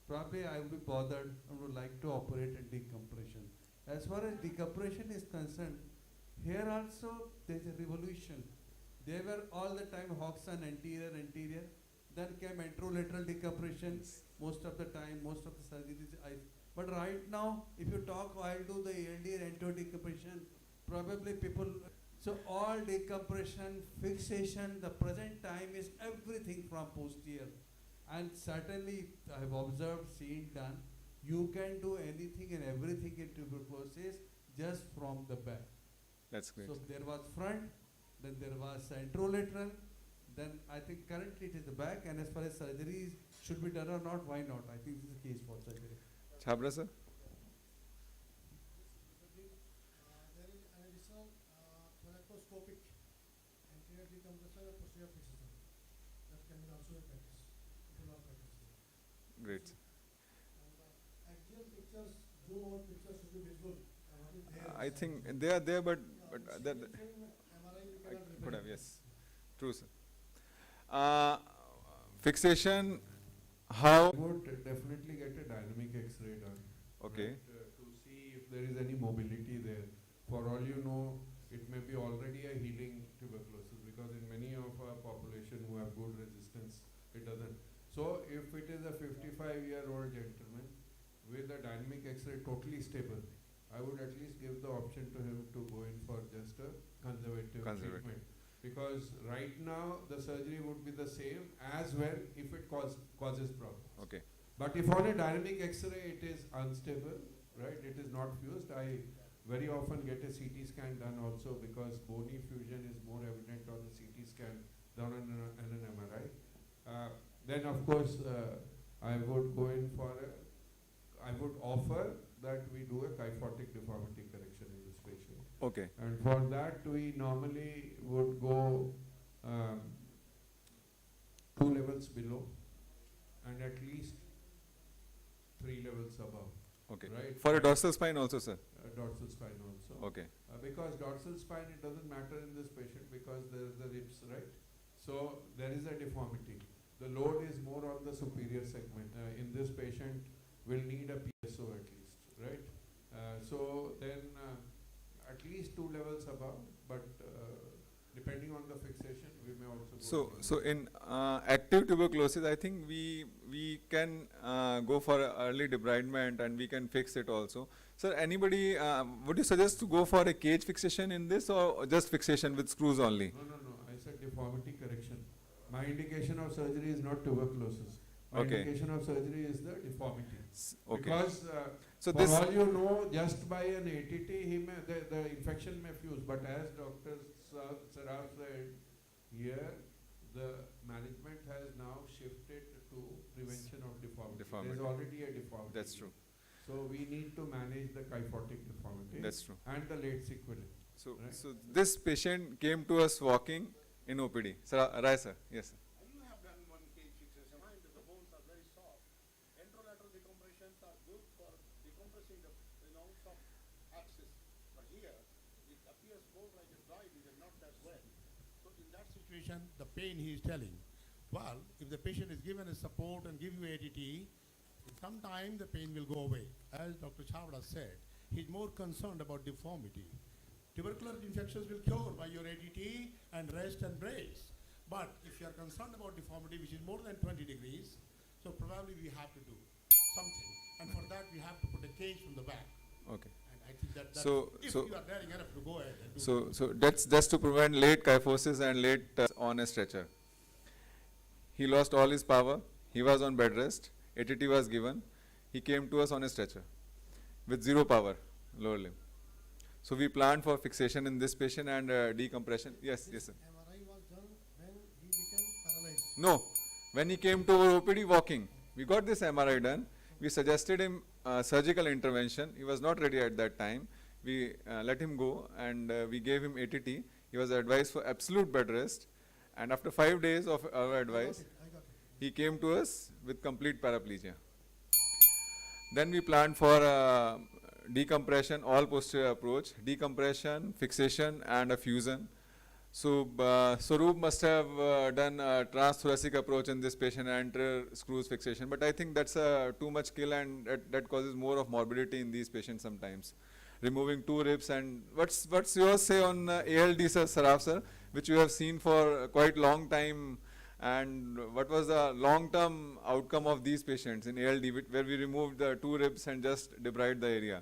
probably I will be bothered and would like to operate in decompression. As far as decompression is concerned, here also there is a revolution. They were all the time Hodgson anterior, then came anterolateral decompression, most of the time, most of the surgeries. But right now, if you talk, I'll do the ALD and anterior decompression, probably people, so all decompression, fixation, the present time is everything from posterior. And certainly, I have observed, seen, done, you can do anything and everything in tuberculosis just from the back. That's great. So there was front, then there was anterolateral, then I think currently it is the back, and as far as surgeries should be done or not, why not? I think this is the case for surgery. Chhabra sir? There is an additional thoracoscopic anterior decompression or posterior fixation that can be also in practice. Great. Axial pictures, zoom out pictures should be visible. I think they are there, but that MRI could have, yes. True, sir. Fixation, how? I would definitely get a dynamic X-ray done. Okay. Right, to see if there is any mobility there. For all you know, it may be already a healing tuberculosis, because in many of our population who have good resistance, it doesn't. So if it is a 55-year-old gentleman with a dynamic X-ray totally stable, I would at least give the option to him to go in for just a conservative treatment. Because right now the surgery would be the same as well if it causes problems. Okay. But if on a dynamic X-ray it is unstable, right, it is not fused, I very often get a CT scan done also, because bony fusion is more evident on the CT scan than on an MRI. Then of course I would go in for I would offer that we do a kyphotic deformity correction in this patient. Okay. And for that we normally would go 2 levels below and at least 3 levels above. Okay. Right? For a dorsal spine also, sir? Dorsal spine also. Okay. Because dorsal spine, it doesn't matter in this patient because there is the ribs, right? So there is a deformity. The load is more on the superior segment. In this patient, we'll need a PSO at least, right? So then at least 2 levels above, but depending on the fixation, we may also go. So in active tuberculosis, I think we can go for early debridement and we can fix it also. Sir, anybody, would you suggest to go for a cage fixation in this, or just fixation with screws only? No. I said deformity correction. My indication of surgery is not tuberculosis. My Okay. indication of surgery is the deformity. Okay. Because so for this all you know, just by an ATT, the infection may fuse. But as Dr. Saraf said, here the management has now shifted to prevention of deformity. There's already a deformity. That's true. So we need to manage the kyphotic deformity. That's true. And the late sequelae. So, right? so this patient came to us walking in OPD. Sir, Rai sir, yes sir. You have done one cage fixation and the bones are very soft. Anterolateral decompressions are good for decompressing the soft axis. But here, it appears more like a dry region, not that wet. So in that situation, the pain he is telling, well, if the patient is given a support and give you ADT, sometime the pain will go away. As Dr. Chhabra said, he's more concerned about deformity. Tubercular infections will cure by your ADT and rest and brace. But if you are concerned about deformity, which is more than 20 degrees, so probably we have to do something. And for that, we have to put a cage from the back. Okay. And I think that So, if so you are daring enough to go ahead and do so that's just to prevent late kyphosis and late on a stretcher. He lost all his power. He was on bed rest. ATT was given. He came to us on a stretcher with zero power, lower limb. So we planned for fixation in this patient and decompression. Yes, yes sir. MRI was done when he became paralyzed. No, when he came to our OPD walking, we got this MRI done. We suggested him surgical intervention. He was not ready at that time. We let him go and we gave him ATT. He was advised for absolute bed rest. And after 5 days of our advice, he came to us with complete paraplegia. Then we planned for decompression, all posterior approach, decompression, fixation and a fusion. So Sarup must have done a transthoracic approach in this patient, anterior screws fixation, but I think that's too much skill and that causes more of morbidity in these patients sometimes. Removing 2 ribs. And what's your say on ALD, sir, Saraf sir, which you have seen for quite long time, and what was the long-term outcome of these patients in ALD where we removed the 2 ribs and just debrided the area?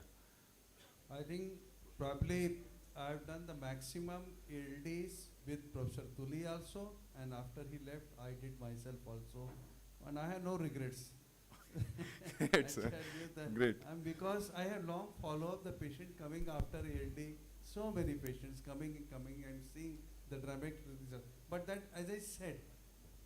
I think probably I've done the maximum LDs with Professor Tuli also, and after he left, I did myself also, and I have no regrets. Great, sir. Great. And because I have long follow-up the patient coming after ALD, so many patients coming and seeing the dramatic result. But that, as I said,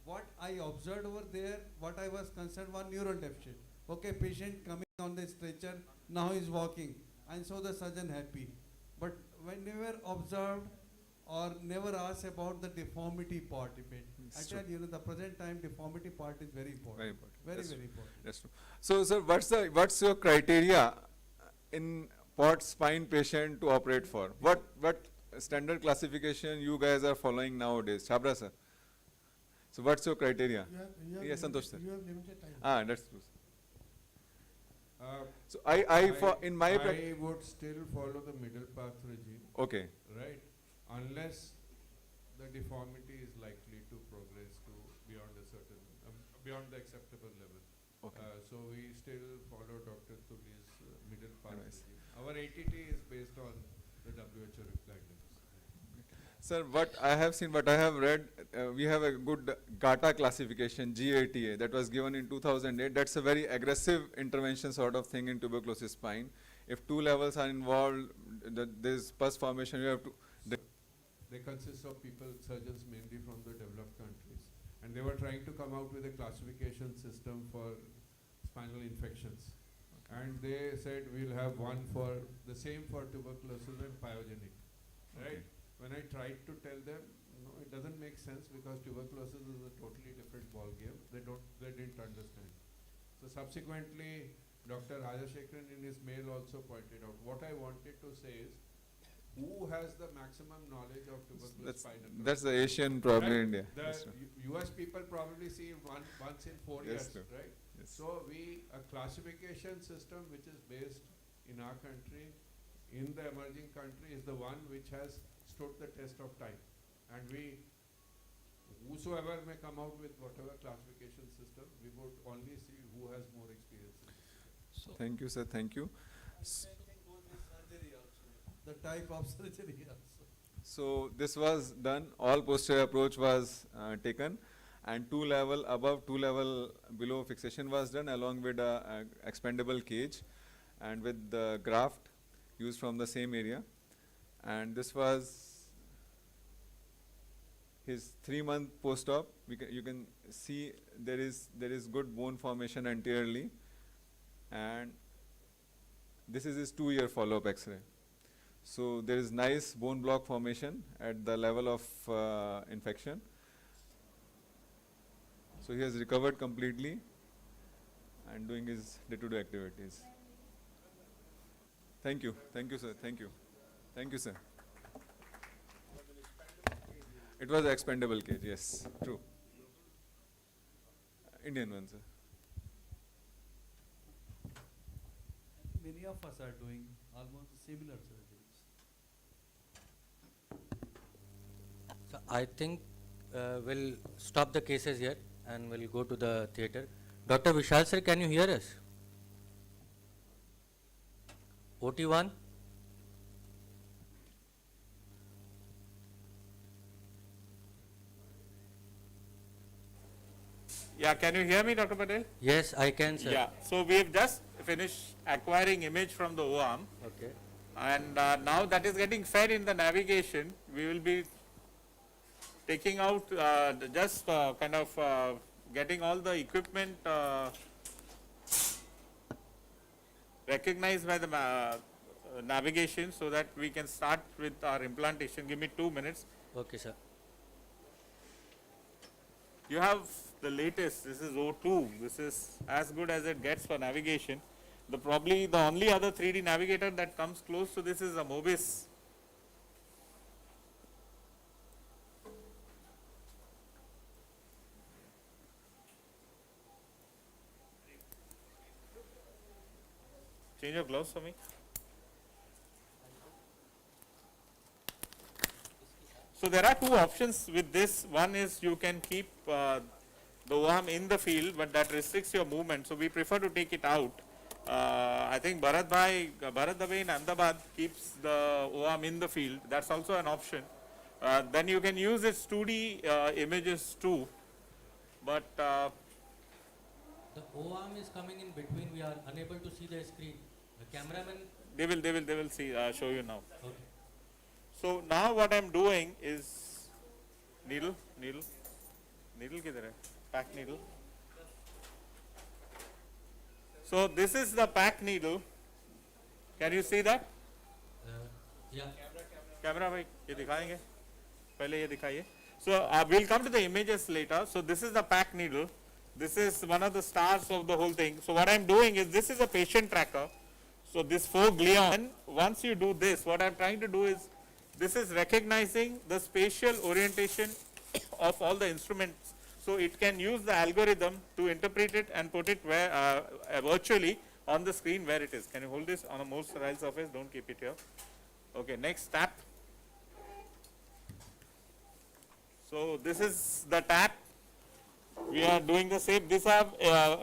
what I observed over there, what I was concerned, one neuron deficit. Okay, patient coming on the stretcher, now is walking, and so the surgeon happy. But when never observed or never asked about the deformity part of it. I tell you, the present time deformity part is very important. Very important. Very, That's very true. important. That's true. So, sir, what's your criteria in port spine patient to operate for? What standard classification you guys are following nowadays? Chhabra, sir. So, what's your criteria? You have Yes, Santosh, sir. You have limited time. Ah, that's true. So I would still follow the middle path regime. Okay. Right, unless the deformity is likely to progress to beyond a certain, beyond the acceptable level. Okay. So we still follow Dr. Tuli's middle path regime. Our ATT is based on the WHO guidelines. Sir, what I have seen, what I have read, we have a good GATA classification, GATA, that was given in 2008. That's a very aggressive intervention sort of thing in tuberculosis spine. If 2 levels are involved, there's pus formation, you have to... They consist of people, surgeons mainly from the developed countries. And they were trying to come out with a classification system for spinal infections. Okay. And they said we'll have one for, the same for tuberculosis and pyogenic, right? Okay. When I tried to tell them, no, it doesn't make sense because tuberculosis is a totally different ball game. They didn't understand. So subsequently, Dr. Rajashekharan in his mail also pointed out, what I wanted to say is, who has the maximum knowledge of tuberculosis spinal? That's the Asian problem in India. The US people probably see once in 4 years, right? Yes. So a classification system which is based in our country, in the emerging country, is the one which has stood the test of time. And whosoever may come out with whatever classification system, we would only see who has more experience. So thank you, sir. Thank you. The type of surgery also. So this was done, all posterior approach was taken, and 2 level above, 2 level below fixation was done along with a expandable cage and with the graft used from the same area. And this was his 3-month post-op. You can see there is good bone formation anteriorly, and This is his 2-year follow-up X-ray. So there is nice bone block formation at the level of infection. So he has recovered completely and doing his day-to-day activities. Thank you, sir. Thank you, sir. It was expendable cage, yes, true. Indian one, sir. Many of us are doing almost similar surgeries. So I think we'll stop the cases here and we'll go to the theatre. Dr. Vishal sir, can you hear us? OT1? Yeah, can you hear me, Dr. Patel? Yes, I can, sir. Yeah, so we have just finished acquiring image from the O-arm. Okay. And now that is getting fed in the navigation. We will be taking out getting all the equipment recognized by the navigation so that we can start with our implantation. Give me 2 minutes. Okay, sir. You have the latest, this is O2, this is as good as it gets for navigation. Probably the only other 3D navigator that comes close to this is a Mobis. Change your gloves for me. So there are two options with this. One is you can keep the O-arm in the field, but that restricts your movement. So we prefer to take it out. I think Bharat Bhai in Ahmedabad keeps the O-arm in the field. That's also an option. Then you can use its 2D images too. But the O-arm is coming in between. We are unable to see the screen. The cameraman. They will see. Show you now. Okay. So now what I'm doing is needle किधर है? Pack needle. So this is the pack needle. Can you see that? Yeah. Camera भाई ये दिखाएंगे. पहले ये दिखाइए. So we'll come to the images later. So this is the pack needle. This is one of the stars of the whole thing. So what I'm doing is this is a patient tracker. So this 4 glion. And once you do this, what I'm trying to do is this is recognizing the spatial orientation of all the instruments. So it can use the algorithm to interpret it and put it where virtually on the screen where it is. Can you hold this on a more sterile surface? Don't keep it here. Okay, next tap. So this is the tap. We are doing the same. This have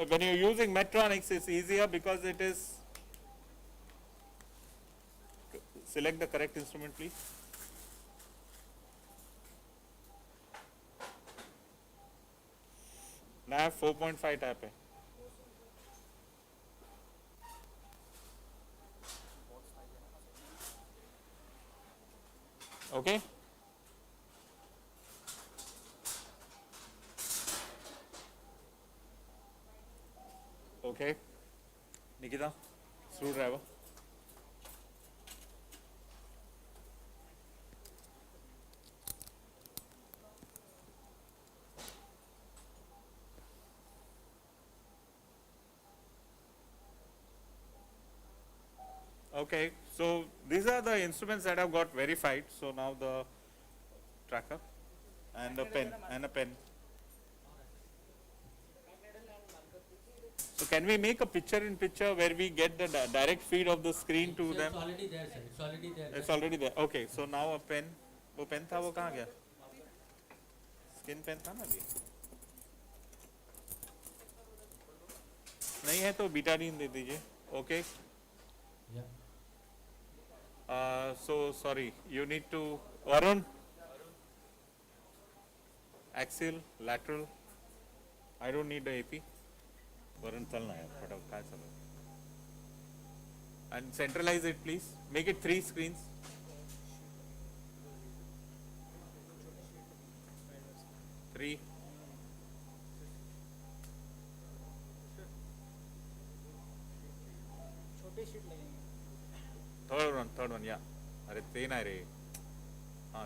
when you're using Medtronics, it's easier because it is. Select the correct instrument, please. Nav 4.5 tap है. Okay. Okay. Nikita, screwdriver. Okay, so these are the instruments that have got verified. So now the tracker and a pen. So can we make a picture-in-picture where we get the direct feed of the screen to them? It's already there, sir. It's already there. It's already there. Okay, so now a pen. वो pen था वो कहाँ गया? Skin pen था ना अभी? नहीं है तो बीटाडीन दे दीजिए. Okay. Yeah. So sorry, you need to Varun. Axial, lateral. I don't need the AP. Varun चलना है फटाफट काय चलो. And centralize it, please. Make it 3 screens. Three. छोटे शीट लगेंगे. third one, yeah. Are te nahi re.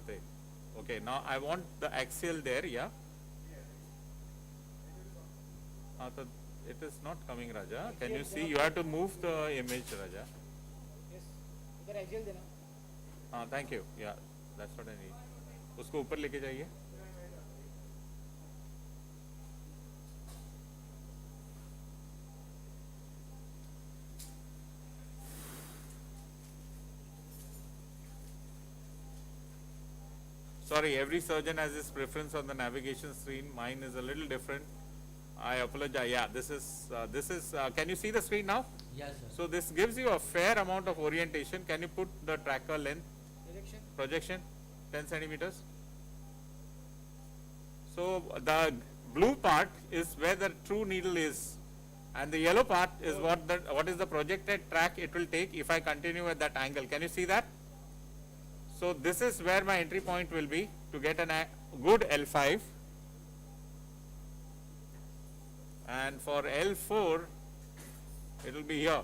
Te. Okay, now I want the axial there, yeah. So it is not coming, Raja. Can you see? You have to move the image, Raja. Yes. इधर axial देना. Thank you. Yeah, that's what I need. उसको ऊपर लेके जाइए. Sorry, every surgeon has his preference on the navigation screen. Mine is a little different. I apologize. Yeah, this is, can you see the screen now? Yes, sir. So this gives you a fair amount of orientation. Can you put the tracker length? Direction. Projection, 10 centimeters. So the blue part is where the true needle is, and the yellow part is what is the projected track it will take if I continue at that angle. Can you see that? So this is where my entry point will be to get a good L5, and for L4 it will be here.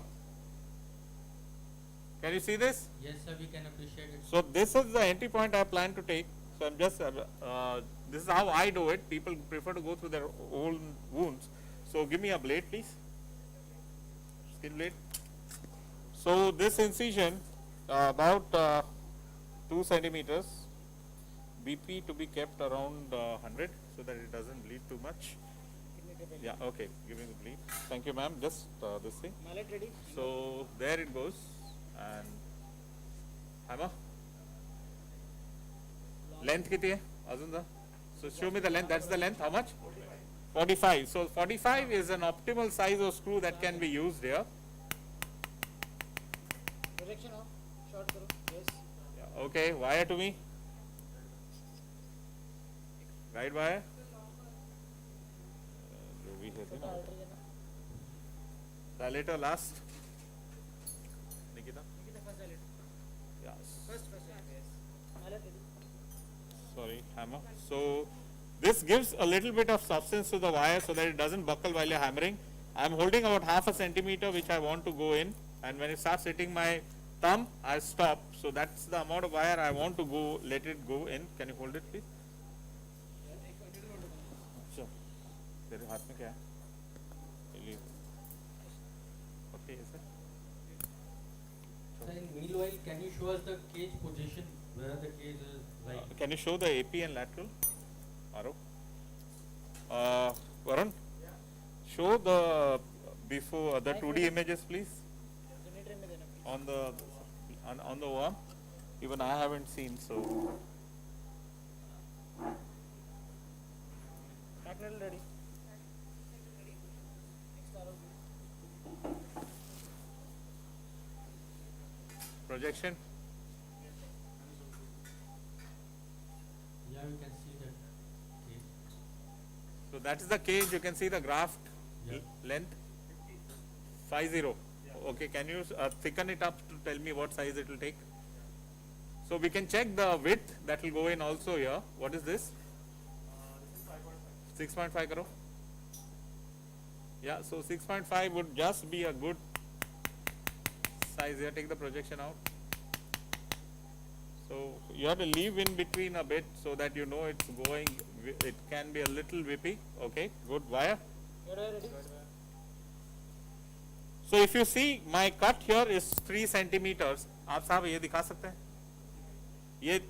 Can you see this? Yes, sir, we can appreciate it. So this is the entry point I plan to take. So I'm just, this is how I do it. People prefer to go through their own wounds. So give me a blade, please. Skin blade. So this incision, about 2 centimeters. BP to be kept around 100 so that it doesn't bleed too much. Yeah, okay. Give me the bleed. Thank you, ma'am. Just this thing. Mallet ready. So there it goes. And hammer. Length कितनी है? अजून दा. So show me the length. That's the length. How much? 45. So 45 is an optimal size of screw that can be used here. Direction off. Short करो. Yes. Yeah, okay. Wire to me. Guide wire. जो भी है ना. Dilator last. Nikita. First dilate. Yes. First. Yes. Mallet ready. Sorry, hammer. So this gives a little bit of substance to the wire so that it doesn't buckle while you're hammering. I'm holding about half a centimeter which I want to go in, and when it starts hitting my thumb, I stop. So that's the amount of wire I want to go, let it go in. Can you hold it, please? Sure. तेरे हाथ में क्या है? Okay, yes, sir. Sir, in meanwhile, can you show us the cage position, where the cage is lying? Can you show the AP and lateral? Aro. Varun? Show the before the 2D images, please. On the worm. Even I haven't seen, so. Back needle ready. Projection. Yeah, we can see that cage. So that is the cage. You can see the graft length. 50. Okay, can you thicken it up to tell me what size it will take? So we can check the width that will go in also here. What is this? 6.5 crore. Yeah, so 6.5 would just be a good size here. Take the projection out. So you have to leave in between a bit so that you know it's going, it can be a little whippy. Okay, good. Wire. Ready. So if you see, my cut here is 3 centimeters. आप साहब ये दिखा सकते हैं? ये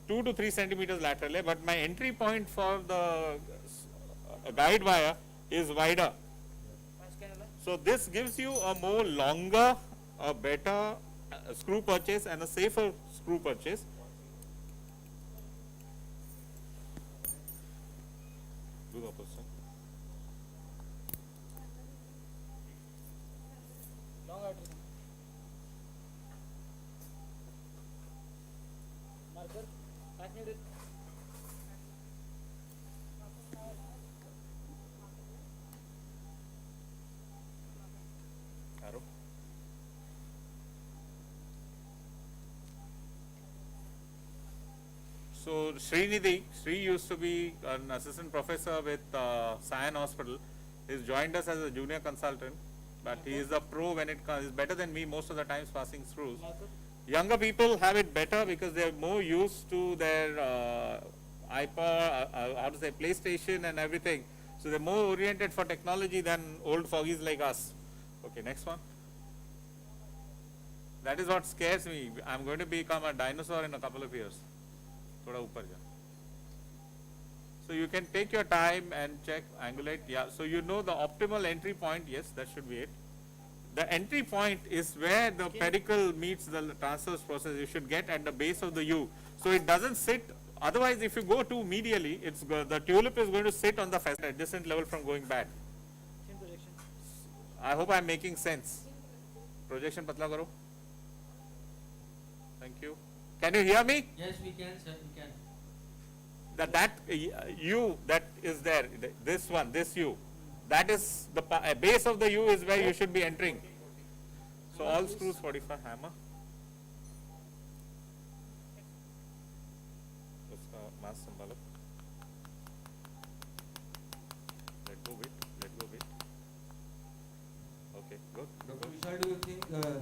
2 to 3 centimeters lateral है, but my entry point for the guide wire is wider. So this gives you a more longer, a better screw purchase and a safer screw purchase. Do the opposite. Long artery. Marker. Back needle. Arrow. So Sri used to be an assistant professor with Sion Hospital. He's joined us as a junior consultant, but he is a pro when it comes. He's better than me most of the times passing screws. Younger people have it better because they are more used to their iPod, how to say, PlayStation and everything. So they're more oriented for technology than old foggies like us. Okay, next one. That is what scares me. I'm going to become a dinosaur in a couple of years. Thoda upar ja. So you can take your time and check, angulate. Yeah, so you know the optimal entry point. Yes, that should be it. The entry point is where the pedicle meets the transverse process. You should get at the base of the U. So it doesn't sit. Otherwise, if you go too medially, the tulip is going to sit on the facet adjacent level from going bad. I hope I'm making sense. Projection patla karo. Thank you. Can you hear me? Yes, we can, sir, we can. That U that is there, this one, this U, that is the base of the U is where you should be entering. So all screws 45 hammer. Mass symbolic. Let go bit, let go bit. Okay, good. Dr. Vishal, do you think the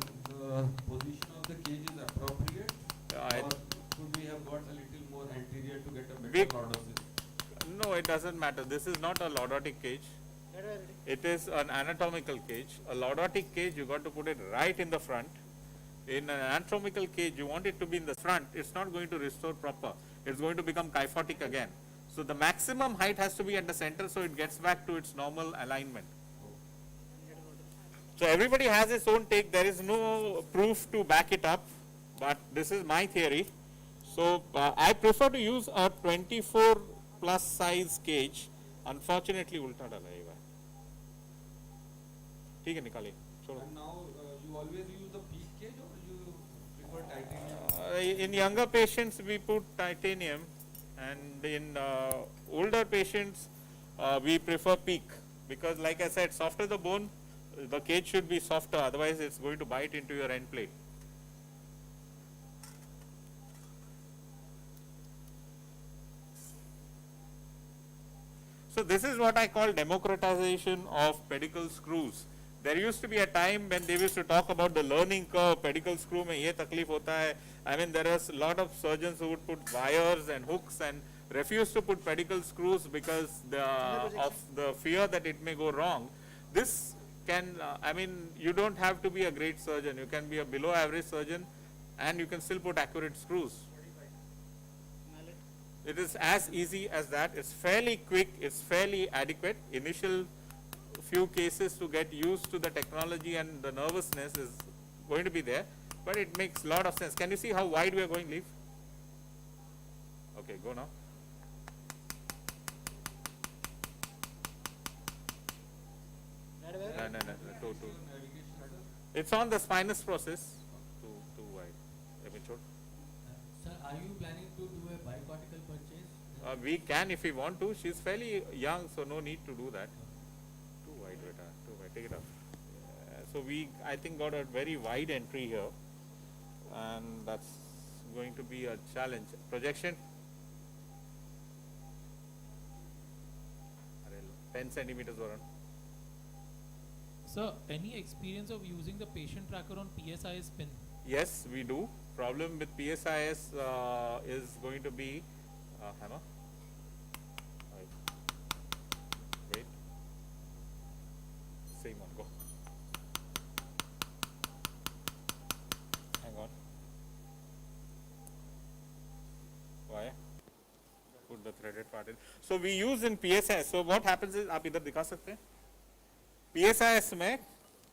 position of the cage is appropriate? Or could we have got a little more anterior to get a better lordosis? No, it doesn't matter. This is not a lordotic cage. It is an anatomical cage. A lordotic cage, you got to put it right in the front. In an anatomical cage, you want it to be in the front. It's not going to restore proper. It's going to become kyphotic again. So the maximum height has to be at the center so it gets back to its normal alignment. So everybody has its own take. There is no proof to back it up, but this is my theory. So I prefer to use a 24 plus size cage. Unfortunately, ulta dala hai. ठीक है निकालिए. And now you always use the peak cage or you prefer titanium? In younger patients we put titanium, and in older patients we prefer peak, because like I said, softer the bone, the cage should be softer, otherwise it's going to bite into your end plate. So this is what I call democratization of pedicle screws. There used to be a time when they used to talk about the learning curve, pedicle screw mein ye takleef hota hai. I mean, there is a lot of surgeons who would put wires and hooks and refuse to put pedicle screws because of the fear that it may go wrong. This can, I mean, you don't have to be a great surgeon. You can be a below average surgeon and you can still put accurate screws. It is as easy as that. It's fairly quick, it's fairly adequate. Initial few cases to get used to the technology and the nervousness is going to be there, but it makes a lot of sense. Can you see how wide we are going, Leaf? Okay, go now. No. It's on the spinous process. Too wide. Sir, are you planning to do a bicortical purchase? We can if we want to. She's fairly young, so no need to do that. Too wide, beta. Too wide. Take it up. So we, I think, got a very wide entry here, and that's going to be a challenge. Projection. 10 centimeters around. Sir, any experience of using the patient tracker on PSIS pin? Yes, we do. Problem with PSIS is going to be hammer. Wait. Same one. Go. Hang on. Why? Put the threaded part in. So we use in PSIS. So what happens is, आप इधर दिखा सकते हैं? PSIS में,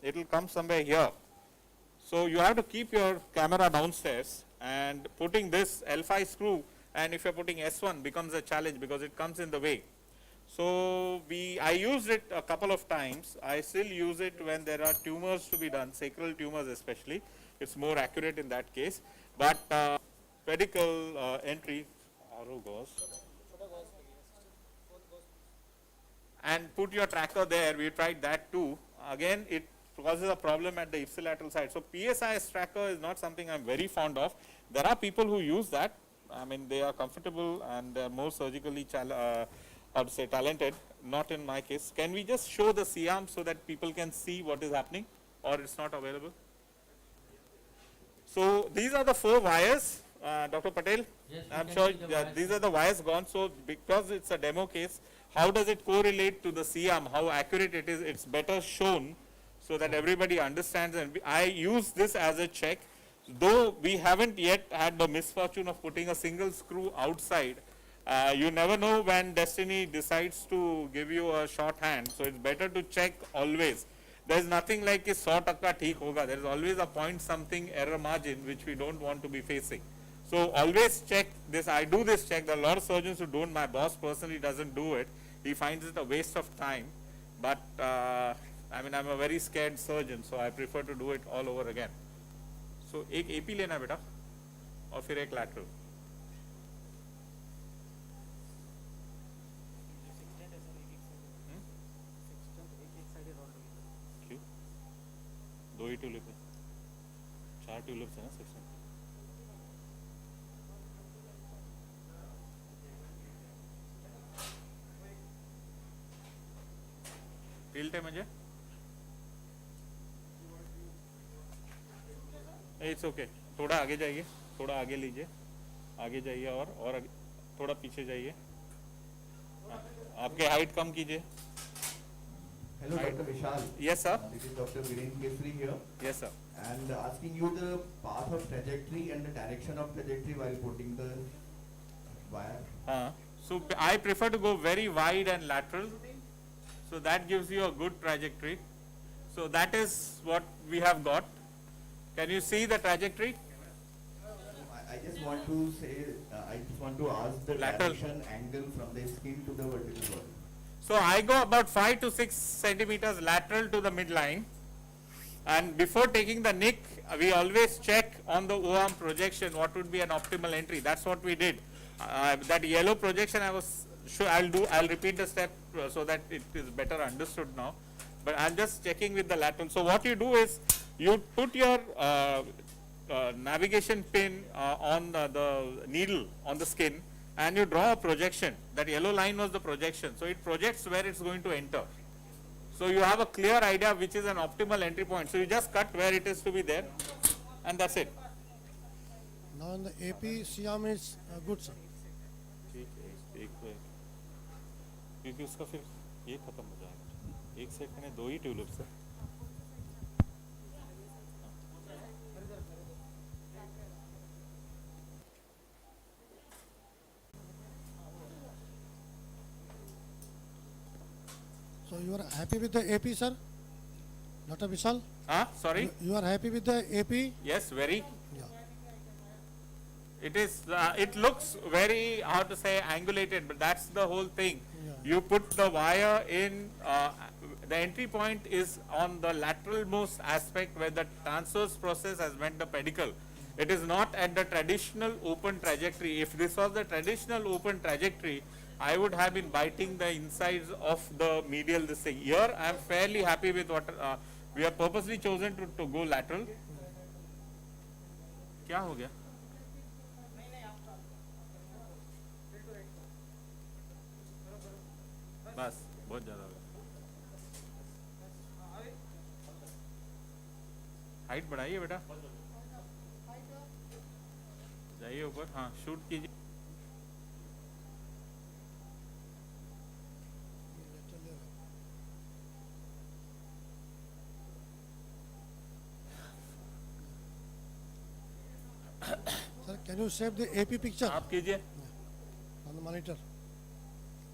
it will come somewhere here. So you have to keep your camera downstairs and putting this L5 screw, and if you're putting S1 becomes a challenge because it comes in the way. So I used it a couple of times. I still use it when there are tumors to be done, sacral tumors especially. It's more accurate in that case. But pedicle entry, goes. And put your tracker there. We tried that too. Again, it causes a problem at the ipsilateral side. So PSIS tracker is not something I'm very fond of. There are people who use that. I mean, they are comfortable and they're more surgically talented. Not in my case. Can we just show the C-arm so that people can see what is happening, or it's not available? So these are the 4 wires, Dr. Patel. Yes, we I'm can sure see the wires. these are the wires gone. So because it's a demo case, how does it correlate to the CM? How accurate it is? It's better shown so that everybody understands. And I use this as a check. Though we haven't yet had the misfortune of putting a single screw outside, you never know when destiny decides to give you a shorthand. So it's better to check always. There is nothing like कि 100% ठीक होगा. There is always a point something error margin which we don't want to be facing. So always check this. I do this check. There are a lot of surgeons who don't. My boss personally doesn't do it. He finds it a waste of time. But I mean, I'm a very scared surgeon, so I prefer to do it all over again. So एक AP लेना बेटा और फिर एक lateral. क्यों? 2 ही tulip है, 4 tulips है ना सेक्शन. टिल्ट है म्हणजे? It's okay. थोड़ा आगे जाइए, थोड़ा आगे लीजिए, आगे जाइए और आगे, थोड़ा पीछे जाइए. आपके हाइट कम कीजिए. Hello, Dr. Vishal. Yes, sir. This is Dr. Viren Kesri here. Yes, sir. And asking you the path of trajectory and the direction of trajectory while putting the wire. So I prefer to go very wide and lateral. So that gives you a good trajectory. So that is what we have got. Can you see the trajectory? I just want to say, I just want to ask the Lateral. direction angle from the skin to the vertical wall. So I go about 5 to 6 centimeters lateral to the midline. And before taking the nick, we always check on the O-arm projection what would be an optimal entry. That's what we did. That yellow projection I was sure I'll repeat the step so that it is better understood now. But I'm just checking with the lateral. So what you do is you put your navigation pin on the needle on the skin and you draw a projection. That yellow line was the projection. So it projects where it's going to enter. So you have a clear idea which is an optimal entry point. So you just cut where it is to be there and that's it. Now in the AP, CM is good, sir. ठीक है, एक क्योंकि उसका फिर ये खत्म हो जाएगा. एक सेट में 2 ही ट्यूलिप्स है. So you are happy with the AP, sir? Dr. Vishal? Sorry? You are happy with the AP? Yes, very. Yeah. It is. It looks very, how to say, angulated, but that's the whole thing. Yeah. You put the wire in. The entry point is on the lateral most aspect where the transverse process has met the pedicle. It is not at the traditional open trajectory. If this was the traditional open trajectory, I would have been biting the insides of the medial this thing. Here, I am fairly happy with what we have purposely chosen to go lateral. क्या हो गया? बस बहुत ज़्यादा हो गया. Height बढ़ाइए बेटा. जाइए ऊपर. हाँ, शूट कीजिए. Sir, can you save the AP picture? आप कीजिए. On the monitor.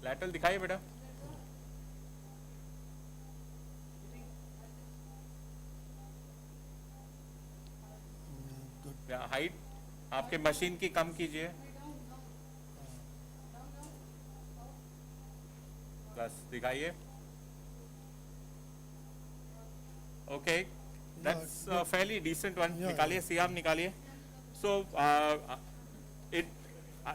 लैटरल दिखाइए बेटा. हाइट आपके मशीन की कम कीजिए. बस दिखाइए. Okay, that's fairly decent one. निकालिए, सीआम निकालिए. So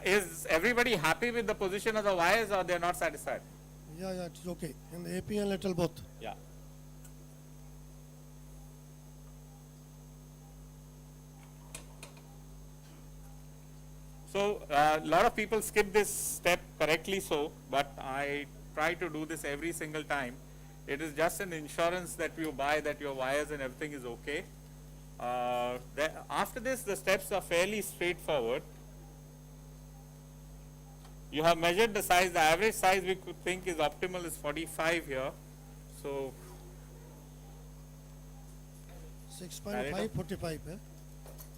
is everybody happy with the position of the wires or they are not satisfied? Yeah, it's okay. And the AP and lateral both. Yeah. So a lot of people skip this step, correctly so, but I try to do this every single time. It is just an insurance that you buy that your wires and everything is okay. After this, the steps are fairly straightforward. You have measured the size. The average size we could think is optimal is 45 here. So 6.5, 45.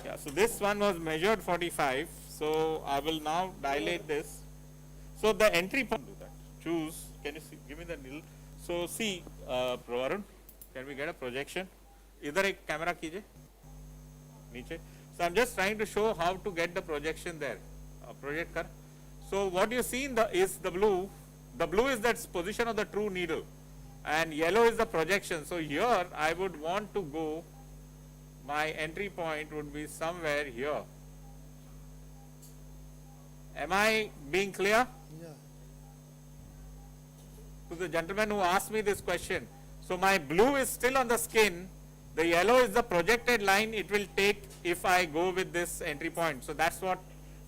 yeah, so this one was measured 45. So I will now dilate this. So the entry point, do that. Choose. Can you see? Give me the needle. So see, Varun, can we get a projection? Idhar ek camera कीजिए. नीचे. So I'm just trying to show how to get the projection there. Project kar. So what you see in the is the blue. The blue is that position of the true needle, and yellow is the projection. So here I would want to go. My entry point would be somewhere here. Am I being clear? Yeah. To the gentleman who asked me this question. So my blue is still on the skin. The yellow is the projected line it will take if I go with this entry point. So that's what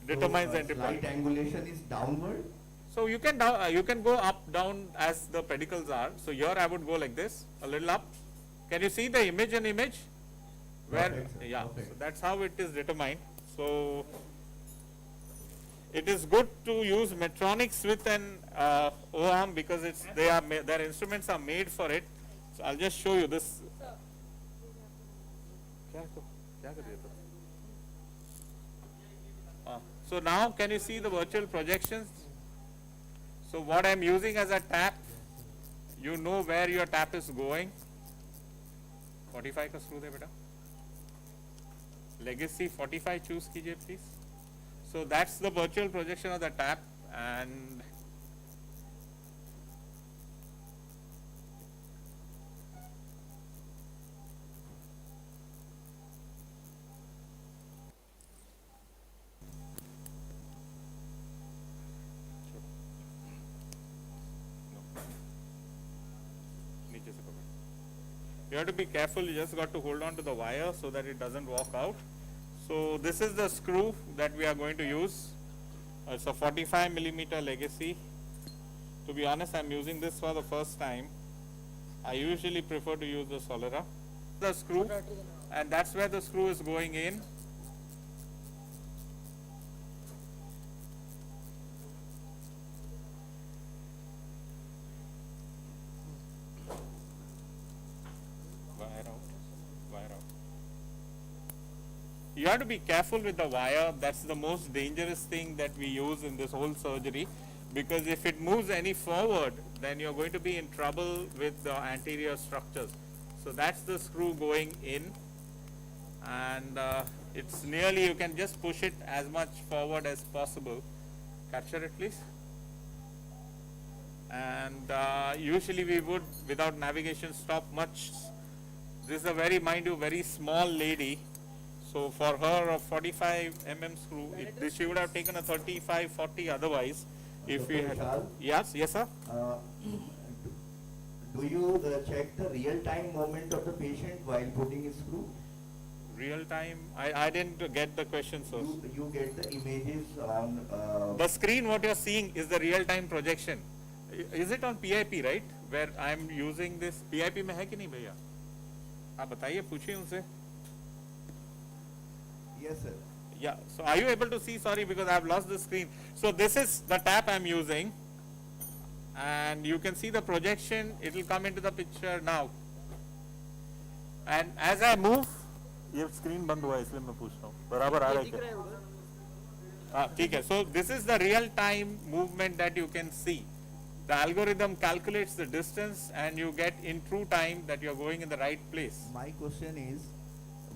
determines the entry point. Slight angulation is downward. So you can go up, down as the pedicles are. So here I would go like this, a little up. Can you see the image in image? Where Perfect, yeah, perfect. so that's how it is determined. So it is good to use Medtronics with an O-arm because their instruments are made for it. So I'll just show you this. So now can you see the virtual projections? So what I'm using as a tap, you know where your tap is going. 45 का screw दे बेटा. Legacy 45 choose कीजिए please. So that's the virtual projection of the tap, and you have to be careful. You just got to hold on to the wire so that it doesn't walk out. So this is the screw that we are going to use. It's a 45 millimeter Legacy. To be honest, I'm using this for the first time. I usually prefer to use the Solera. The screw, and that's where the screw is going in. You have to be careful with the wire. That's the most dangerous thing that we use in this whole surgery, because if it moves any forward, then you're going to be in trouble with the anterior structures. So that's the screw going in, and it's nearly, you can just push it as much forward as possible. Capture it please. And usually we would, without navigation, stop much. This is a very, mind you, very small lady. So for her a 45 mm screw, she would have taken a 35, 40 otherwise. If we had, yes, sir. Do you check the real-time movement of the patient while putting a screw? Real time? I didn't get the question, sir. You get the images on... the screen what you're seeing is the real-time projection. Is it on PIP, right? Where I'm using this. PIP में है कि नहीं भैया? आप बताइए, पूछिए उनसे. Yes, sir. Yeah, so are you able to see? Sorry, because I have lost the screen. So this is the tap I'm using, and you can see the projection. It will come into the picture now. And as I move, ये screen बंद हुआ है इसलिए मैं पूछ रहा हूँ. बराबर आ रहा है क्या? ठीक है. So this is the real-time movement that you can see. The algorithm calculates the distance, and you get in true time that you are going in the right place. My question is,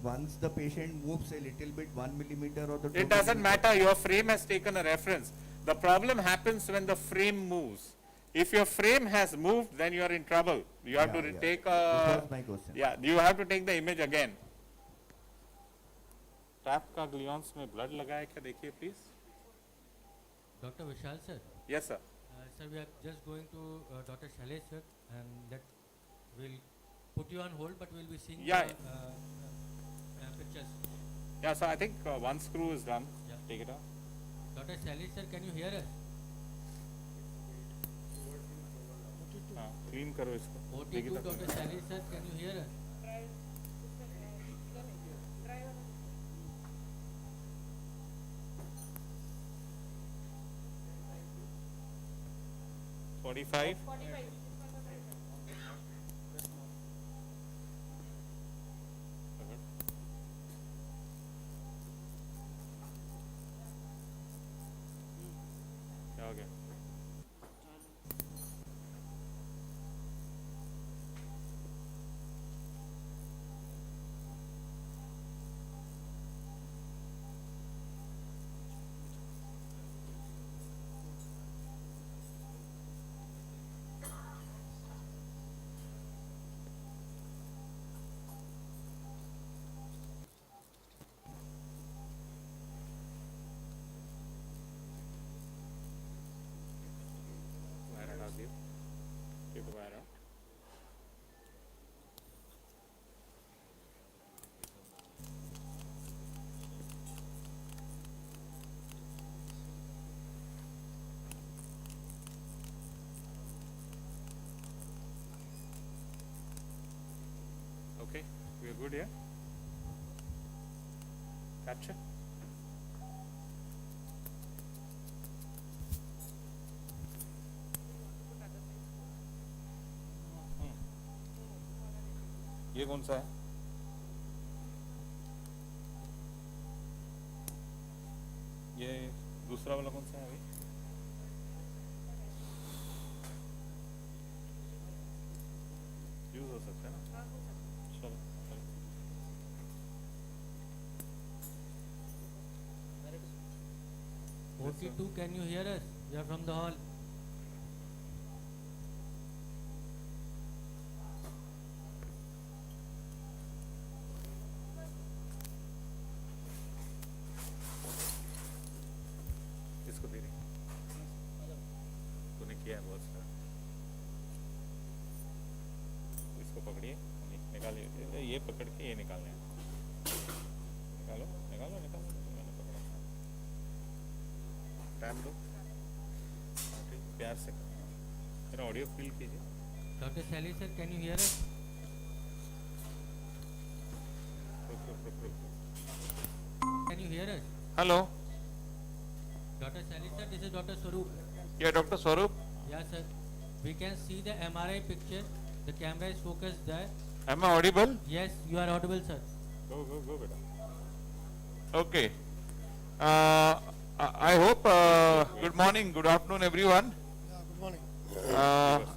once the patient moves a little bit, 1 millimeter or the... It doesn't matter, your frame has taken a reference. The problem happens when the frame moves. If your frame has moved, then you are in trouble. You have to take a... That was my question. Yeah, you have to take the image again. Tap का ग्लियंस में blood लगा है क्या देखिए please. Dr. Vishal sir. Yes sir. Sir, we are just going to Dr. Shailesh sir, and that will put you on hold, but we'll be seeing the pictures. Yeah, so I think one screw is done. Yeah. Take it out. Dr. Shailesh sir, can you hear us? Clean करो इसको. OT2, Dr. Shailesh sir, can you hear us? 45. क्या हो गया? Wire out here. Keep the wire out. Okay, we are good here. Capture. ये कौन सा है? ये दूसरा वाला कौन सा है अभी? यूज हो सकता है ना? चलो चलो। 42, can you hear us? We are from the hall. इसको दे रही तूने किया है बहुत सारा। इसको पकड़िए, निकालिए, ये पकड़ के ये निकालना है। निकालो निकालो निकालो, मैंने पकड़ा था। टाइम दो, ठीक, प्यार से मेरा ऑडियो फील कीजिए। Dr. Sally sir, can you hear us? Can you hear us? Hello, Dr. Sally sir, this is Dr. Swaroop. ये डॉक्टर स्वरूप। Yes sir. We can see the MRI picture. The camera is focused there. Am I audible? Yes, you are audible sir. Go बेटा। Okay. I hope good morning, good afternoon everyone. Good morning.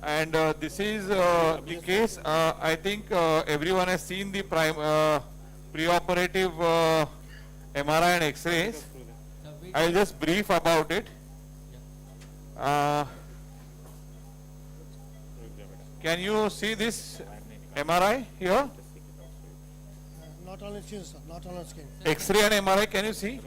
And this is the case. I think everyone has seen the pre-operative MRI and X-rays. I'll just brief about it. Can you see this MRI here? Not on skin, sir. Not on skin. X-ray and MRI, can you see?